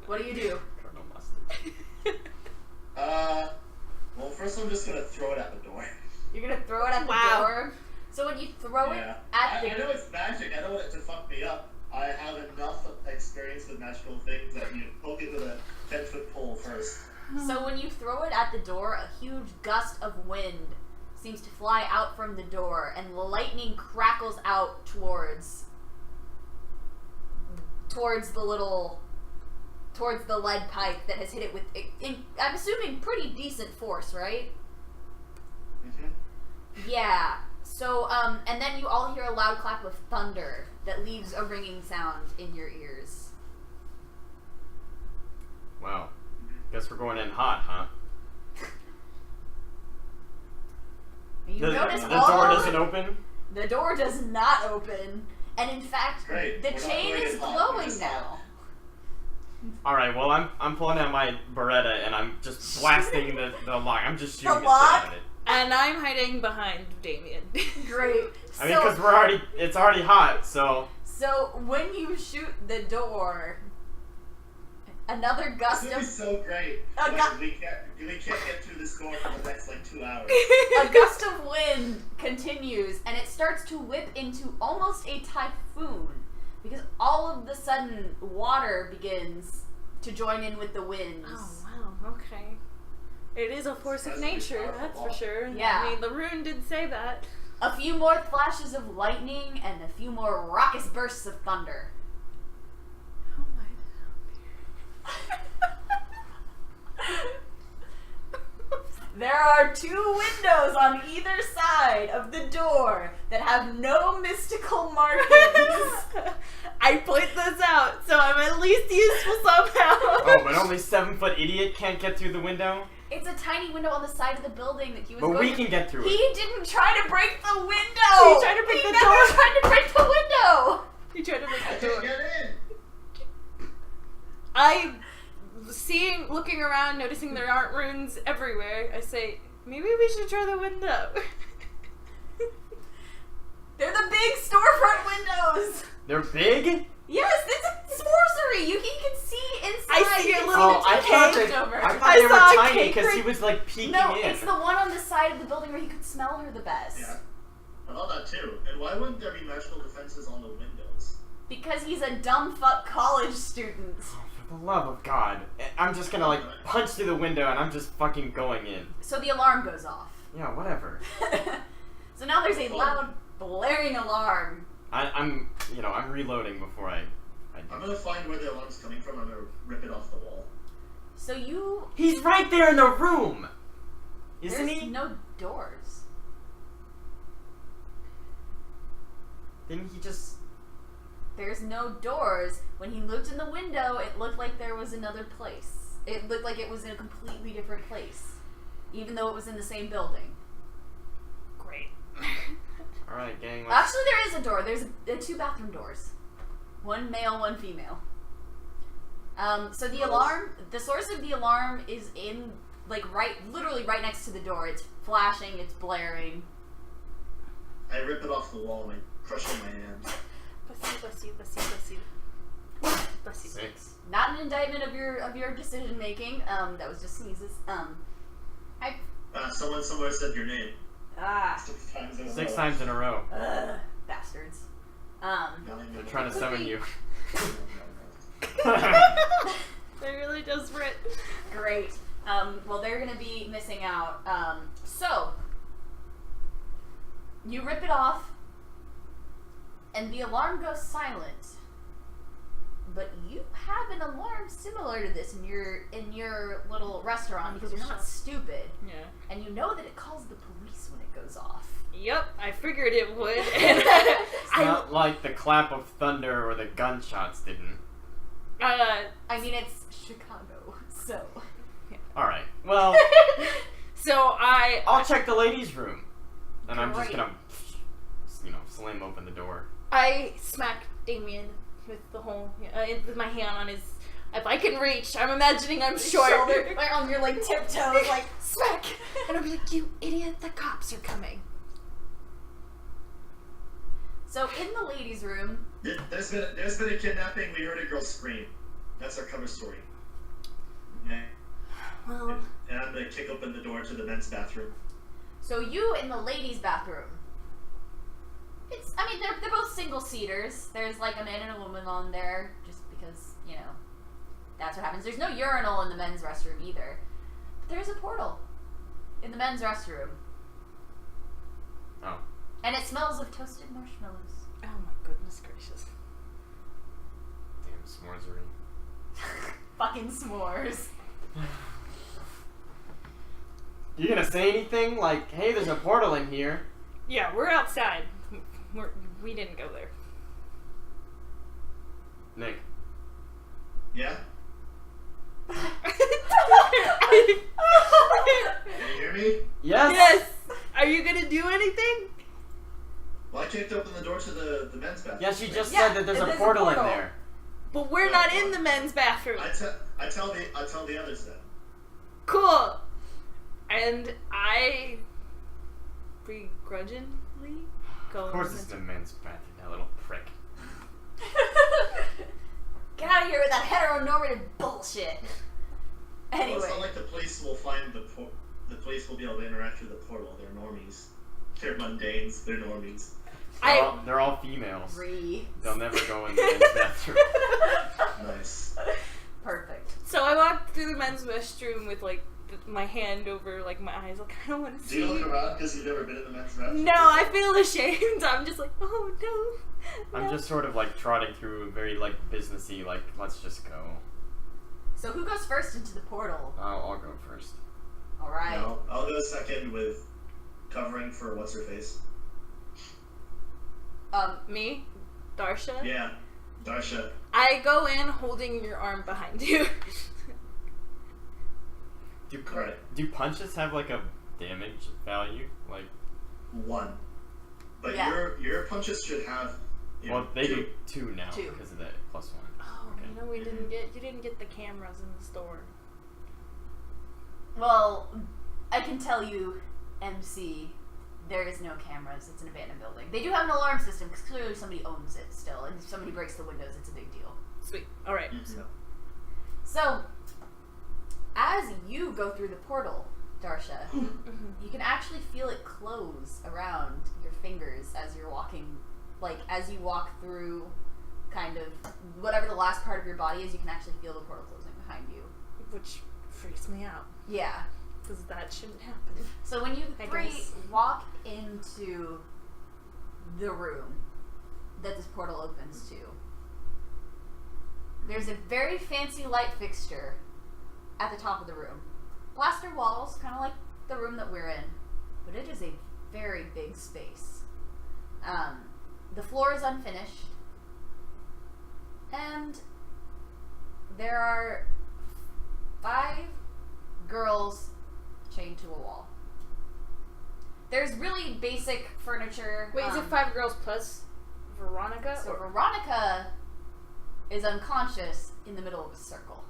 What do you do? Colonel Mustard. Well, first I'm just gonna throw it at the door. You're gonna throw it at the Wow. door? So when you throw it Yeah. at I know the... it's magic. I don't want it to fuck me up. I have enough experience with magical things that you poke it with a 10-foot pole first. So when you throw it at the door, a huge gust of wind seems to fly out from the door, and lightning crackles out towards the lead pipe that has hit it with, I'm assuming, pretty decent force, right? Mm-hmm. Yeah. So, and then you all hear a loud clap of thunder that leaves a ringing sound in your ears. Wow. Guess we're going in hot, huh? You notice the all door doesn't open? The door does not open, and in fact, Great. the We're not chain going is in hot, we're glowing just now. hot. Alright, well I'm pulling out my Beretta and I'm just blasting the lock. I'm just shooting The the shit lock? out of it. And I'm hiding behind Damien. Great. I mean, because it's already hot, so. So when you shoot the door, another gust This is of so great. A gu- we can't get through this door for the next 2 hours. a gust of wind continues, and it starts to whip into almost a typhoon, because all of the sudden water begins to join in with the winds. Oh, wow, okay. It is a force of That's pretty nature, powerful. that's for sure. Yeah. I mean, the rune did say that. A few more flashes of lightning and a few more raucous bursts of thunder. Oh my. There are 2 windows on either side of the door that have no mystical markings. I point those out, so I'm at least useful somehow. Oh, but only 7-foot idiot can't get through the window? It's a tiny window on the side of the building that he was But going we can get through He it. didn't try to break the window! He tried to break the never door. tried to break the window! You tried to break I the can't door. get in. Looking around, noticing there aren't runes everywhere, I say, maybe we should try the window. They're the big storefront windows! They're big? Yes, it's a sorcery! He can see inside. I see He a can little the I cake thought left they, over. I thought I they saw were a tiny cake because he right- was like peeking No, in. it's the one on the side of the building where he could smell her the best. Yeah. I thought that too. And why wouldn't there be magical defenses on the windows? Because he's a dumb fuck college student. Oh, for the love of God. I'm just gonna like punch through the window and I'm just fucking going in. So the alarm goes off. Yeah, whatever. So now there's a loud, blaring alarm. I'm reloading before I I'm gonna find where the alarm's coming from. I'm gonna rip it off the wall. So you... He's right there in the room! Isn't There's he? no doors. Didn't he just... There's no doors. When he looked in the window, it looked like there was another place. It looked like it was in a completely different place. Even though it was in the same building. Great. Alright, gang, let's... Actually, there is a door. There's 2 bathroom doors. One male, one female. So the alarm, the source of the alarm is in, literally right next to the door. It's flashing, it's blaring. I rip it off the wall and I crush it in my hand. Bless you. 6. Not an indictment of your decision making. That was just sneezes. Someone somewhere said your name. 6 times in a row. 6 times in a row. Bastards. They're trying to summon you. They're really desperate. Great. Well, they're gonna be missing out. So you rip it off, and the alarm goes silent. But you have an alarm similar to this in your little restaurant because you're not stupid, Yeah. and you know that it calls the police when it goes off. Yep, I figured it would. It's not like the clap of thunder or the gunshots didn't. I mean, it's Chicago, so. Alright, well, So I'll check the ladies' room. And I'm just Great. gonna, slam open the door. I smack Damien with the whole with my hand on his. If I can reach, I'm imagining I'm short. Shoulder, on your tiptoes, smack, and I'll be like, "You idiot! The cops are coming." So in the ladies' room, There's been a kidnapping. We heard a girl scream. That's our cover story. Yeah. Well, And I'm gonna kick open the door to the men's bathroom. so you in the ladies' bathroom. They're both single seaters. There's a man and a woman on there, just because that's what happens. There's no urinal in the men's restroom either. But there's a portal in the men's restroom, Oh. and it smells of toasted marshmallows. oh my goodness gracious! Damn s'moresery. Fucking s'mores. You gonna say anything? Like, hey, there's a portal in here. Yeah, we're outside. We didn't go there. Nick. Yeah? Can you hear me? Yes? Yes. Are you gonna do anything? Well, I kicked open the door to the men's bathroom. Yeah, she just Yeah, said that there's there's a a portal in portal. there. But we're not in the men's bathroom. I tell the others then. Cool. And I begrudgingly go. Of course it's the men's bathroom, that little prick. Get out of here with that heteronormative bullshit. Anyway. Well, it's not like the police will find the police will be able to interact with the portal. They're normies. They're mundanes. They're normies. They're all females. Three. They'll never go in the men's bathroom. Nice. Perfect. So I walked through the men's restroom with like my hand over like my eyes, like I don't want to Do you see. look around because you've never been in the men's restroom? No, I feel ashamed. I'm just like, oh no. I'm just sort of like trotting through very like businessy, like let's just go. So who goes first into the portal? I'll go first. Alright. No, I'll go second with covering for what's her face. Me, Darsha. Yeah, Darsha. I go in holding your arm behind you. Do punches have like a damage value? Like 1. But Yeah. your punches should have. You know, well, they 2. do 2 now 2. because of the +1. Oh, Okay. you know you didn't get the cameras in the store. Well, I can tell you, MC, there is no cameras. It's an abandoned building. They do have an alarm system because clearly somebody owns it still, and if somebody breaks the windows, it's a big deal. Sweet. All right. Mhm. So, as you go through the portal, Darsha, you can actually feel it close around your fingers as you're walking. Like, as you walk through kind of whatever the last part of your body is, you can actually feel the portal closing behind you. Which freaks me out Yeah. because that shouldn't happen. So when you I three guess. walk into the room that this portal opens to, there's a very fancy light fixture at the top of the room. Plaster walls, kind of like the room that we're in, but it is a very big space. The floor is unfinished, and there are 5 girls chained to a wall. There's really basic furniture. Wait, is it 5 girls plus Veronica? So Veronica is unconscious in the middle of a circle.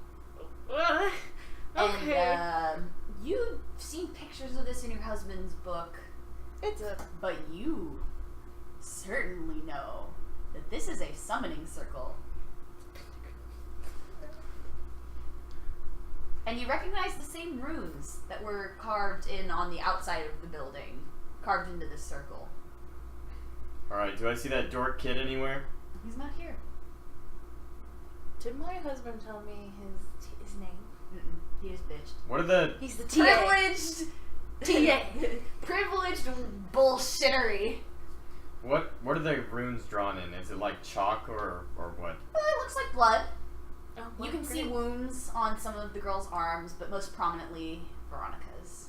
Okay. And you've seen pictures of this in your husband's book, but you certainly know that this is a summoning circle. And you recognize the same runes that were carved in on the outside of the building, carved into this circle. Alright, do I see that dork kid anywhere? He's not here. Did my husband tell me his name? Mm-mm. He just bitched. What are the... He's the TA. Privileged! Privileged bullshittery. What are the runes drawn in? Is it like chalk or what? Well, it looks like blood. Oh, You can see wounds on some of the girls' arms, but most prominently Veronica's.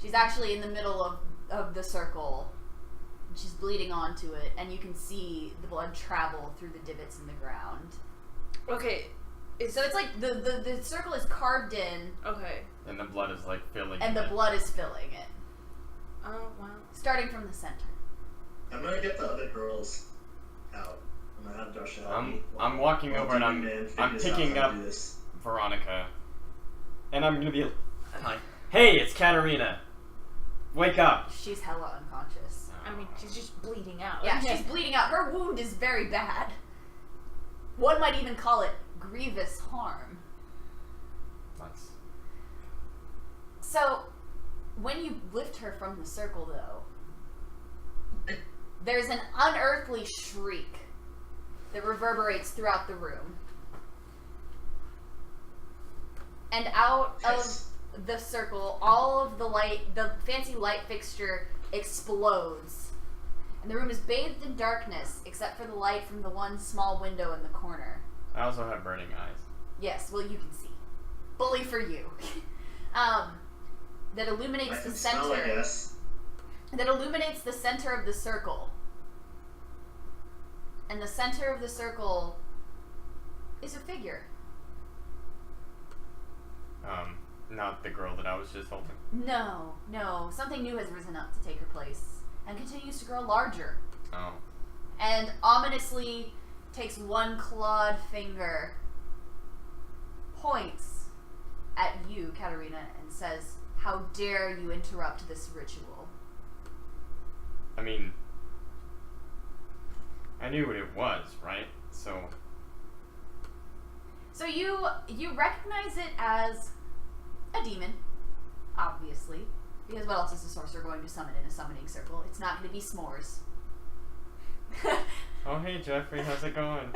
She's actually in the middle of the circle. She's bleeding onto it, and you can see the blood travel through the divots in the ground. Okay. So it's like the circle is carved in, Okay. And the blood is like filling and the it. blood is filling it, Oh, wow. starting from the center. I'm gonna get the other girls out. I'm gonna have Darsha help me. I'm walking over and I'm picking up this. Veronica. And I'm gonna be like, hey, it's Katarina. Wake up. She's hella unconscious. I mean, she's just bleeding out. Yeah, she's bleeding out. Her wound is very bad. One might even call it grievous harm. Nice. So, when you lift her from the circle, though, there's an unearthly shriek that reverberates throughout the room. And out Yes. of the circle, all of the fancy light fixture explodes. And the room is bathed in darkness, except for the light from the one small window in the corner. I also have burning eyes. Yes, well, you can see. Bully for you. That illuminates I the can center. smell, I guess. That illuminates the center of the circle. And the center of the circle is a figure. Not the girl that I was just holding. No. Something new has risen up to take her place and continues to grow larger. Oh. And ominously takes one clawed finger, points at you, Katarina, and says, "How dare you interrupt this ritual?" I mean, I knew what it was, right? So you recognize it as a demon, obviously, because what else is a sorcerer going to summon in a summoning circle? It's not going to be s'mores. oh hey Jeffrey, how's it going?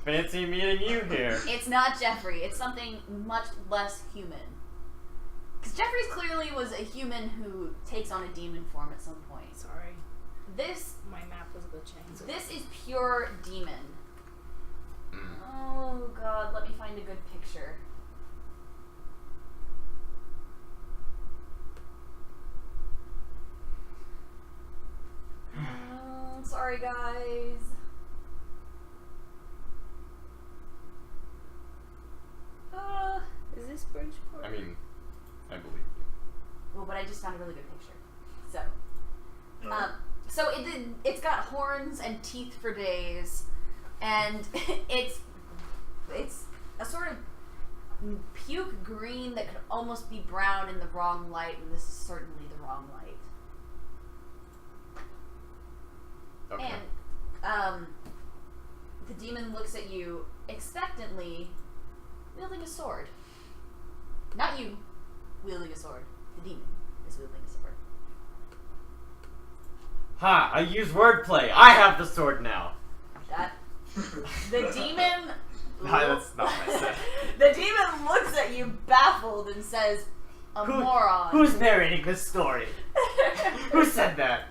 Fancy meeting you here. It's not Jeffrey. It's something much less human. Because Jeffrey's clearly was a human who takes on a demon form at some point. Sorry. This My map was glitching. This is pure demon. Oh god, let me find a good picture. Sorry guys. Is this Bridgeport? I mean, I believe you. Well, but I just found a really good picture. So it's got horns and teeth for days, and it's a sort of puke green that could almost be brown in the wrong light, and this is certainly the wrong light. Okay. And the demon looks at you expectantly, wielding a sword. Not you wielding a sword. The demon is wielding a sword. Ha! I use wordplay. I have the sword now. The demon. No, that's not what I said. The demon looks at you baffled and says, "A moron." Who's narrating this story? Who said that?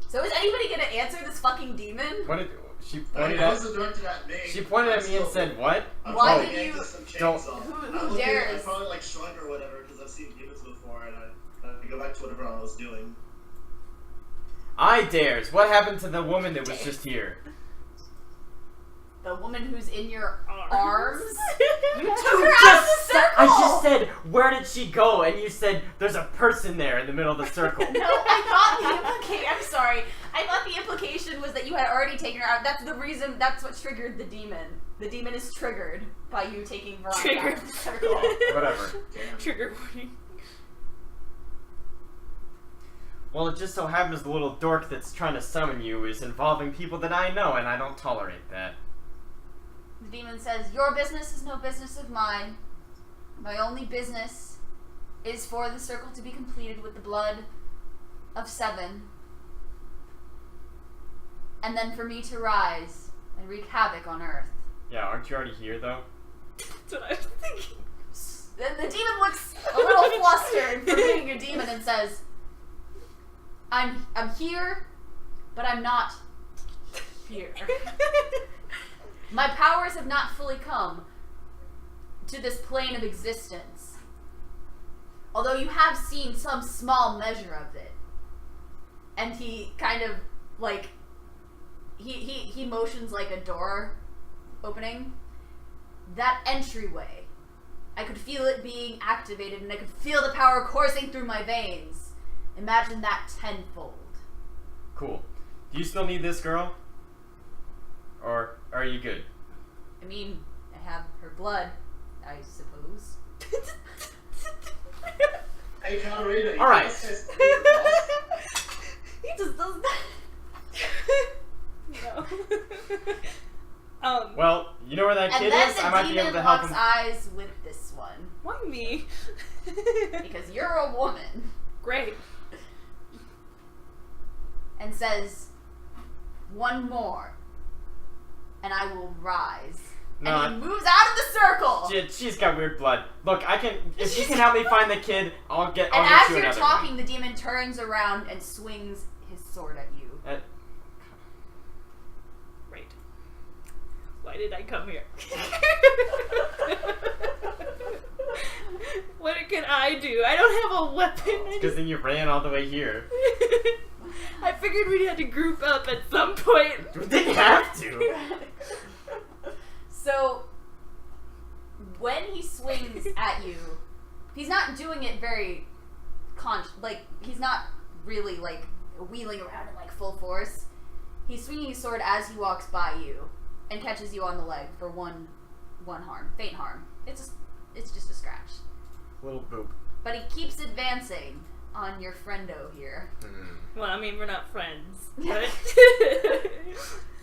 So is anybody gonna answer this fucking demon? What did she I pointed at? was directed at me. She pointed at me and said, "What?" I'm Why probably did getting you- some don't- chainsaw. Who I'm looking- dares? I probably like shrug or whatever because I've seen demons before, and I go back to whatever I was doing. I dares. What happened to the woman that was just here? The woman who's in your Arms? arms? You took You her out of the just- circle! I just said, where did she go? And you said, there's a person there in the middle of the circle. No, I thought the implication. I'm sorry. I thought the implication was that you had already taken her out. That's the reason. That's what triggered the demon. The demon is triggered by you taking Veronica out of the circle. Whatever. Damn. Trigger warning. Well, it just so happens the little dork that's trying to summon you is involving people that I know, and I don't tolerate that. The demon says, "Your business is no business of mine. My only business is for the circle to be completed with the blood of 7. And then for me to rise and wreak havoc on Earth." Yeah, aren't you already here, though? That's what I was thinking. The demon looks a little flustered for being a demon and says, I'm here, but I'm not here. My powers have not fully come to this plane of existence. Although you have seen some small measure of it. And he kind of, like, he motions like a door opening. That entryway, I could feel it being activated and I could feel the power coursing through my veins. Imagine that tenfold. Cool. Do you still need this girl? Or are you good? I mean, I have her blood, I suppose. Hey, Katarina. All right. He just does that. No. Well, you know where that And kid then is? the I might be able demon to help locks him. eyes with this one. Why me? Because you're a woman. Great. And says, "One more, and I will rise." No, And he moves out of the circle. she's got weird blood. Look, if you can help me find the kid, I'll And get as you you're another talking, the demon turns around and swings his sword at you. one. Right. Why did I come here? What can I do? I don't have a weapon. Because then you ran all the way here. I figured we'd have to group up at some point. Didn't have to. So, when he swings at you, he's not doing it very he's not really, like, wheeling around in, like, full force. He's swinging his sword as he walks by you and catches you on the leg for one harm. Faint harm. It's just a scratch. Little boop. But he keeps advancing on your friendo here. Well, I mean, we're not friends, but...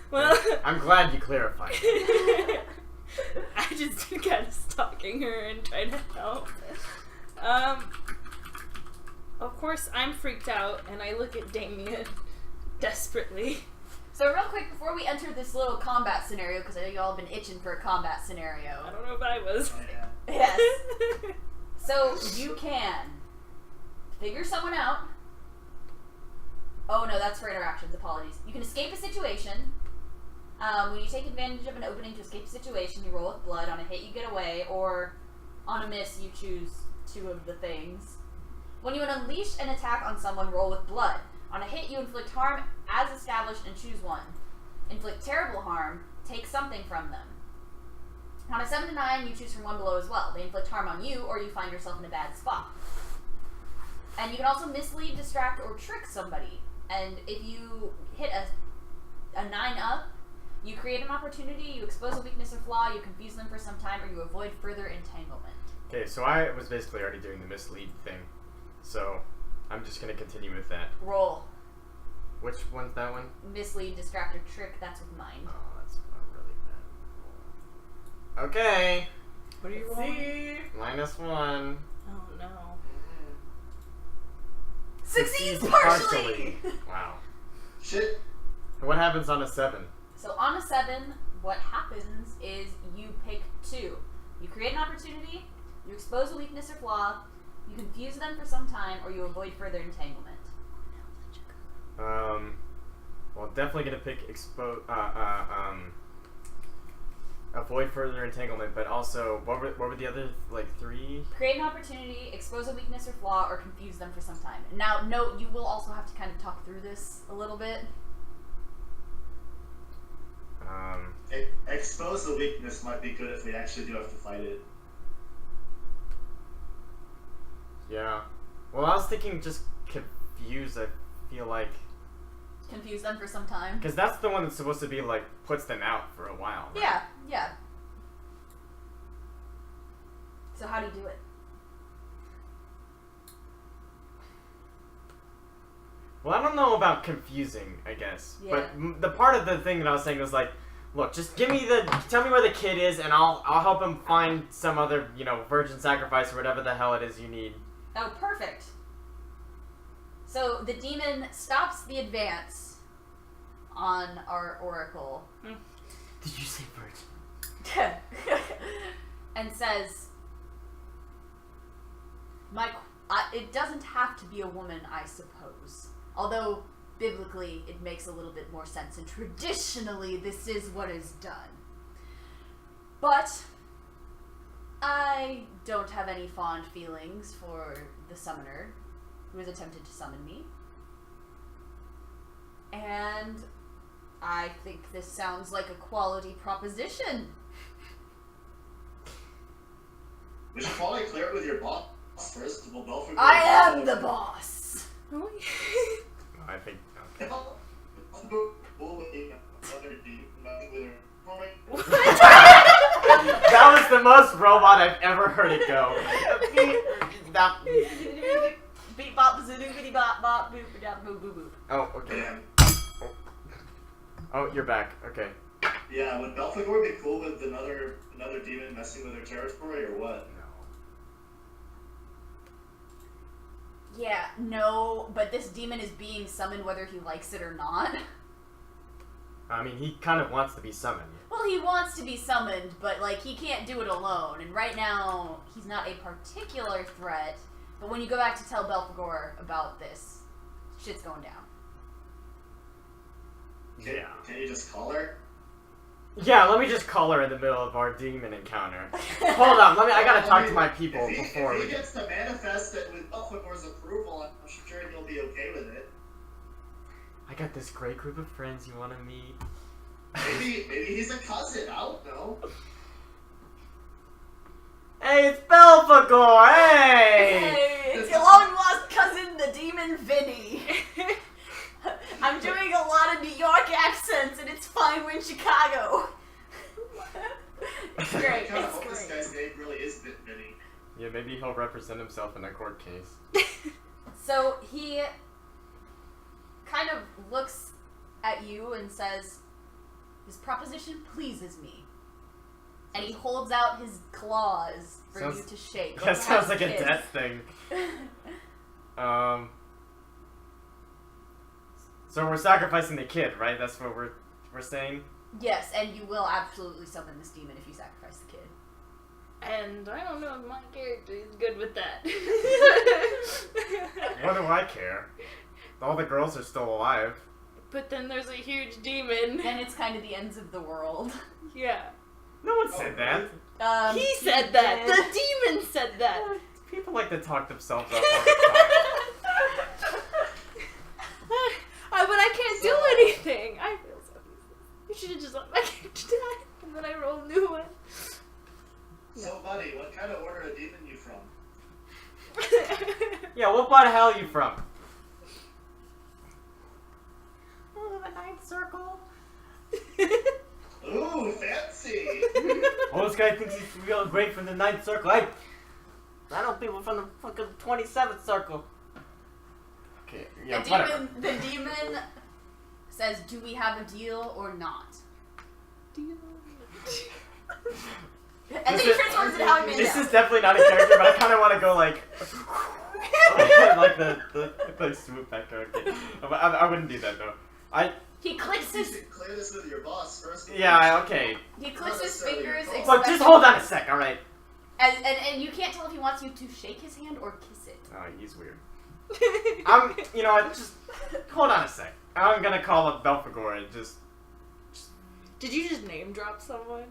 well... I'm glad you clarified. I just been kind of stalking her and trying to help. Of course, I'm freaked out, and I look at Damien desperately. So real quick, before we enter this little combat scenario, because I know y'all have been itching for a combat scenario. I don't know if I was. Oh, yeah. Yes. So you can figure someone out. Oh no, that's for interactions. Apologies. You can escape a situation. When you take advantage of an opening to escape a situation, you roll with blood. On a hit, you get away, or on a miss, you choose two of the things. When you unleash an attack on someone, roll with blood. On a hit, you inflict harm as established and choose one. Inflict terrible harm, take something from them. On a 7 to 9, you choose from one below as well. They inflict harm on you, or you find yourself in a bad spot. And you can also mislead, distract, or trick somebody. And if you hit a 9 up, you create an opportunity, you expose a weakness or flaw, you confuse them for some time, or you avoid further entanglement. Okay, so I was basically already doing the mislead thing. So I'm just going to continue with that. Roll. Which one's that one? Mislead, distract, or trick, that's with mind. Oh, that's a really bad roll. Okay. What are you Let's rolling? see. -1. Oh no. Succeeds partially! Wow. Shit. What happens on a 7? So on a 7, what happens is you pick 2. You create an opportunity, you expose a weakness or flaw, you confuse them for some time, or you avoid further entanglement. Well, definitely gonna pick avoid further entanglement, but also what were the other 3? Create an opportunity, expose a weakness or flaw, or confuse them for some time. Now, note, you will also have to kind of talk through this a little bit. Expose the weakness might be good if we actually do have to fight it. Yeah. Well, I was thinking just confuse. I feel like Confuse them for some time. because that's the one that's supposed to be puts them out for a while. Right? Yeah, yeah. So how do you do it? Well, I don't know about confusing, I guess. Yeah. But the part of the thing that I was saying was look, just tell me where the kid is, and I'll help him find some other, virgin sacrifice or whatever the hell it is you need. Oh, perfect. So the demon stops the advance on our oracle. Did you say virgin? And says, it doesn't have to be a woman, I suppose. Although, biblically, it makes a little bit more sense, and traditionally, this is what is done. But I don't have any fond feelings for the summoner who has attempted to summon me. And I think this sounds like a quality proposition. We should probably clear it with your boss first. We'll both agree. I am the boss! I think. Okay. That was the most robot I've ever heard it go. Beep bop zoobity bop bop boop bop boop boop boop. Oh, okay. Oh, you're back. Okay. Yeah, would Belphegor be cool with another demon messing with her territory or what? Yeah, no, but this demon is being summoned whether he likes it or not. I mean, he kind of wants to be summoned. Well, he wants to be summoned, but he can't do it alone. And right now, he's not a particular threat. But when you go back to tell Belphegor about this, shit's going down. Yeah. Can you just call her? Yeah, let me just call her in the middle of our demon encounter. Hold on, I gotta talk to my people before If we he gets to manifest it with Belphegor's approval, I'm sure he'll be okay with it. I got this great group of friends you wanna meet. Maybe he's a cousin, I don't know. Hey, it's Belphegor! Hey! Hey, it's your long lost cousin, the demon Vinny. I'm doing a lot of New York accents, and it's fine. We're in Chicago. It's great. I kind of It's hope this great. guy's name really is Vinny. Yeah, Maybe he'll represent himself in a court case. So he kind of looks at you and says, "This proposition pleases me." And he holds out his claws for you to shake. That sounds like a death thing. So we're sacrificing the kid, right? That's what we're saying? Yes, and you will absolutely summon this demon if you sacrifice the kid. And I don't know if my character is good with that. What do I care? All the girls are still alive. But then there's a huge demon. Then it's kind of the ends of the world. Yeah. No one said that. He said that. The demon said that. People like to talk themselves up all the time. But I can't do anything. I feel so useless. You should have just let my character die, and then I roll a new one. So, buddy, what kind of order of demon you from? Yeah, what part of hell are you from? Oh, the ninth circle. Ooh, fancy! Oh, this guy thinks he's real great from the ninth circle. I know people from the fucking 27th circle. Okay, yeah, The demon says, "Do we have a deal or not?" And then he transforms into Howie This Mandel. is definitely not a character, but I kind of want to go like... like the swoop back. Okay. I wouldn't do that, though. He clicks You his... should clear this with your boss first. Yeah, okay. He clicks his fingers... Look, just hold on a sec, alright? And you can't tell if he wants you to shake his hand or kiss it. Oh, he's weird. You know what, just hold on a sec. I'm gonna call up Belphegor and just... Did you just name drop someone?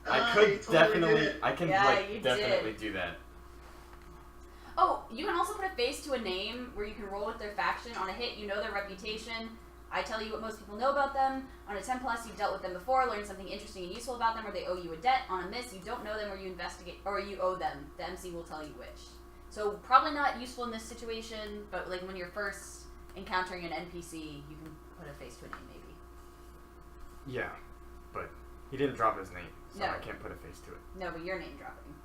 I you could totally definitely, did. I can Yeah, like you definitely did. do that. Oh, you can also put a face to a name where you can roll with their faction. On a hit, you know their reputation. I tell you what most people know about them. On a 10+, you've dealt with them before, learned something interesting and useful about them, or they owe you a debt. On a miss, you don't know them or you investigate, or you owe them. The MC will tell you which. So probably not useful in this situation, but like when you're first encountering an NPC, you can put a face to a name maybe. Yeah, but he didn't drop his name, so No. I can't put a face to it. No, but you're name dropping.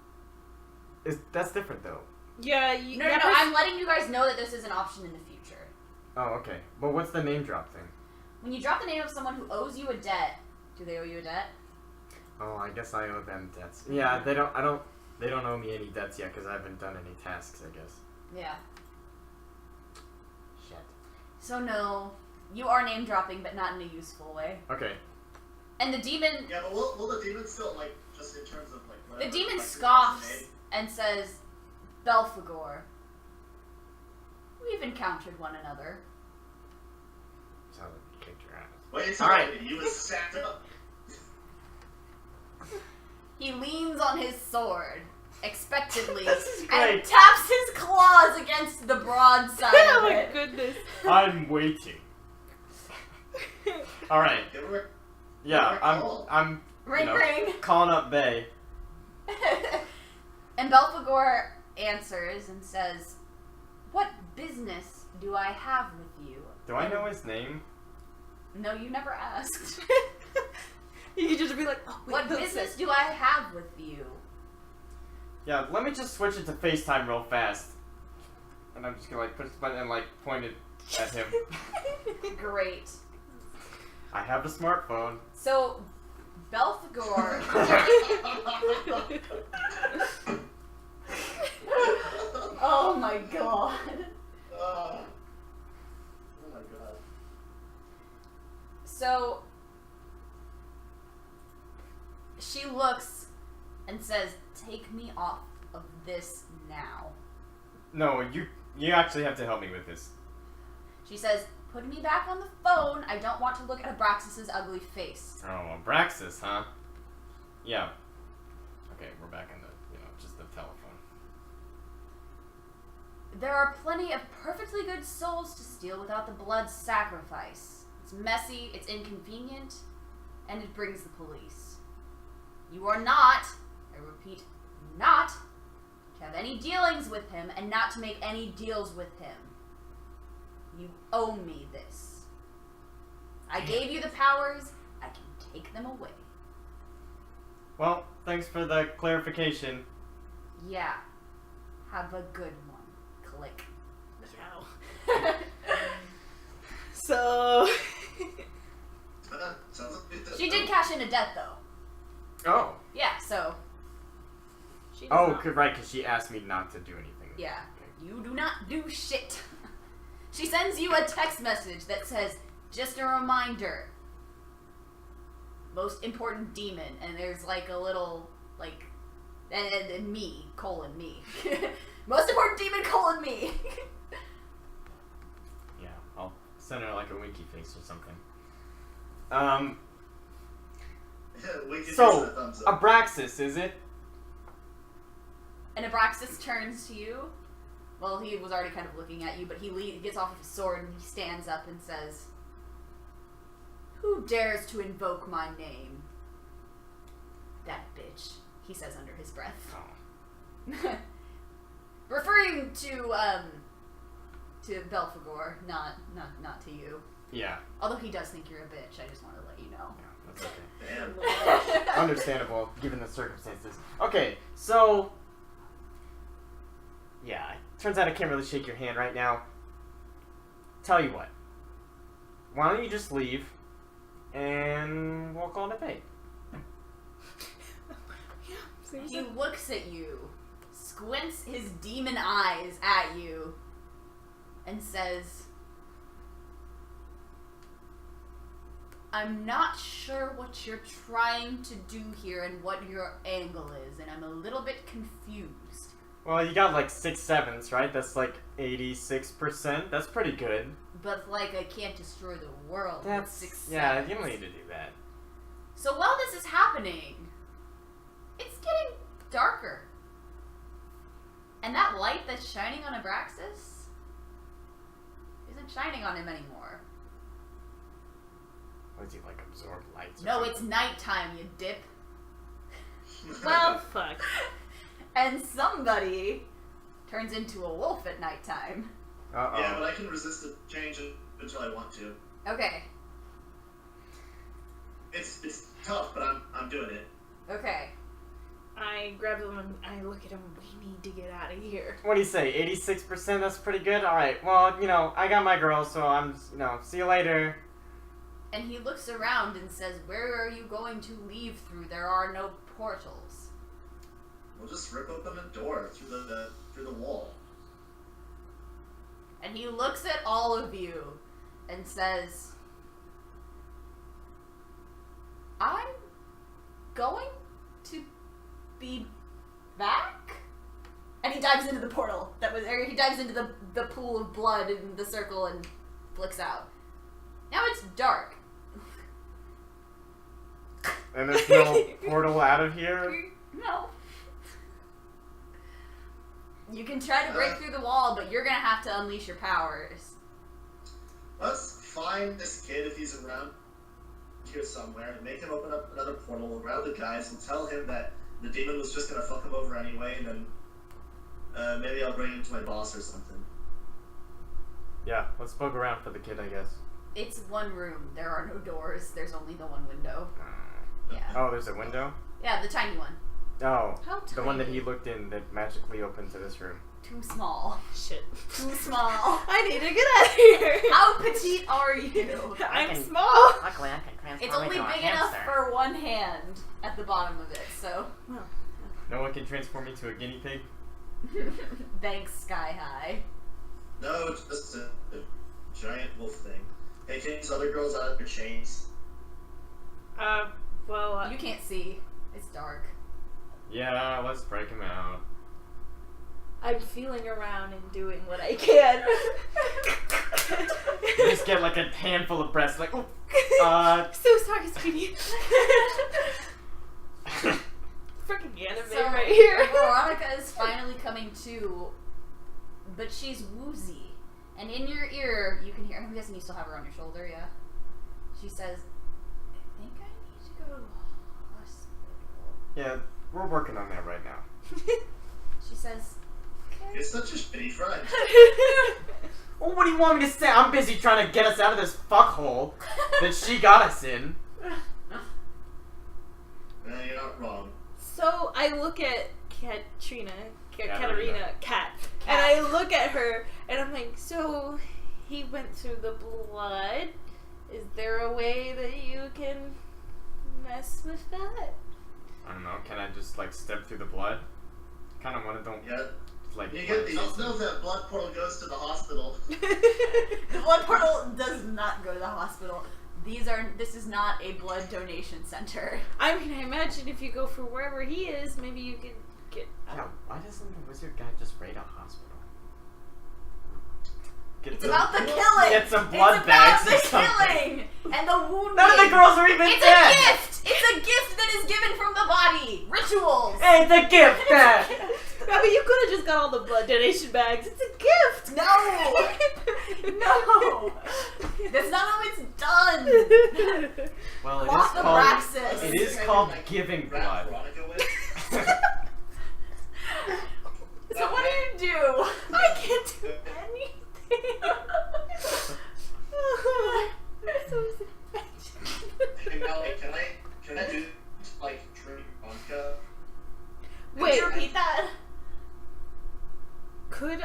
That's different though. Yeah, No, I'm letting you guys know that this is an option in the future. Oh, okay. But what's the name drop thing? When you drop the name of someone who owes you a debt, do they owe you a debt? Oh, I guess I owe them debts. Yeah, they don't owe me any debts yet because I haven't done any tasks, I guess. Yeah. Shit. So no, you are name dropping, but not in a useful way. Okay. And the demon, Yeah, but will the demon still, like, just in terms of, like, the whatever, demon like, scoffs his name? and says, "Belphegor, we've encountered one another." Sounds like you kicked your ass. Wait, All right. he was sacked up. He leans on his sword, expectantly, This is and great. taps his claws against the broadside Oh of my it. goodness. I'm waiting. All right. Give her Yeah, call. I'm Ring, ring. calling up Bay. And Belphegor answers and says, "What business do I have with you?" Do I know his name? No, you never asked. You could just be like, oh, wait, What no, business do I have with you? Yeah, let me just switch it to FaceTime real fast. And I'm just gonna like push the button and like point it at him. Great. I have a smartphone. So, Belphegor. Oh my god. Oh my god. So, she looks and says, "Take me off of this now." No, you actually have to help me with this. She says, "Put me back on the phone. I don't want to look at Abraxas's ugly face." Oh, Abraxas, huh? Yeah. Okay, we're back in the, just the telephone. There are plenty of perfectly good souls to steal without the blood sacrifice. It's messy, it's inconvenient, and it brings the police. You are not, I repeat, not to have any dealings with him and not to make any deals with him. You owe me this. I gave you the powers, I can take them away. Well, thanks for the clarification. Yeah. Have a good one. Click. Meow. So. Sounds like She did cash in a debt, though. Oh. Yeah, so, She does Oh, not- right, because she asked me not to do anything. yeah. You do not do shit. She sends you a text message that says, just a reminder. Most important demon. And there's like a little, like, and me, colon me. Most important demon, colon me. Yeah, I'll send her like a winky face or something. we can So, use the thumbs up. Abraxas, is it? And Abraxas turns to you. Well, he was already kind of looking at you, but he gets off of his sword and he stands up and says, "Who dares to invoke my name?" "That bitch," he says under his breath. Oh. Referring to Belphegor, not to you. Yeah. Although he does think you're a bitch, I just want to let you know. Yeah, that's okay. Damn. Understandable, given the circumstances. Okay, so... Yeah, turns out I can't really shake your hand right now. Tell you what. Why don't you just leave, and we'll call it a day. He looks at you, squints his demon eyes at you, and says, "I'm not sure what you're trying to do here and what your angle is, and I'm a little bit confused." Well, you got like 6 7s, right? That's like 86%. That's pretty good. But, like, I can't destroy the world with 6 Yeah, sevens. you don't need to do that. So while this is happening, it's getting darker. And that light that's shining on Abraxas isn't shining on him anymore. What does he like absorb lights? or No, something? it's nighttime, you dip. Well, fuck. And somebody turns into a wolf at nighttime. Uh-oh. Yeah, but I can resist the change until I want to. Okay, It's tough, but I'm doing it. okay. I grab them and I look at him. We need to get out of here. What do you say? 86%? That's pretty good? Alright, well, I got my girl, so I'm, see you later. And he looks around and says, "Where are you going to leave through? There are no portals." We'll just rip open a door through the wall. And he looks at all of you and says, "I'm going to be back?" And he dives into the portal or he dives into the pool of blood in the circle and flicks out. Now it's dark. And there's no portal out of here? No. You can try to break through the wall, but you're gonna have to unleash your powers. Let's find this kid if he's around here somewhere and make him open up another portal around the guys and tell him that the demon was just gonna fuck him over anyway, and then maybe I'll bring him to my boss or something. Yeah, let's poke around for the kid, I guess. It's one room. There are no doors. There's only the one window. Yeah. Oh, there's a window? Yeah, the tiny one. Oh, How the one that tiny? he looked in that magically opened to this room. Too small. Shit. Too small. I need to get out of here. How petite are you? I'm small. Luckily, I can transform It's only into a big enough hamster. for one hand at the bottom of it, so. No one can transform into a guinea pig? Thanks, Sky High. No, it's just a giant wolf thing. Hey, can these other girls out of their chains? Well, You can't see. It's dark. Yeah, let's break him out. I'm feeling around and doing what I can. You just get like a handful of breasts, like, oh, So sorry, sweetie. Freaking anime So, right here. Veronica is finally coming to, but she's woozy. And in your ear, you can hear, I'm guessing you still have her on your shoulder, yeah? She says, "I think I need to go to the hospital." yeah, we're working on that right now. She says, "Okay." You're such a shitty friend. Well, what do you want me to say? I'm busy trying to get us out of this fuckhole that she got us in. You're not wrong. So I look at Katrina, Katarina. Katarina, Kat. And I look at her and I'm like, so he went through the blood. Is there a way that you can mess with that? I don't know. Can I just like step through the blood? Kind of want to don't Yeah. like. You get the know that blood portal goes to the hospital. The blood portal does not go to the hospital. This is not a blood donation center. I mean, I imagine if you go for wherever he is, maybe you could get. Yeah, why doesn't the wizard guy just raid a hospital? It's about the killing! Get some blood bags or It's about the something. killing! And the wounding! None of the girls are even It's dead! a gift! It's a gift that is given from the body! Rituals! Hey, it's a gift, Dad! I mean, you could have just got all the blood donation bags. It's a gift! No! No! That's not how it's done! Well, Cloth of Praxis. it is called giving blood. Veronica with. So what do you do? I can't do anything. I'm so sad. Hey, Melanie, can I do like drink vodka? Could Wait, you repeat that? Could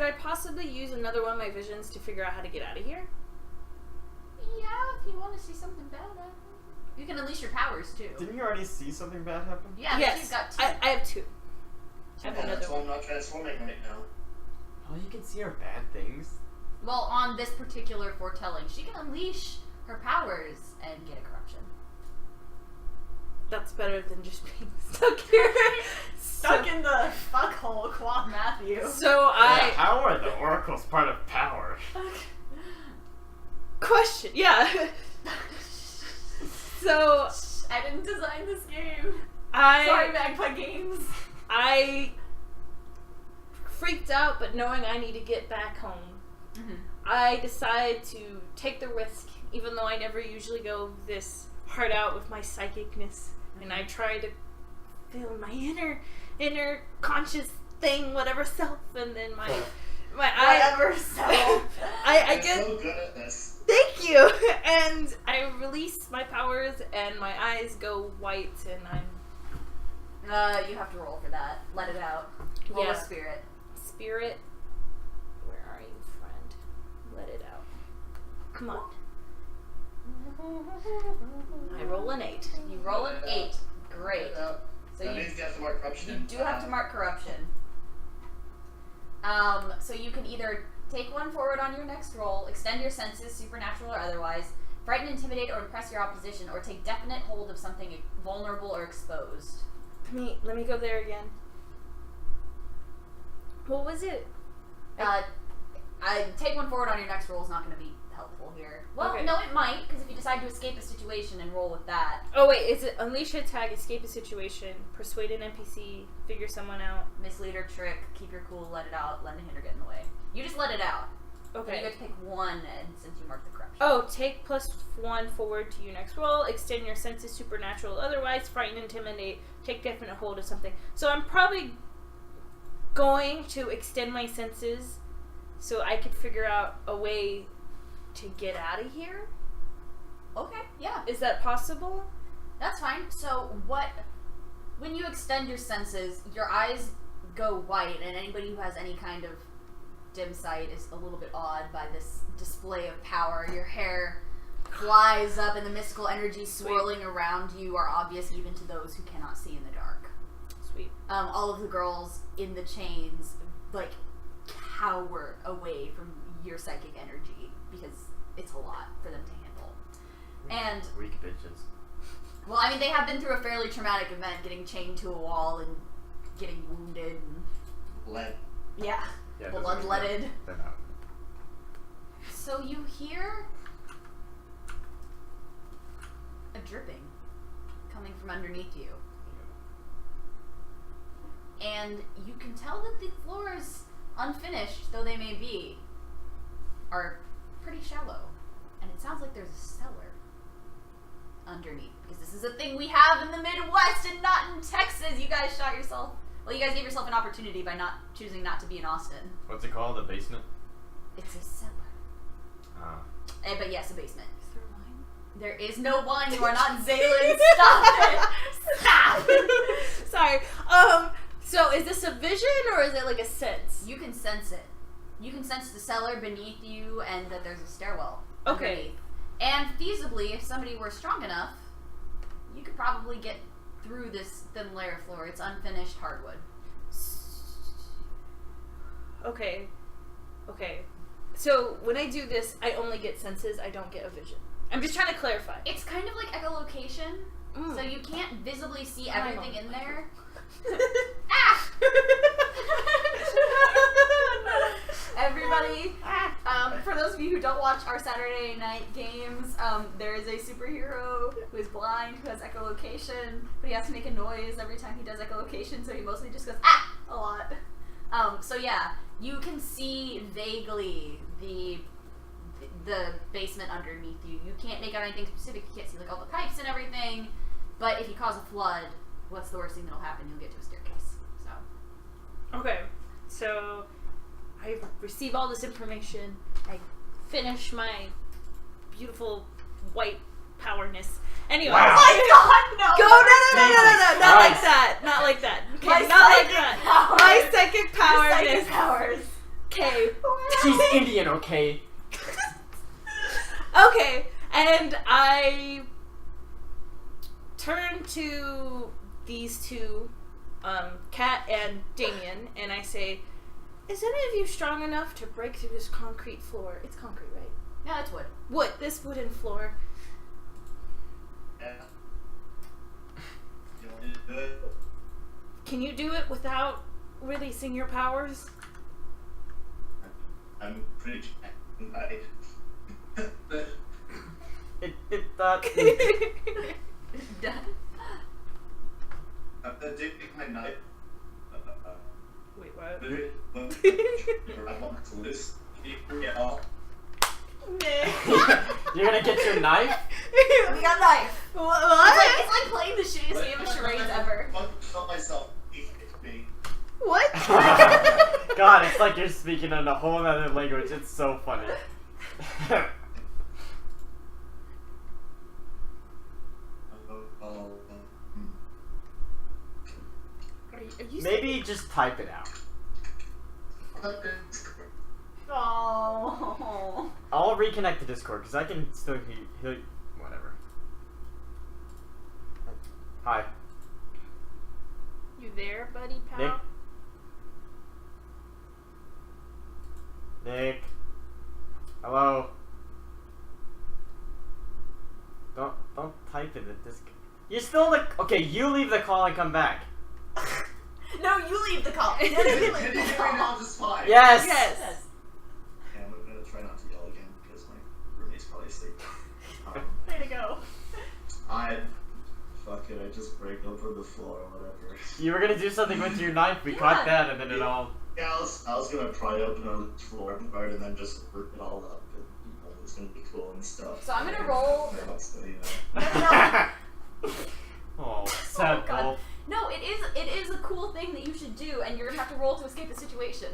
I possibly use another one of my visions to figure out how to get out of here? Yeah, if you want to see something bad happen. You can unleash your powers too. Didn't you already see something bad happen? Yeah, but Yes, you've got two. I have two. I have Yeah, another that's why one. I'm not transforming right now. All you can see are bad things. Well, on this particular foretelling, she can unleash her powers and get a corruption. That's better than just being stuck here. Stuck in the fuckhole, Quad Matthew. So Yeah, how are the oracles part of power? question, yeah. So I didn't design this game. I Sorry, Magpie Games. I freaked out, but knowing I need to get back home, I decided to take the risk, even though I never usually go this hard out with my psychicness, and I try to feel my inner conscious thing, whatever self, and then my Whatever self. I I'm get. so good at this. Thank you! And I release my powers, and my eyes go white, and I'm... You have to roll for that. Let it out. Roll Yeah. a spirit. Spirit, where are you, friend? Let it out. Come on. I roll an 8. You roll an 8. Great. So That you means you have to mark corruption. You do have to mark corruption. So you can either take one forward on your next roll, extend your senses, supernatural or otherwise, frighten, intimidate, or impress your opposition, or take definite hold of something vulnerable or exposed. Let me go there again. What was it? I take one forward on your next roll is not going to be helpful here. Well, Okay. no, it might, because if you decide to escape a situation and roll with that, Oh wait, is it unleash a tag, escape a situation, persuade an NPC, figure someone out? mislead or trick, keep your cool, let it out, lend a hand or get in the way. You just let it out. But you Okay. get to pick one, and since you marked the corruption. Oh, take +1 forward to your next roll, extend your senses, supernatural, otherwise, frighten, intimidate, take definite hold of something. So I'm probably going to extend my senses so I could figure out a way to get out of here. Okay, yeah. Is that possible? That's fine. So when you extend your senses, your eyes go white, and anybody who has any kind of dim sight is a little bit awed by this display of power. Your hair flies up, and the mystical energy swirling around you are obvious even to those who cannot see in the dark. Sweet. All of the girls in the chains, like, cower away from your psychic energy because it's a lot for them to handle. And Weak bitches. well, I mean, they have been through a fairly traumatic event, getting chained to a wall and getting wounded. And, Lead. yeah, Yeah, those bloodletted. are- they're not. So you hear a dripping coming from underneath you. And you can tell that the floors, unfinished though they may be, are pretty shallow. And it sounds like there's a cellar underneath. Because this is a thing we have in the Midwest and not in Texas. You guys shot yourself. Well, you guys gave yourself an opportunity by choosing not to be in Austin. What's it called? A basement? It's a cellar. Ah. But yes, a basement. Is there wine? There is no one. You are not Zaylen. Stop it. Stop. Sorry. So is this a vision or is it like a sense? You can sense it. You can sense the cellar beneath you and that there's a stairwell. Okay. Underneath. And feasibly, if somebody were strong enough, you could probably get through this thin layer of floor. It's unfinished hardwood. Okay. So when I do this, I only get senses. I don't get a vision. I'm just trying to clarify. It's kind of like echolocation, so you can't visibly see everything in there. Ah! Everybody, for those of you who don't watch our Saturday night games, there is a superhero who is blind, who has echolocation, but he has to make a noise every time he does echolocation, so he mostly just goes, ah, a lot. So yeah, you can see vaguely the basement underneath you. You can't make out anything specific, you can't see like all the pipes and everything, but if you cause a flood, what's the worst thing that'll happen? You'll get to a staircase. So. Okay, so I receive all this information. I finish my beautiful white powerness. Anyway, Wow. Oh my god, no! go no, not like Christ. that, not like that. Okay, My not like psychic that. powers. My psychic Your psychic powerness. powers. Okay, She's Indian, okay? okay, and I turn to these two, Kat and Damien, and I say, "Is any of you strong enough to break through this concrete floor? It's concrete, right? Yeah, that's wood. Wood. This wooden floor." Yeah. You want me to do it? Can you do it without releasing your powers? I'm pretty sure. Done. I'm gonna take my knife. Wait, what? I want to lose. Yeah. You're gonna get your knife? We got a knife. What? It's like playing the shittiest game of charades ever. I felt myself. What? God, it's like you're speaking in a whole other language. It's so funny. Are you Maybe just type it out. Oh. I'll reconnect to Discord because I can still hear. Whatever. Hi. You there, buddy pal? Nick? Nick? Hello? Don't type in the Discord. You're still in the. Okay, you leave the call and come back. No, you leave the call. Can you hear me now just fine? Yes! Yes. Yeah, I'm gonna try not to yell again because my roommate's probably asleep. Way to go. Fuck it, I just break open the floor or whatever. You were gonna do something with your knife. We caught that, and then it all. Yeah, I was gonna pry open the floor part and then just rip it all up, and it was gonna be cool and stuff. So I'm gonna roll. So, No. Oh, sad God. wolf. No, it is a cool thing that you should do, and you're gonna have to roll to escape the situation.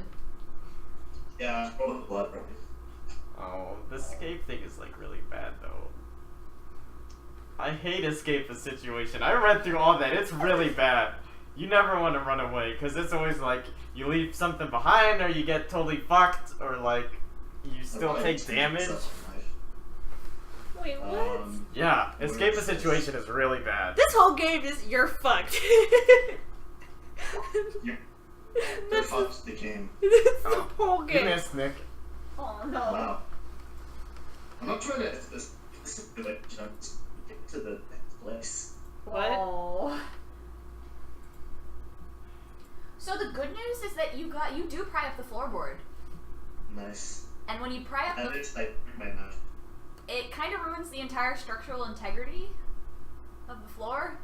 yeah, roll the blood right. Oh, the escape thing is like really bad though. I hate escape a situation. I read through all that. It's really bad. You never want to run away because it's always like you leave something behind or you get totally fucked or like you still take damage. Wait, what? Yeah, escape a situation is really bad. This whole game is you're fucked. You're That's fucked the game. the Oh, whole You game. missed, Nick. Oh no. Wow. I'm not trying to this jump to the next place. What? Oh. So the good news is that you do pry up the floorboard, Nice. and when you pry up And the, it's like my knife. it kind of ruins the entire structural integrity of the floor,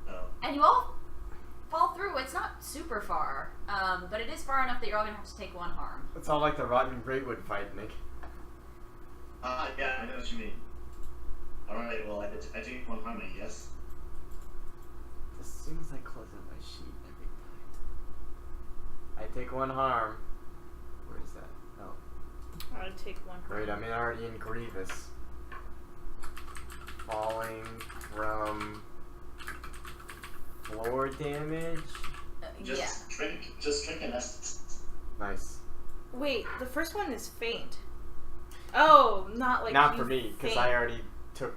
Oh. and you all fall through. It's not super far, but it is far enough that you're all gonna have to take one harm. It's all like the rotten greatwood fight, Nick. Yeah, I know what you mean. Alright, well, I take one harm, I guess. As soon as I close out my sheet every time, I take one harm. Where is that? Oh, I'll take one. great. I'm already in Grievous. falling from floor damage. Yeah. Just drink an essence. Nice. Wait, the first one is faint. Oh, not like Not you for me, because faint. I already took.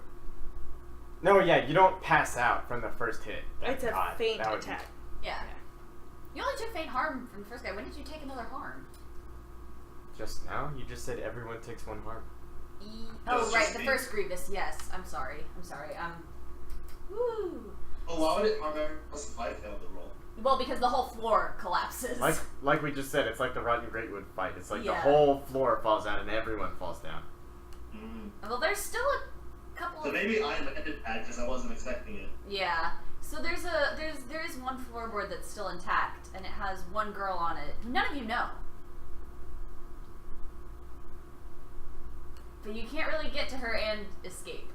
No, yeah, you don't pass out from the first hit. It's a God, faint that would be- attack. Yeah. You only took faint harm from the first guy. When did you take another harm? Just now? You just said everyone takes one harm. Oh, That's right, just the me. first Grievous. Yes, I'm sorry. Woo. Well, why would it harm everyone else if I failed the roll? Well, because the whole floor collapses. Like we just said, it's like the Rotten Greatwood fight. It's like the Yeah. whole floor falls out and everyone falls down. Well, there's still a couple So of... maybe I ended bad because I wasn't expecting it. Yeah. So there is one floorboard that's still intact, and it has one girl on it who none of you know. But you can't really get to her and escape.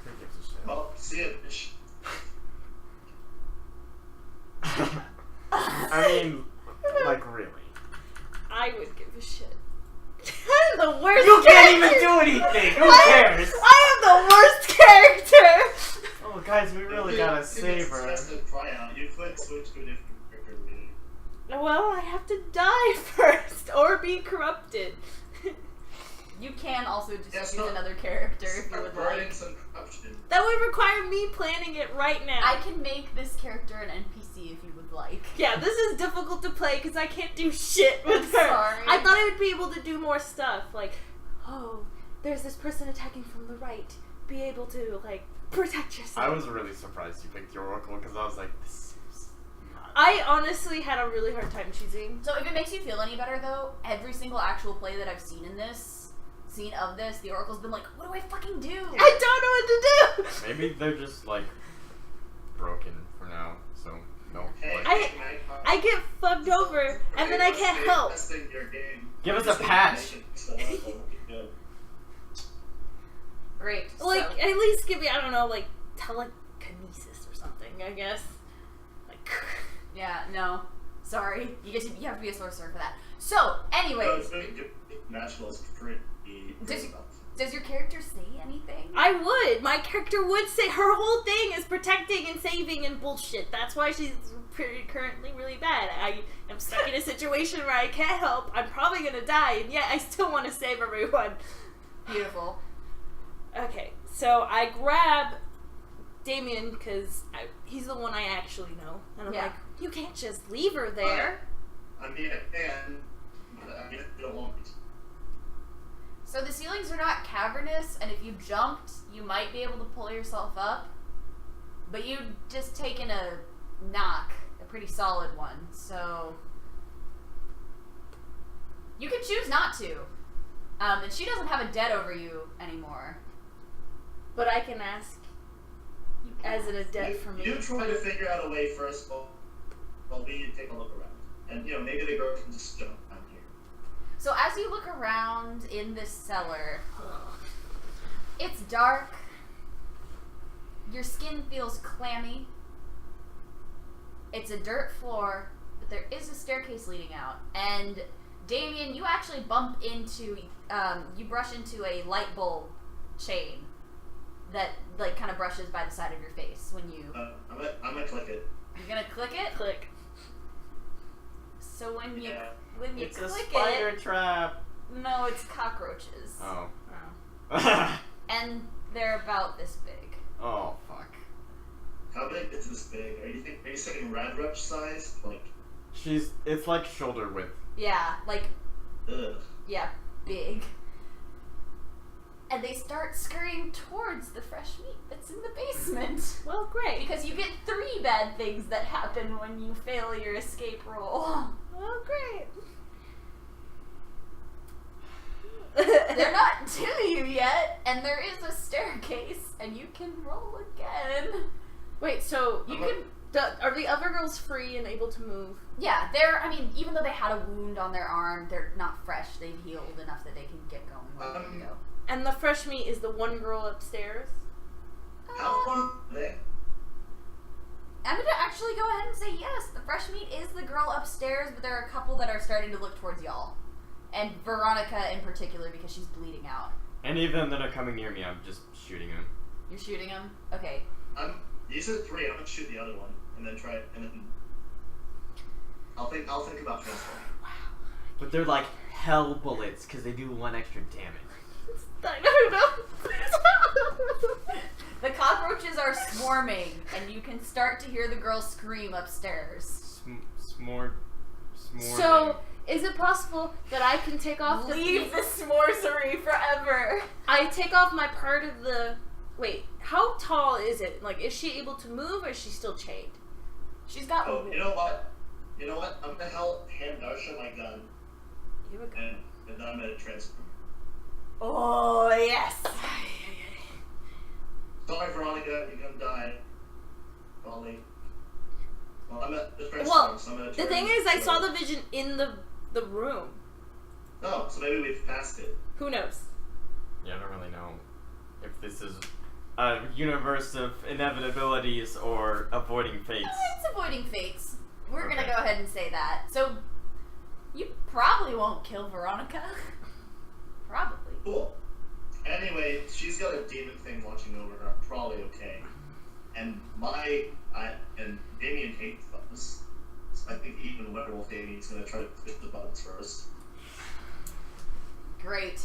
Who gives a shit? Well, see it, bitch. I mean, like, really. I would give a shit. I'm the worst You can't even character. do anything. Who cares? I am the worst character. Oh, guys, we really gotta save her. Just a tryout. You could switch to a different character. Maybe. Well, I have to die first or be corrupted. You can also just Yeah, choose so- another character if you Start would burning like. some corruption. That would require me planning it right now. I can make this character an NPC if you would like. Yeah, this is difficult to play because I can't do shit with her. Sorry. I thought I would be able to do more stuff, like, oh, there's this person attacking from the right. Be able to, like, protect yourself. I was really surprised you picked your Oracle because I was like, this is not. I honestly had a really hard time choosing. So if it makes you feel any better, though, every single actual play that I've seen in this, the Oracle's been like, what do I fucking do? I don't know what to do. Maybe they're just like broken for now, so no. Hey, Like, I get fucked over, and then I can't help. Testing your game. give us a Just patch. make it so it'll be good. Great. Like, so, at least give me, I don't know, like, telekinesis or something, I guess. Like, yeah, no. Sorry. You have to be a sorcerer for that. So, anyways, Natural is pretty. does your character say anything? I would. My character would say her whole thing is protecting and saving and bullshit. That's why she's currently really bad. I am stuck in a situation where I can't help. I'm probably gonna die, and yet I still want to save everyone. Beautiful. Okay, so I grab Damien because he's the one I actually know, and I'm Yeah. like, you can't just leave her there. I mean, you don't want me to. So the ceilings are not cavernous, and if you jumped, you might be able to pull yourself up. But you'd just taken a knock, a pretty solid one, so... You can choose not to. And she doesn't have a debt over you anymore. But I can ask as an adept for me. You try to figure out a way first, while we take a look around. And, maybe the girl can just jump down here. So as you look around in this cellar, it's dark. Your skin feels clammy. It's a dirt floor, but there is a staircase leading out. And Damien, you actually bump into, you brush into a light bulb chain that like kind of brushes by the side of your face when you. I'm gonna click it. You're gonna click it. Click. So when you Yeah. it's a click spider it, trap. no, it's cockroaches. Oh. Oh. And they're about this big. Oh, fuck. How big is this big? Are you saying Rad Rush size? Like, It's like shoulder width. Yeah, like, ugh. yeah, big. And they start scurrying towards the fresh meat that's in the basement. Well, great. Because you get 3 bad things that happen when you fail your escape roll. Well, great. They're not to you yet, and there is a staircase, and you can roll again. Wait, so You Uh-huh. can, are the other girls free and able to move? yeah, even though they had a wound on their arm, they're not fresh. They've healed enough that they can get going where they can go. And the fresh meat is the one girl upstairs? How long are they? I'm gonna actually go ahead and say yes. The fresh meat is the girl upstairs, but there are a couple that are starting to look towards y'all. And Veronica in particular, because she's bleeding out. Any of them that are coming near me, I'm just shooting them. You're shooting them? Okay. You said 3. I'm gonna shoot the other one, and then try, and then I'll think about transforming. But they're like hell bullets because they do 1 extra damage. I don't know. The cockroaches are swarming, and you can start to hear the girl scream upstairs. S'more. So, is it possible that I can take off Leave the s'moresery forever. I take off my part of the... Wait, how tall is it? Like, is she able to move, or is she still chained? She's got... Oh, you know what? I'm gonna hand Darsha my gun, Here we go. and then I'm gonna transform. Oh, yes. Sorry, Veronica, you're gonna die. Probably. Well, I'm gonna transform, Well, so I'm gonna the turn thing is, I saw the... the vision in the room. Oh, so maybe we've passed it. Who knows? Yeah, I don't really know if this is a universe of inevitabilities or avoiding fates. It's avoiding fates. We're Okay. gonna go ahead and say that. So, you probably won't kill Veronica. Probably. Cool. Anyway, she's got a demon thing watching over her. Probably okay. And and Damien hates bugs. So I think even werewolf Damien's gonna try to push the bugs first. Great.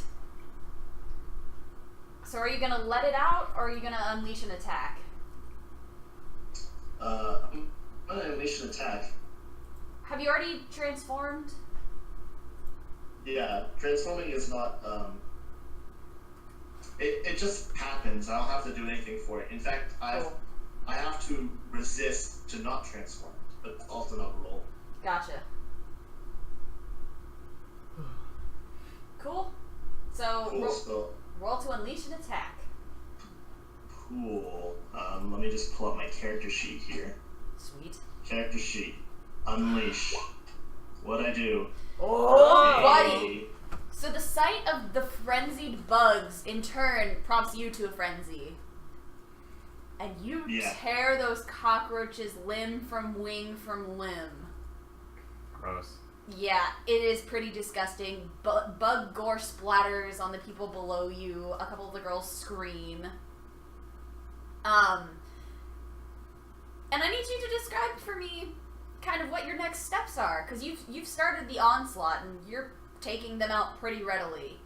So are you gonna let it out, or are you gonna unleash an attack? I'm gonna unleash an attack. Have you already transformed? Yeah, transforming is not, it just happens. I don't have to do anything for it. In fact, I have to resist to not transform, but it's also not a roll. Gotcha. Cool. So, Cool, so, roll to unleash an attack. cool. Let me just pull up my character sheet here. Sweet. Character sheet. Unleash. What'd I do? Oh, buddy! Hey. So the sight of the frenzied bugs, in turn, prompts you to a frenzy. And you tear those cockroaches limb from wing from limb. Gross. Yeah, it is pretty disgusting. Bug gore splatters on the people below you. A couple of the girls scream. And I need you to describe for me kind of what your next steps are, because you've started the onslaught and you're taking them out pretty readily.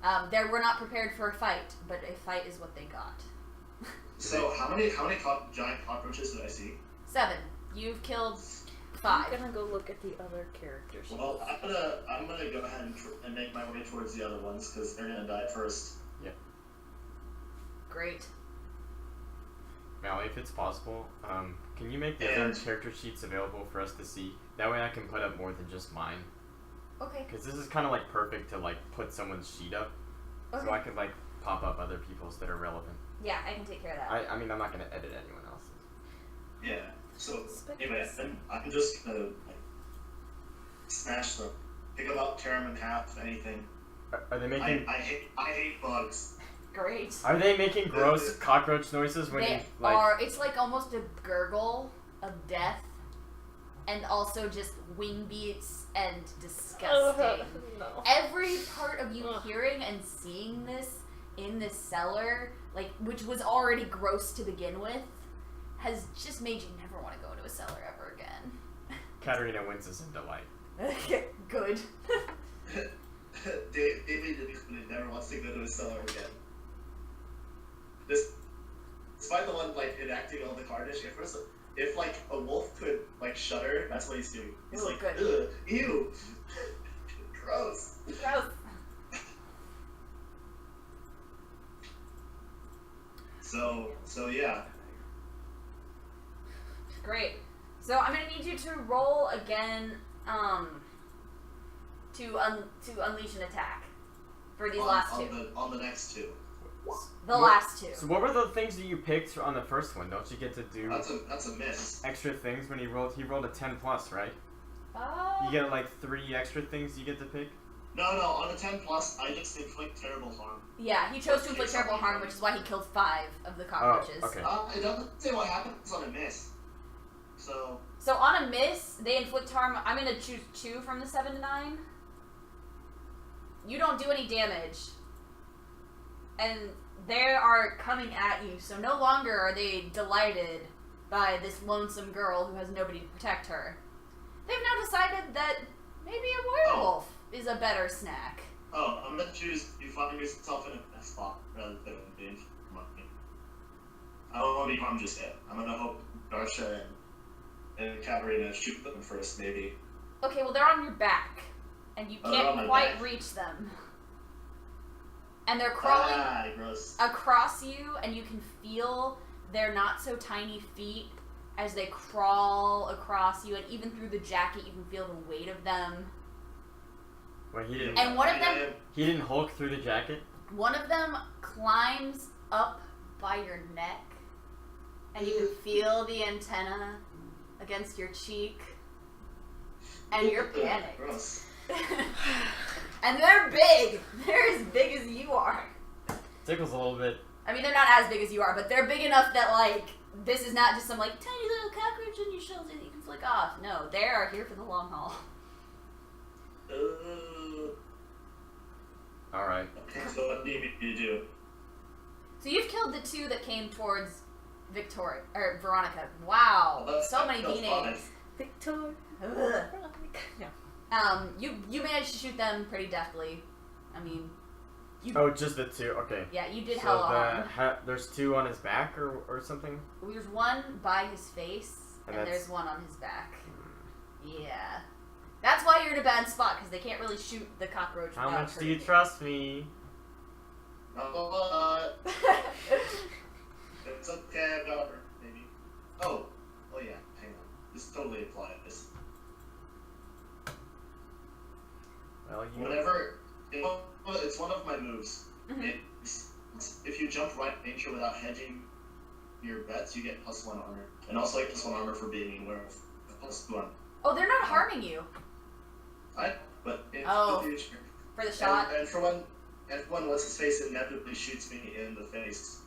We're not prepared for a fight, but a fight is what they got. So how many giant cockroaches did I see? 7. You've killed 5. I'm gonna go look at the other characters. Well, I'm gonna go ahead and make my way towards the other ones because they're gonna die first. Yep. Great. Mallie, if it's possible, can you make the other character sheets available for us to see? That way I can put up more than just mine. Okay. Because this is kind of like perfect to like put someone's sheet up. Okay. So I could like pop up other people's that are relevant. Yeah, I can take care of that. I mean, I'm not going to edit anyone else's. Yeah. So anyway, I'm just gonna like, smash them, pick them up, tear them in half, anything. Are they making... I hate bugs. Great. Are they making gross cockroach noises when you like... It's like almost a gurgle of death, and also just wing beats and disgusting. No. Every part of you hearing and seeing this in this cellar, like, which was already gross to begin with, has just made you never want to go into a cellar ever again. Katarina winces in delight. Okay, good. David never wants to go to a cellar again. Despite the one like enacting all the carnage, if like a wolf could like shudder, that's what he's doing. He's Ooh, like, good. ugh, ew, gross. Gross. So yeah. Great. So I'm gonna need you to roll again, to unleash an attack for these last two. On the next two. The last two. So what were the things that you picked on the first one? Don't you get to do That's a miss. extra things when he rolled? He rolled a 10 plus, right? You get like 3 extra things you get to pick. No, on the 10 plus, I just inflict terrible harm. Yeah, he chose to inflict terrible harm, which is why he killed 5 of the cockroaches. Oh, okay. It doesn't say what happens on a miss. So on a miss, they inflict harm. I'm gonna choose 2 from the 7 to 9. You don't do any damage. and they are coming at you. So no longer are they delighted by this lonesome girl who has nobody to protect her. They've now decided that maybe a werewolf is a better snack. Oh, I'm gonna choose you find yourself in a spot rather than being monkey. I don't want to be harmed just yet. I'm gonna hope Darsha and Katarina shoot them first, maybe. Okay, well they're on your back, and you can't quite reach them. And they're crawling gross. across you, and you can feel their not so tiny feet as they crawl across you, and even through the jacket you can feel the weight of them. Wait, he didn't. And one of them, He didn't Hulk through the jacket. one of them climbs up by your neck, and you can feel the antenna against your cheek, and you're panicked. Gross. And they're big. They're as big as you are. Tickles a little bit. I mean, they're not as big as you are, but they're big enough that, like, this is not just some, like, tiny little cockroach on your shoulder that you can flick off. No, they are here for the long haul. Alright. Okay, so what do you need me to do? So you've killed the two that came towards Victoria, or Veronica. Wow, so many B names. Victor. Ugh. No. You managed to shoot them pretty deftly. I mean, Oh, just the two. Okay. yeah, you did So hella harm. there's two on his back or something. There's one by his face, And and that's- there's one on his back. Yeah. That's why you're in a bad spot, because they can't really shoot the cockroach How without much do you hurting it. trust me? It's okay, I got her, maybe. Oh yeah, hang on. This totally applies. Well, you. Whenever, it's one of my moves. Mhm. If you jump right in nature without hedging your bets, you get +1 armor. And also like +1 armor for being a werewolf. +1. Oh, they're not harming you But in Oh. the future. for the shot. And for when what's his face inevitably shoots me in the face.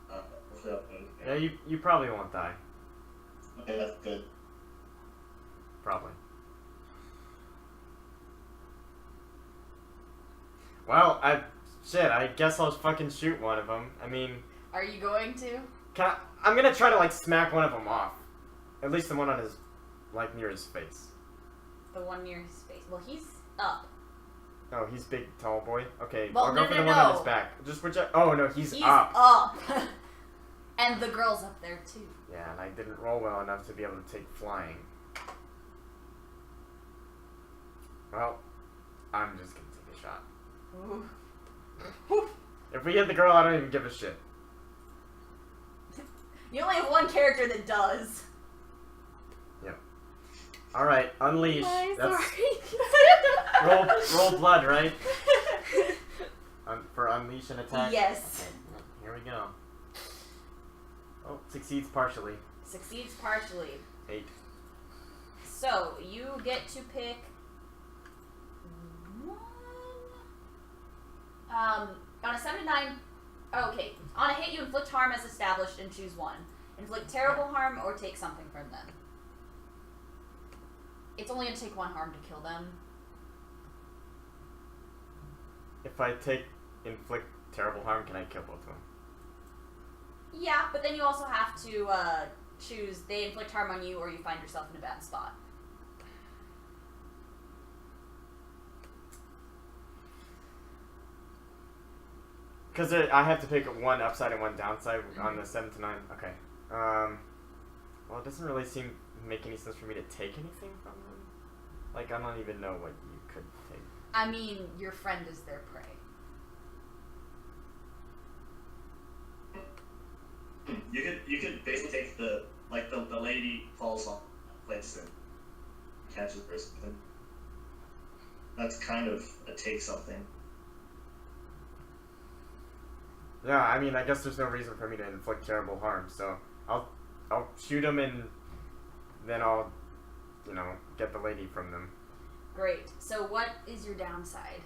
Hopefully that won't- Yeah, you probably won't die. Okay, that's good. Probably. Well, I guess I'll fucking shoot one of them. I mean, Are you going to? I'm gonna try to like smack one of them off. At least the one on his, like near his face. The one near his face. Well, he's up. Oh, he's big, tall boy. Okay, Well, I'll go no, for no, the one on no. his back. Just project. Oh no, he's He's up. up. And the girl's up there too. Yeah, and I didn't roll well enough to be able to take flying. Well, I'm just gonna take a shot. Ooh. If we hit the girl, I don't even give a shit. You only have one character that does. All right, unleash. I'm That's sorry. roll blood, right? For unleash and attack. Yes. Okay, here we go. Oh, succeeds partially. Succeeds partially. 8. So, you get to pick one. On a 7 to 9. Oh, okay. On a hit, you inflict harm as established and choose one. Inflict terrible harm or take something from them. It's only going to take 1 harm to kill them. If I inflict terrible harm, can I kill both of them? Yeah, but then you also have to choose they inflict harm on you or you find yourself in a bad spot. Because I have to pick one upside and one downside on the 7 to 9. Okay. Well, it doesn't really make any sense for me to take anything from them. Like, I don't even know what you could take. I mean, your friend is their prey. You could basically take the lady falls on place and catches her or something. That's kind of a take something. Yeah, I mean, I guess there's no reason for me to inflict terrible harm, so I'll shoot him and then I'll, get the lady from them. Great. So what is your downside?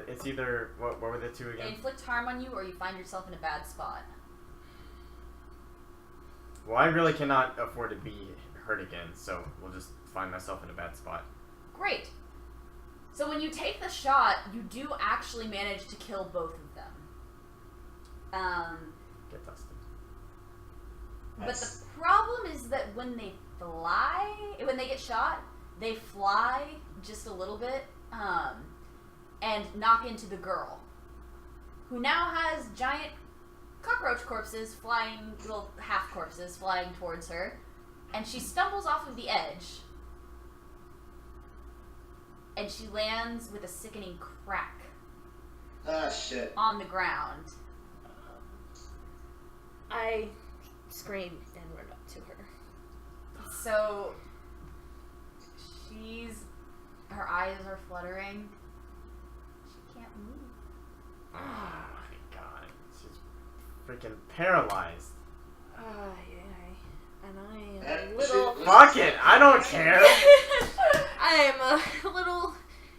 It's either, what were the two They again? inflict harm on you or you find yourself in a bad spot. Well, I really cannot afford to be hurt again, so we'll just find myself in a bad spot. Great. So when you take the shot, you do actually manage to kill both of them. Get dusted. But the problem is that when they get shot, they fly just a little bit, and knock into the girl, who now has giant cockroach corpses flying, little half corpses flying towards her, and she stumbles off of the edge, and she lands with a sickening crack Shit. on the ground. I scream and run up to her. So her eyes are fluttering. She can't move. Oh my god. She's freaking paralyzed. Yeah. And I Eh, am a little... shit. Fuck it, I don't care. I am a little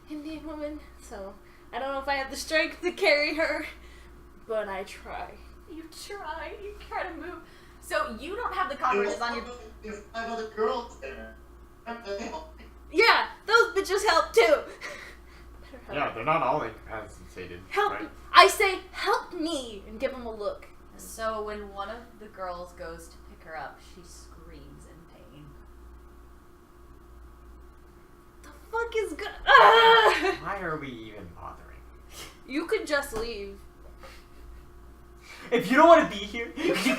Indian woman, so I don't know if I have the strength to carry her, but I try. You try to move. So you don't have the cockroaches on your... There's 5 other girls there. Yeah, those bitches help too. Better help. Yeah, they're not all incapacitated. Help! Right? I say, help me, and give them a look. So when one of the girls goes to pick her up, she screams in pain. The fuck is good? Ah! Why are we even bothering? You could just leave. If you don't want to be here, you can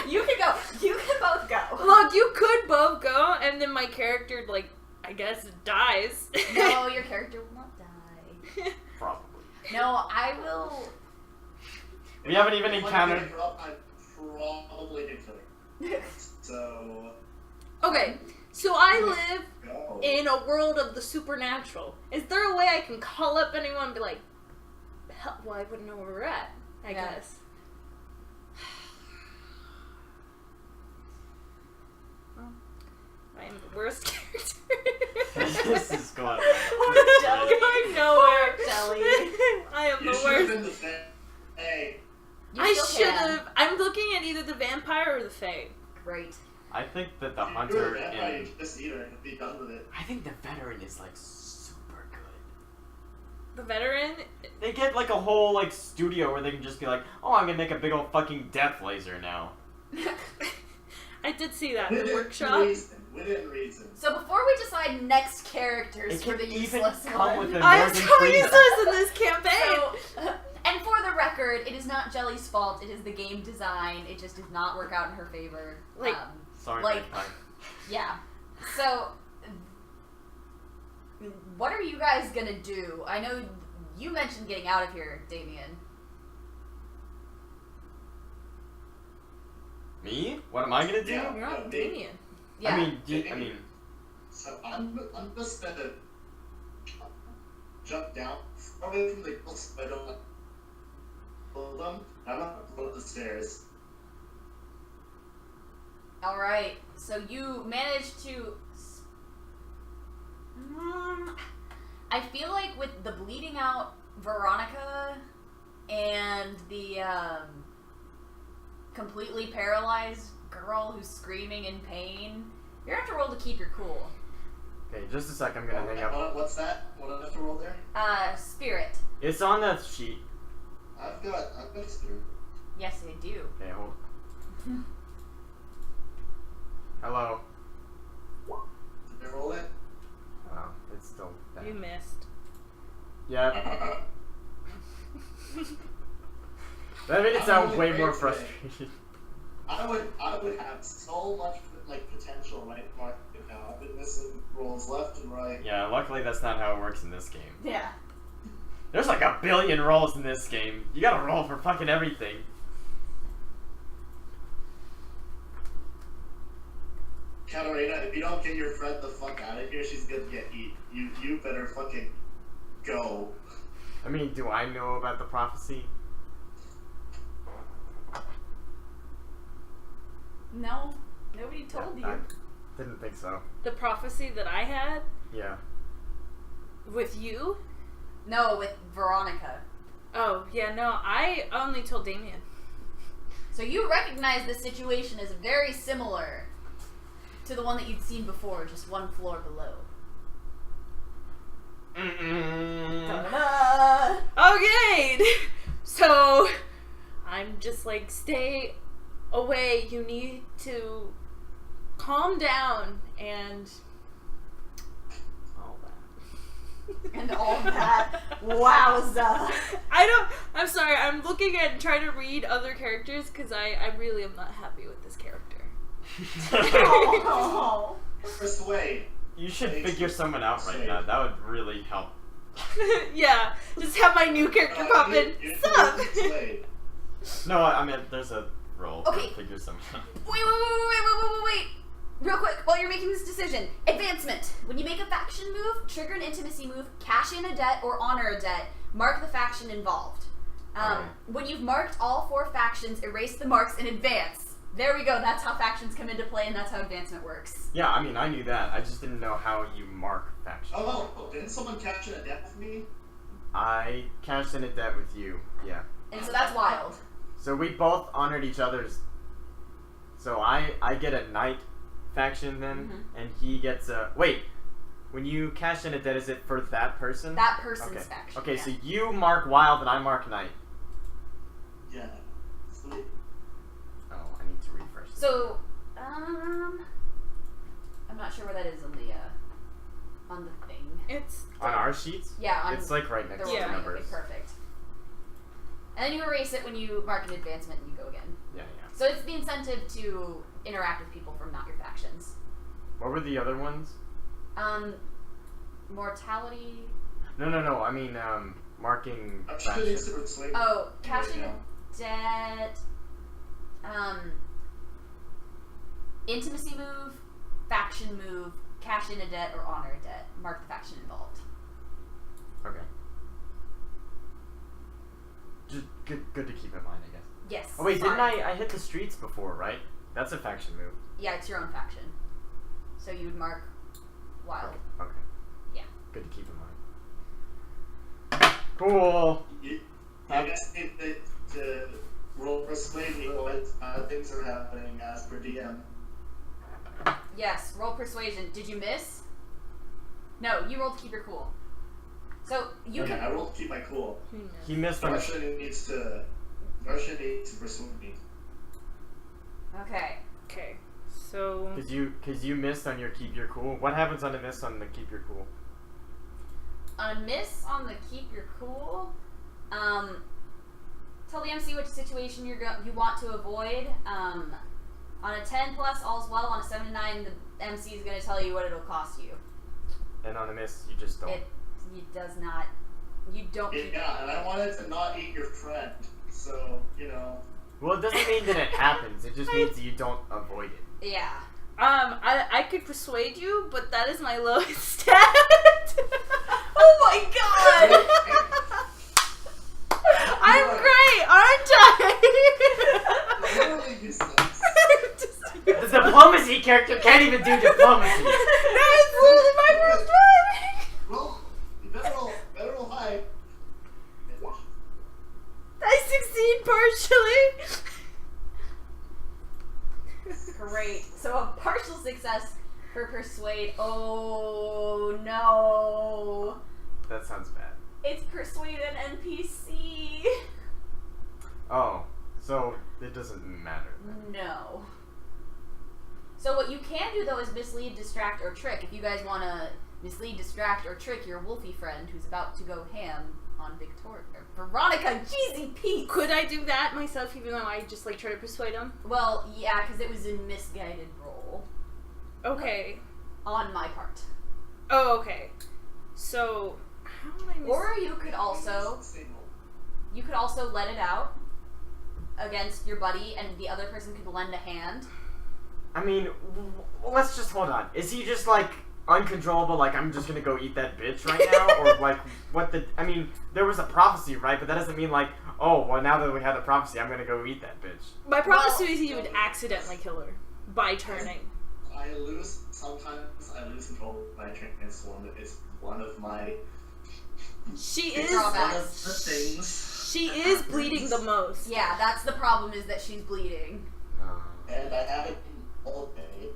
You can go. You can both go. Look, you could both go, and then my character, like, I guess, dies. No, your character will not die. Probably. No, I will... We haven't even encountered... I'm probably gonna So... Okay, so I live Go. in a world of the supernatural. Is there a way I can call up anyone and be like, help? Well, I wouldn't know where we're at, I Yeah. guess. Well, I am the worst character. This is going... Jelly. Going nowhere. Jelly. I am You the should have worst. been the fan. Hey. You I still should can. have. I'm looking at either the vampire or the fae. Great. I think that the You're hunter a vampire, and... you just eat her and be done with it. I think the veteran is like super good. The veteran. They get like a whole like studio where they can just be like, oh, I'm gonna make a big old fucking death laser now. I did see that in the Within workshop. reason. So before we decide next characters It for can the even useless come one, with a I am Morgan so Freeman. useless in this campaign. So, and for the record, it is not Jelly's fault. It is the game design. It just did not work out in her favor. Like- Sorry, Like- Magpie. Yeah. So, what are you guys gonna do? I know you mentioned getting out of here, Damien. Me? What am I gonna do? Yeah. You're not Damien. Yeah. I mean, So I'm just gonna jump down, away from the girls, but I don't pull them. I'm not going up the stairs. All right. So you managed to. I feel like with the bleeding out Veronica and the completely paralyzed girl who's screaming in pain, you're gonna have to roll to keep your cool. okay, just a sec. I'm gonna hang up. What's that? What do I have to roll there? Spirit. It's on the sheet. I've got spirit. Yes, I do. Okay, hold. Hello. Did I roll it? Oh, it's still bad. You missed. Yeah. That made it sound way more frustrating. I would have so much like potential right now. I've been missing rolls left and right. Yeah, luckily that's not how it works in this game. Yeah. There's like a billion rolls in this game. You gotta roll for fucking everything. Katarina, if you don't get your friend the fuck out of here, she's gonna get eat. You better fucking go. I mean, do I know about the prophecy? No, nobody told I you. didn't think so. The prophecy that I had Yeah. with you? No, with Veronica. Oh, yeah, no, I only told Damien. So you recognize the situation as very similar to the one that you'd seen before, just one floor below. Ta-da! Okay, so I'm just like, stay away. You need to calm down and all that. And all that. Wowza. I'm sorry, I'm looking at trying to read other characters because I really am not happy with this character. Oh. Persuade. You should figure someone out right now. That would really help. Yeah, just have my new character pop in. Sup? Persuade. No, I mean, there's a role Okay. to figure someone out. Wait. Real quick, while you're making this decision. Advancement. When you make a faction move, trigger an intimacy move, cash in a debt, or honor a debt, mark the faction involved. When you've marked all 4 factions, erase the marks in advance. There we go. That's how factions come into play, and that's how advancement works. Yeah, I mean, I knew that. I just didn't know how you mark factions. Oh, didn't someone cash in a debt with me? I cashed in a debt with you, yeah. And so that's wild. So we both honored each other's. So I get a knight faction then, and he gets a. Wait, when you cash in a debt, is it for that person? That person's Okay. faction. Okay, yeah. so you mark wild and I mark knight. Yeah. Sweet. Oh, I need to refresh this. So, I'm not sure where that is on the thing. It's on our sheets? Yeah, on It's like right next the to the roll. numbers. Okay, perfect. And then you erase it when you mark an advancement and you go again. Yeah. So it's the incentive to interact with people from not your factions. What were the other ones? Mortality. No. I mean, marking I'm sure faction. it's to persuade. Oh, cashing Yeah. a debt. Intimacy move, faction move, cash in a debt, or honor a debt. Mark the faction involved. Okay. Just good to keep in mind, I guess. Yes. Oh wait, smart. didn't I hit the streets before, right? That's a faction move. Yeah, it's your own faction. So you would mark wild. Okay. Yeah. Good to keep in mind. Cool. You guys need to roll persuade me what things are happening as per DM. Yes, roll persuasion. Did you miss? No, you rolled to keep your cool. So you Okay, can. I rolled to keep my cool. He missed on. Varsha needs to persuade me. Okay. okay. So Cause you missed on your keep your cool. What happens on a miss on the keep your cool? On a miss on the keep your cool, tell the MC which situation you want to avoid. On a 10 plus, all's well. On a 7 to 9, the MC is going to tell you what it'll cost you. And on a miss, you just don't. It does not. You don't. keep Yeah, and I wanted to not eat your friend, so Well, it doesn't mean that it happens. It just means that you don't avoid it. Yeah. I could persuade you, but that is my lowest stat. Oh my god! I'm great, aren't I? literally useless. The diplomacy character can't even do diplomacy. That's literally my first one. Well, you better roll high. I succeed partially. Great. So a partial success for persuade. Oh no! That sounds bad. It's persuade an NPC. Oh, so it doesn't matter. No. So what you can do though is mislead, distract, or trick. If you guys want to mislead, distract, or trick your wolfie friend who's about to go ham on Veronica, Jeezy Pete. Could I do that myself, even though I just like try to persuade him? Well, yeah, because it was a misguided roll Okay. on my part. Oh, okay. So how would I miss? Or you could also let it out against your buddy, and the other person could lend a hand. I mean, let's just hold on. Is he just like uncontrollable? Like I'm just gonna go eat that bitch right now, or like what the? I mean, there was a prophecy, right? But that doesn't mean like, oh, well, now that we have the prophecy, I'm gonna go eat that bitch. My prophecy is he would accidentally kill her by turning. Sometimes I lose control by transform. It's one of my She It's is. all bad. one of the things. She is bleeding the most. Yeah, that's the problem, is that she's bleeding. And I haven't been all day.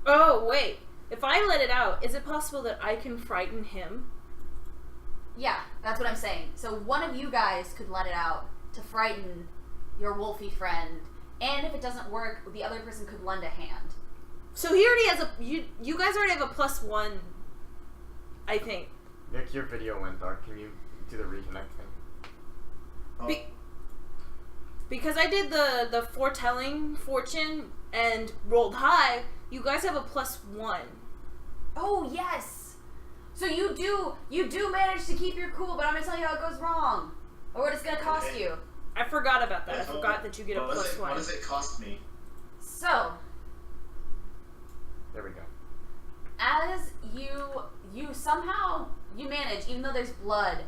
Oh wait, If I let it out, is it possible that I can frighten him? Yeah, that's what I'm saying. So one of you guys could let it out to frighten your wolfy friend, and if it doesn't work, the other person could lend a hand. So he already has you guys already have a +1, I think. Nick, your video went dark. Can you do the reconnect thing? Oh, Because I did the foretelling fortune and rolled high, you guys have a +1. Oh yes. So you do manage to keep your cool, but I'm gonna tell you how it goes wrong, or what it's gonna cost Okay. you. I forgot about that. I forgot that you get a what +1. does it cost me? So There we go. as you somehow you manage, even though there's blood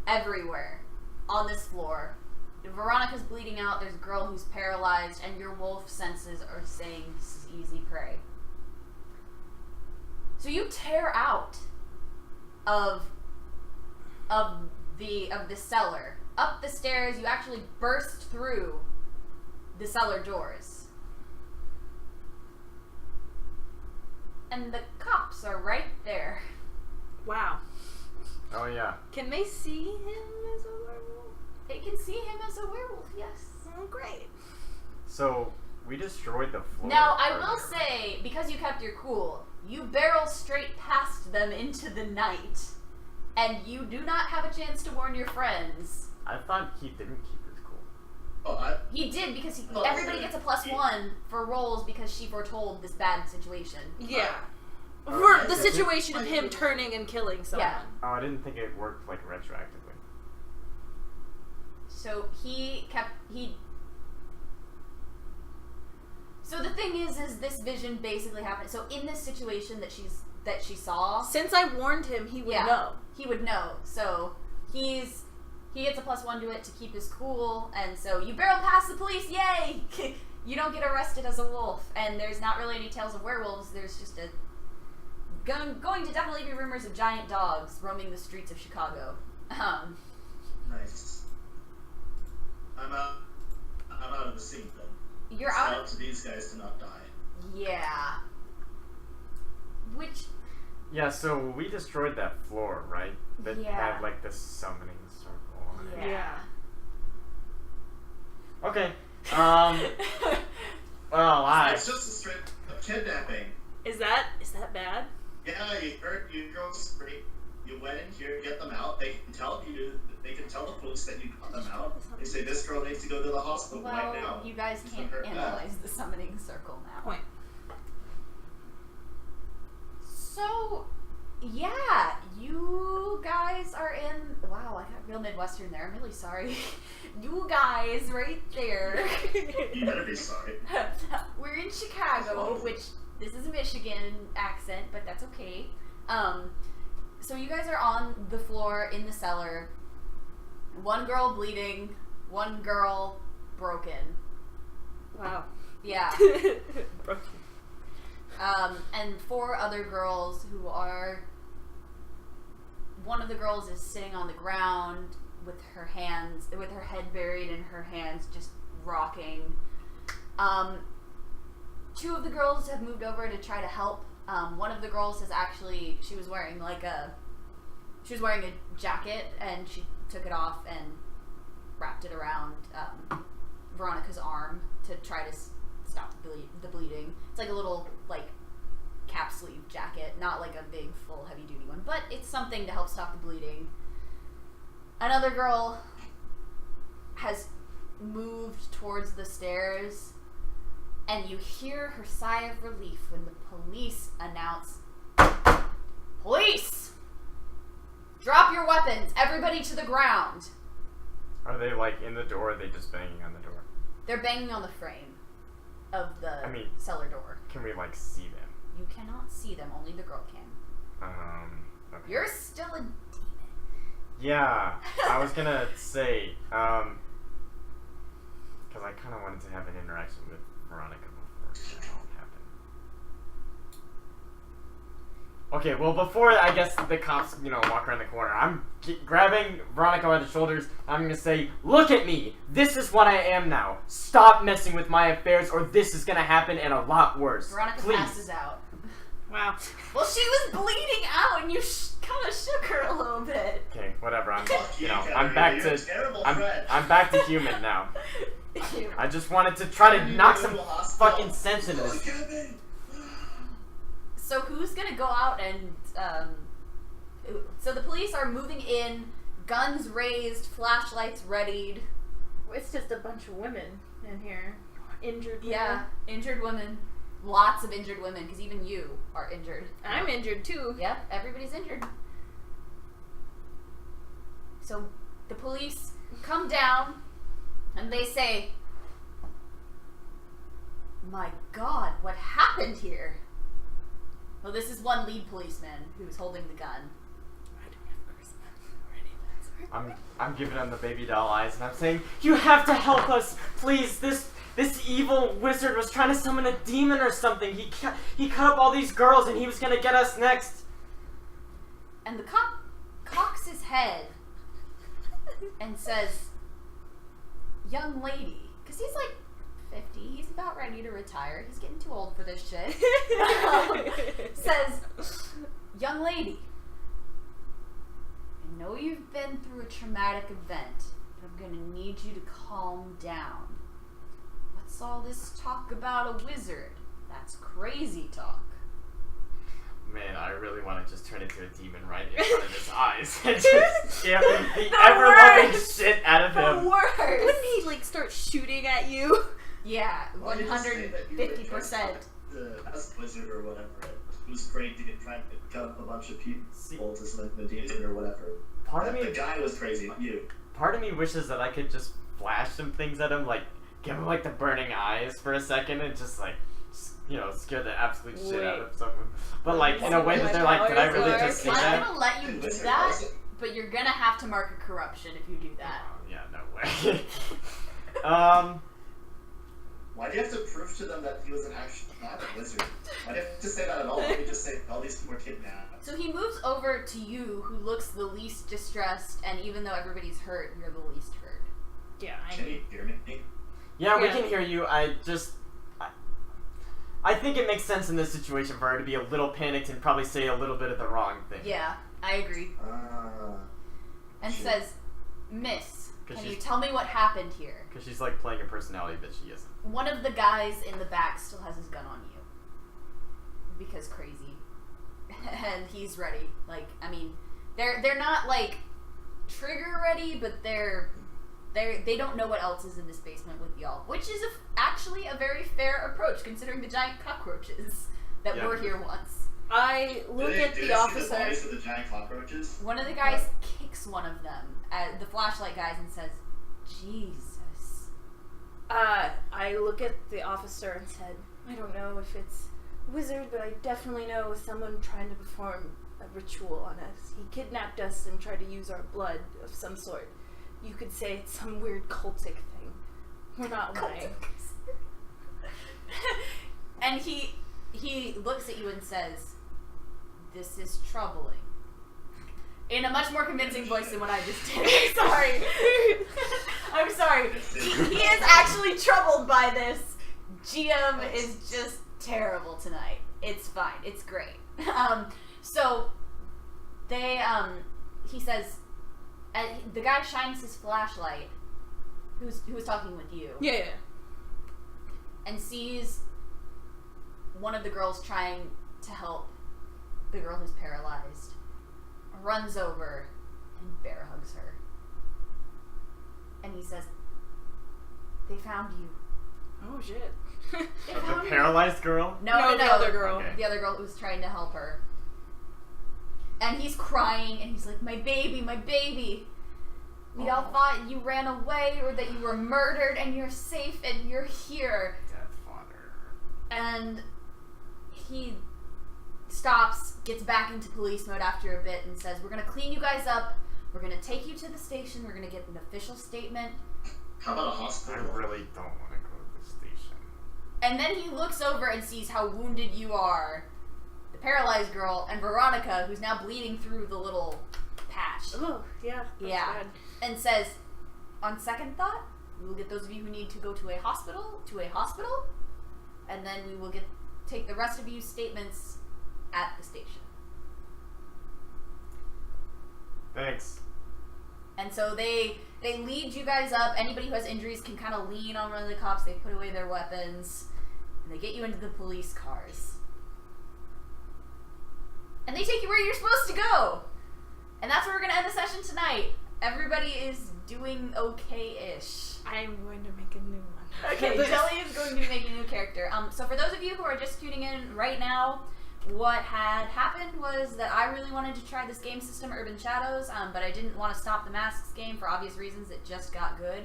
everywhere on this floor. Veronica's bleeding out, there's a girl who's paralyzed, and your wolf senses are saying this is easy prey. So you tear out of the cellar. Up the stairs, you actually burst through the cellar doors. And the cops are right there. Wow. Oh yeah. Can they see him as a werewolf? They can see him as a werewolf, yes. Oh, great. So we destroyed the floor. Now, I will earlier. say, because you kept your cool, you barrel straight past them into the night, and you do not have a chance to warn your friends. I thought he didn't keep his cool. Oh, He did, because Oh, everybody okay. gets a +1 for rolls because she foretold this bad situation. Yeah. Oh, For I the see. situation of him turning and killing someone. Yeah. Oh, I didn't think it worked like retroactively. So So the thing is this vision basically happened. So in this situation that she saw, Since I warned him, he would Yeah. know. he would know. So he gets a +1 to it to keep his cool, and so you barrel past the police, yay! You don't get arrested as a wolf, and there's not really any tales of werewolves. There's just going to definitely be rumors of giant dogs roaming the streets of Chicago. nice. I'm out of the scene then. You're It's out up to these guys to not die. Yeah. Which, Yeah, so we destroyed that floor, right? That Yeah. had like the summoning circle on it. yeah. Okay. Well, It's just a straight up kidnapping. Is that bad? Yeah, you heard you girls scream. You went in here, get them out. They can tell the police that you got them out. They say this girl needs to go to the hospital right now. Well, you guys It's can't hurt bad. analyze the summoning circle now. Point. So, yeah, you guys are in. Wow, I got real Midwestern there. I'm really sorry. You guys, right there. You better be sorry. We're in Chicago, which this is a Michigan accent, but that's okay. So you guys are on the floor in the cellar. One girl bleeding, one girl broken. Wow. Yeah. Broken. And 4 other girls who are. One of the girls is sitting on the ground with her head buried in her hands, just rocking. 2 of the girls have moved over to try to help. One of the girls has actually, she was wearing a jacket, and she took it off and wrapped it around Veronica's arm to try to stop the bleeding. It's like a little cap sleeve jacket, not like a big full heavy duty one, but it's something to help stop the bleeding. Another girl has moved towards the stairs, and you hear her sigh of relief when the police announce, "Police! Drop your weapons! Everybody to the ground!" are they like in the door? Or are they just banging on the door? They're banging on the frame of the cellar door. Can we like see them? You cannot see them, only the girl can. Okay. You're still a demon. Yeah, I was gonna say, because I kind of wanted to have an interaction with Veronica before that all happened. Okay, well, before I guess the cops, walk around the corner, I'm grabbing Veronica by the shoulders. I'm gonna say, "Look at me! This is what I am now. Stop messing with my affairs, or this is gonna happen and a lot worse. Veronica Please." passes out. Wow. Well, she was bleeding out, and you kind of shook her a little bit. Okay, whatever. I'm, Fuck you you, know, Kevin, I'm back you're a to, terrible I'm friend. back to human now. I just wanted to try to knock some fucking sense into this. Kevin. So who's gonna go out and so the police are moving in, guns raised, flashlights readied. It's just a bunch of women in here. Injured women. Yeah, injured women. Lots of injured women, because even you are injured. I'm injured too. Yep, everybody's injured. So the police come down and they say, "My God, what happened here?" Well, this is one lead policeman who's holding the gun. I don't have charisma. I'm giving him the baby doll eyes, and I'm saying, "You have to help us, please. This evil wizard was trying to summon a demon or something. He cut up all these girls, and he was gonna get us next." And the cop cocks his head and says, "Young lady," because he's like 50, he's about ready to retire. He's getting too old for this shit. Says, "Young lady, I know you've been through a traumatic event, but I'm gonna need you to calm down. What's all this talk about a wizard? That's crazy talk." Man, I really want to just turn into a demon right in front of his eyes and just scare the ever-loving worst. shit out of him. The worst. Wouldn't he like start shooting at you? Yeah, Why don't you just say that you were 150%. The best wizard or whatever. It was great to get trying to cut up a bunch of people to summon the demon or whatever. Part of The me, guy was crazy, not you. part of me wishes that I could just flash some things at him, like give him like the burning eyes for a second, and just like, you know, scare the absolute shit out of someone. But like in a way that they're like, did I really just see I'm that? gonna let you Dude, do wizard, that, was it? but you're gonna have to mark a corruption if you do that. Oh, yeah, no way. Why do you have to prove to them that he was an actual not a wizard? Why do you have to say that at all? Why don't you just say all these people were kidnapped? So he moves over to you, who looks the least distressed, and even though everybody's hurt, you're the least hurt. Yeah, I Can know. you hear me? Yeah, we Yeah. can hear you. I think it makes sense in this situation for her to be a little panicked and probably say a little bit of the wrong thing. Yeah, I agree. And Shit. says, "Miss, 'Cause can you she's- tell me what happened here?" Because she's like playing a personality that she isn't. One of the guys in the back still has his gun on you. Because crazy. And he's ready. Like, I mean, they're not like trigger ready, but they don't know what else is in this basement with y'all, which is actually a very fair approach considering the giant cockroaches that Yeah. were here once. I look at Did the they see the officer. bodies of the giant cockroaches? One of the guys kicks one of them, the flashlight guys, and says, "Jesus." I look at the officer and said, "I don't know if it's a wizard, but I definitely know someone trying to perform a ritual on us. He kidnapped us and tried to use our blood of some sort. You could say it's some weird cultic thing. We're not lying." And he looks at you and says, "This is troubling." In a much more convincing voice than what I just did. Sorry. I'm sorry. He is actually troubled by this. GM is just terrible tonight. It's fine. It's great. So they he says, the guy shines his flashlight, who was talking with you, Yeah. and sees one of the girls trying to help the girl who's paralyzed, runs over and bear hugs her. And he says, "They found you." Oh shit. They The found you." paralyzed girl? No, the other girl. Okay. The other girl who was trying to help her. And he's crying, and he's like, my baby, my baby. We all thought you ran away or that you were murdered, and you're safe, and you're here." Dead father. And he stops, gets back into police mode after a bit, and says, "We're going to clean you guys up. We're going to take you to the station. We're going to get an official statement." How about a I hospital? really don't want to go to the station. And then he looks over and sees how wounded you are, the paralyzed girl, and Veronica, who's now bleeding through the little patch. Oh, yeah. That's Yeah. bad. And says, "On second thought, we will get those of you who need to go to a hospital, and then we will take the rest of you statements at the station. Thanks. And so they lead you guys up. Anybody who has injuries can kind of lean on one of the cops. They put away their weapons. And they get you into the police cars. And they take you where you're supposed to go. And that's where we're going to end the session tonight. Everybody is doing okay-ish. I'm going to make a new one. Okay, Jelly is going to be making a new character. So for those of you who are just tuning in right now, what had happened was that I really wanted to try this game system, Urban Shadows, but I didn't want to stop the Masks game for obvious reasons. It just got good.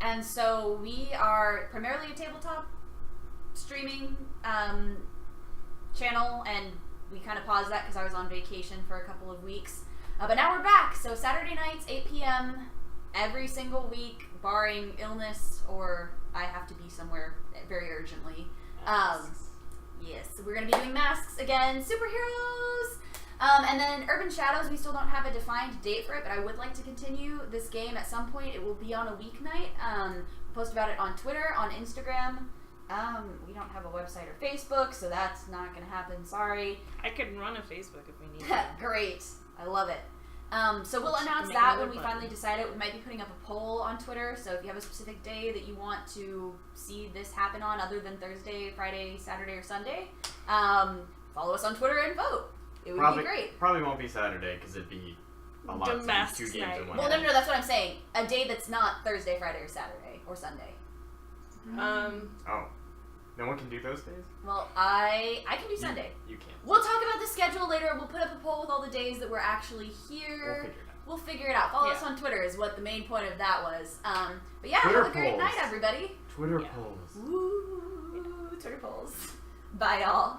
And so we are primarily a tabletop streaming channel, and we kind of paused that because I was on vacation for a couple of weeks. But now we're back. So Saturday nights, 8 p.m. every single week, barring illness or I have to be somewhere very urgently. Yes, we're going to be doing Masks again, superheroes! And then Urban Shadows, we still don't have a defined date for it, but I would like to continue this game at some point. It will be on a weeknight. We'll post about it on Twitter, on Instagram. We don't have a website or Facebook, so that's not going to happen. Sorry. I could run a Facebook if we need to. Great. I love it. So we'll announce that when we finally decide it. We might be putting up a poll on Twitter, so if you have a specific day that you want to see this happen on other than Thursday, Friday, Saturday, or Sunday, follow us on Twitter and vote. It would be great. Probably won't be Saturday because it'd be a lot to do 2 games in one Well, day. no, that's what I'm saying. A day that's not Thursday, Friday, or Saturday, or Sunday. Oh. No one can do those days? Well, I can do Sunday. You can't. We'll talk about the schedule later. We'll put up a poll with all the days that we're actually here. We'll figure it out. Follow us on Twitter is what the main point of that was. But yeah, Twitter have a great polls. night, everybody. Twitter polls. Woo! Twitter polls. Bye, y'all.